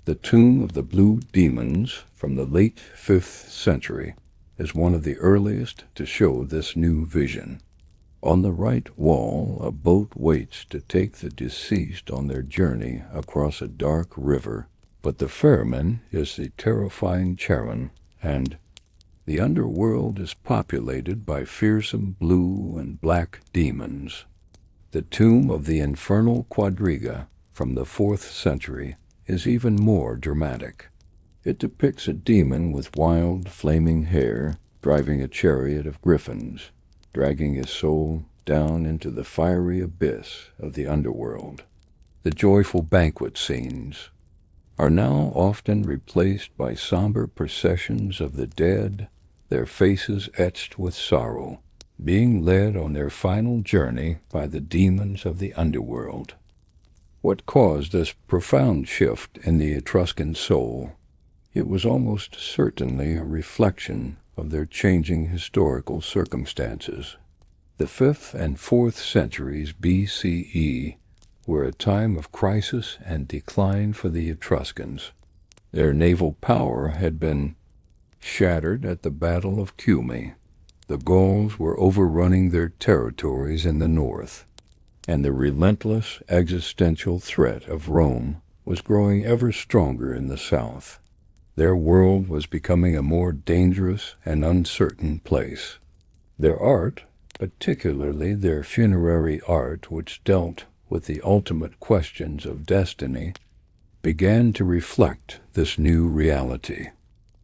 The Tomb of the Blue Demons from the late 5th century is one of the earliest to show this new vision. On the right wall, a boat waits to take the deceased on their journey across a dark river, but the ferryman is the terrifying Charon, and the underworld is populated by fearsome blue and black demons. The Tomb of the Infernal Quadriga from the 4th century is even more dramatic. It depicts a demon with wild, flaming hair driving a chariot of griffins, dragging his soul down into the fiery abyss of the underworld. The joyful banquet scenes are now often replaced by somber processions of the dead, their faces etched with sorrow, being led on their final journey by the demons of the underworld. What caused this profound shift in the Etruscan soul? It was almost certainly a reflection of their changing historical circumstances. The 5th and 4th centuries BCE were a time of crisis and decline for the Etruscans. Their naval power had been shattered at the Battle of Cumae. The Gauls were overrunning their territories in the north, and the relentless existential threat of Rome was growing ever stronger in the south. Their world was becoming a more dangerous and uncertain place. Their art, particularly their funerary art, which dealt with the ultimate questions of destiny, began to reflect this new reality.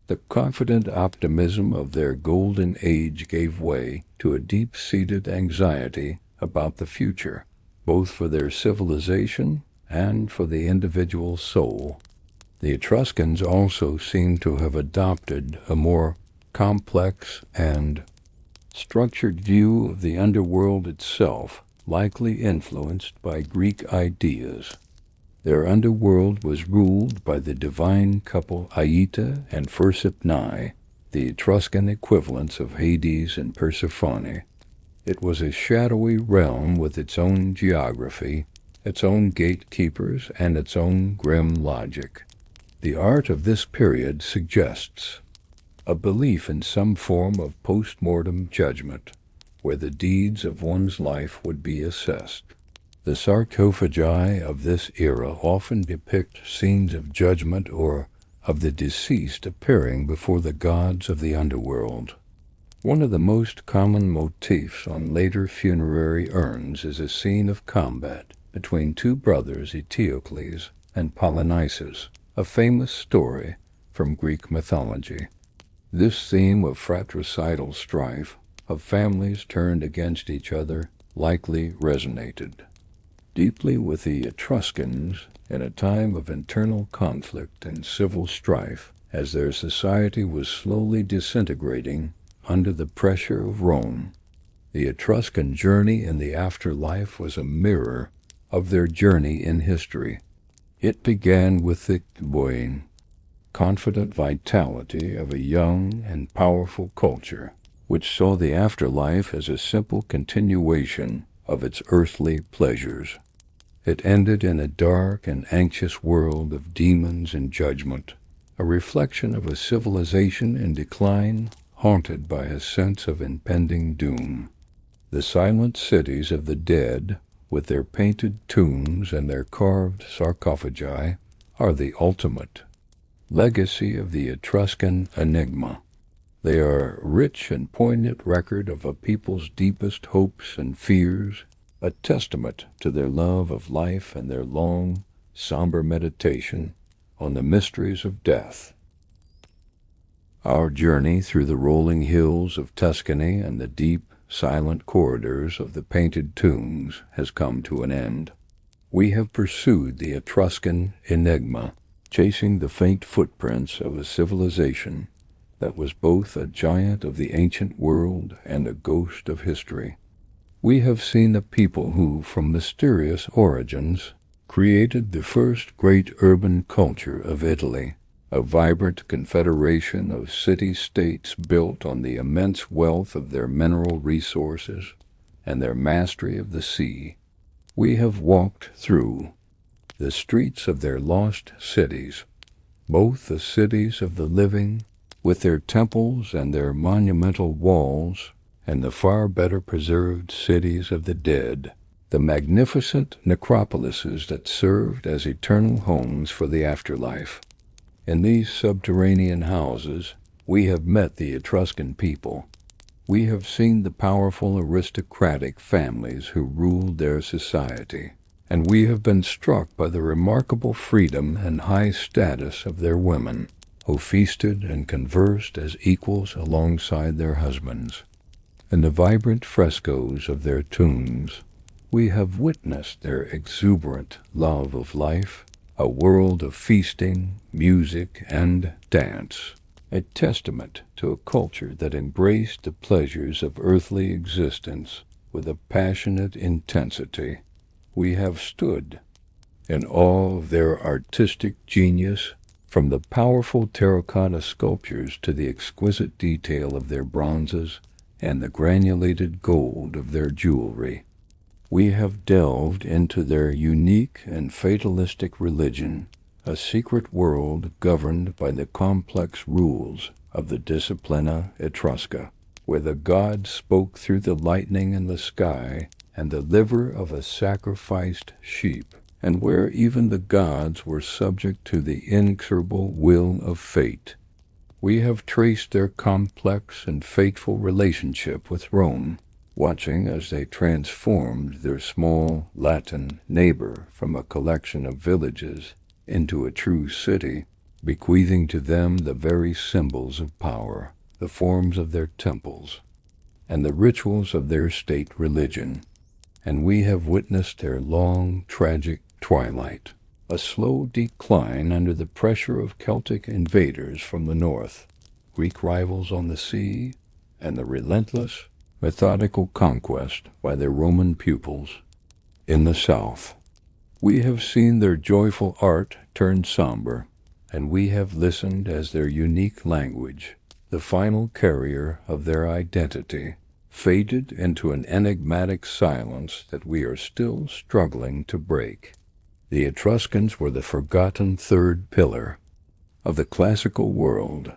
The confident optimism of their golden age gave way to a deep-seated anxiety about the future, both for their civilization and for the individual soul. The Etruscans also seem to have adopted a more complex and structured view of the underworld itself, likely influenced by Greek ideas. Their underworld was ruled by the divine couple Aita and Persephone, the Etruscan equivalents of Hades and Persephone. It was a shadowy realm with its own geography, its own gatekeepers, and its own grim logic. The art of this period suggests a belief in some form of post-mortem judgment, where the deeds of one's life would be assessed. The sarcophagi of this era often depict scenes of judgment or of the deceased appearing before the gods of the underworld. One of the most common motifs on later funerary urns is a scene of combat between two brothers, Eteocles and Polynices, a famous story from Greek mythology. This theme of fratricidal strife, of families turned against each other, likely resonated deeply with the Etruscans in a time of internal conflict and civil strife, as their society was slowly disintegrating under the pressure of Rome. The Etruscan journey in the afterlife was a mirror of their journey in history. It began with the buoyant, confident vitality of a young and powerful culture, which saw the afterlife as a simple continuation of its earthly pleasures. It ended in a dark and anxious world of demons and judgment, a reflection of a civilization in decline, haunted by a sense of impending doom. The silent cities of the dead, with their painted tombs and their carved sarcophagi, are the ultimate legacy of the Etruscan Enigma. They are a rich and poignant record of a people's deepest hopes and fears, a testament to their love of life and their long, somber meditation on the mysteries of death. Our journey through the rolling hills of Tuscany and the deep, silent corridors of the painted tombs has come to an end. We have pursued the Etruscan Enigma, chasing the faint footprints of a civilization that was both a giant of the ancient world and a ghost of history. We have seen a people who, from mysterious origins, created the first great urban culture of Italy, a vibrant confederation of city-states built on the immense wealth of their mineral resources and their mastery of the sea. We have walked through the streets of their lost cities, both the cities of the living, with their temples and their monumental walls, and the far better preserved cities of the dead, the magnificent necropolises that served as eternal homes for the afterlife. In these subterranean houses, we have met the Etruscan people. We have seen the powerful aristocratic families who ruled their society, and we have been struck by the remarkable freedom and high status of their women, who feasted and conversed as equals alongside their husbands. In the vibrant frescoes of their tombs, we have witnessed their exuberant love of life, a world of feasting, music, and dance, a testament to a culture that embraced the pleasures of earthly existence with a passionate intensity. We have stood in awe of their artistic genius, from the powerful terracotta sculptures to the exquisite detail of their bronzes and the granulated gold of their jewelry. We have delved into their unique and fatalistic religion, a secret world governed by the complex rules of the Disciplina Etrusca, where the gods spoke through the lightning in the sky and the liver of a sacrificed sheep, and where even the gods were subject to the inexorable will of fate. We have traced their complex and fateful relationship with Rome, watching as they transformed their small Latin neighbor from a collection of villages into a true city, bequeathing to them the very symbols of power, the forms of their temples, and the rituals of their state religion. And we have witnessed their long, tragic twilight, a slow decline under the pressure of Celtic invaders from the north, Greek rivals on the sea, and the relentless, methodical conquest by their Roman pupils. In the south, we have seen their joyful art turn somber, and we have listened as their unique language, the final carrier of their identity, faded into an enigmatic silence that we are still struggling to break. The Etruscans were the forgotten third pillar of the classical world,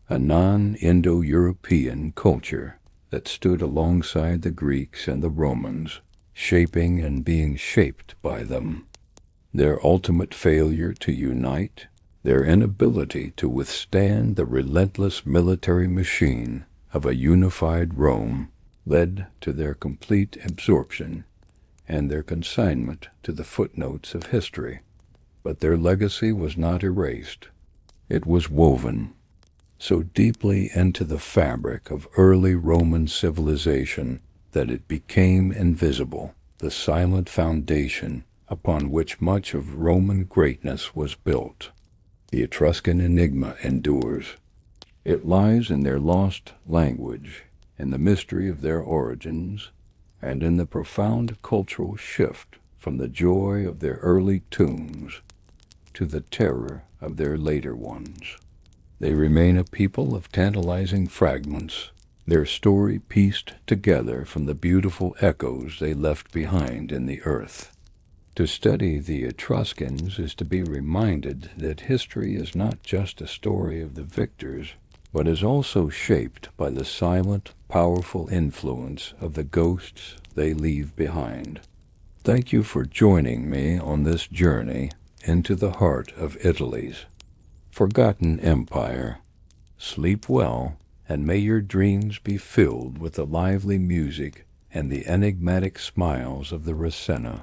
a non-Indo-European culture that stood alongside the Greeks and the Romans, shaping and being shaped by them. Their ultimate failure to unite, their inability to withstand the relentless military machine of a unified Rome, led to their complete absorption and their consignment to the footnotes of history. But their legacy was not erased. It was woven so deeply into the fabric of early Roman civilization that it became invisible, the silent foundation upon which much of Roman greatness was built. The Etruscan enigma endures. It lies in their lost language, in the mystery of their origins, and in the profound cultural shift from the joy of their early tombs to the terror of their later ones. They remain a people of tantalizing fragments, their story pieced together from the beautiful echoes they left behind in the earth. To study the Etruscans is to be reminded that history is not just a story of the victors, but is also shaped by the silent, powerful influence of the ghosts they leave behind. Thank you for joining me on this journey into the heart of Italy's forgotten empire. Sleep well, and may your dreams be filled with the lively music and the enigmatic smiles of the Rasenna.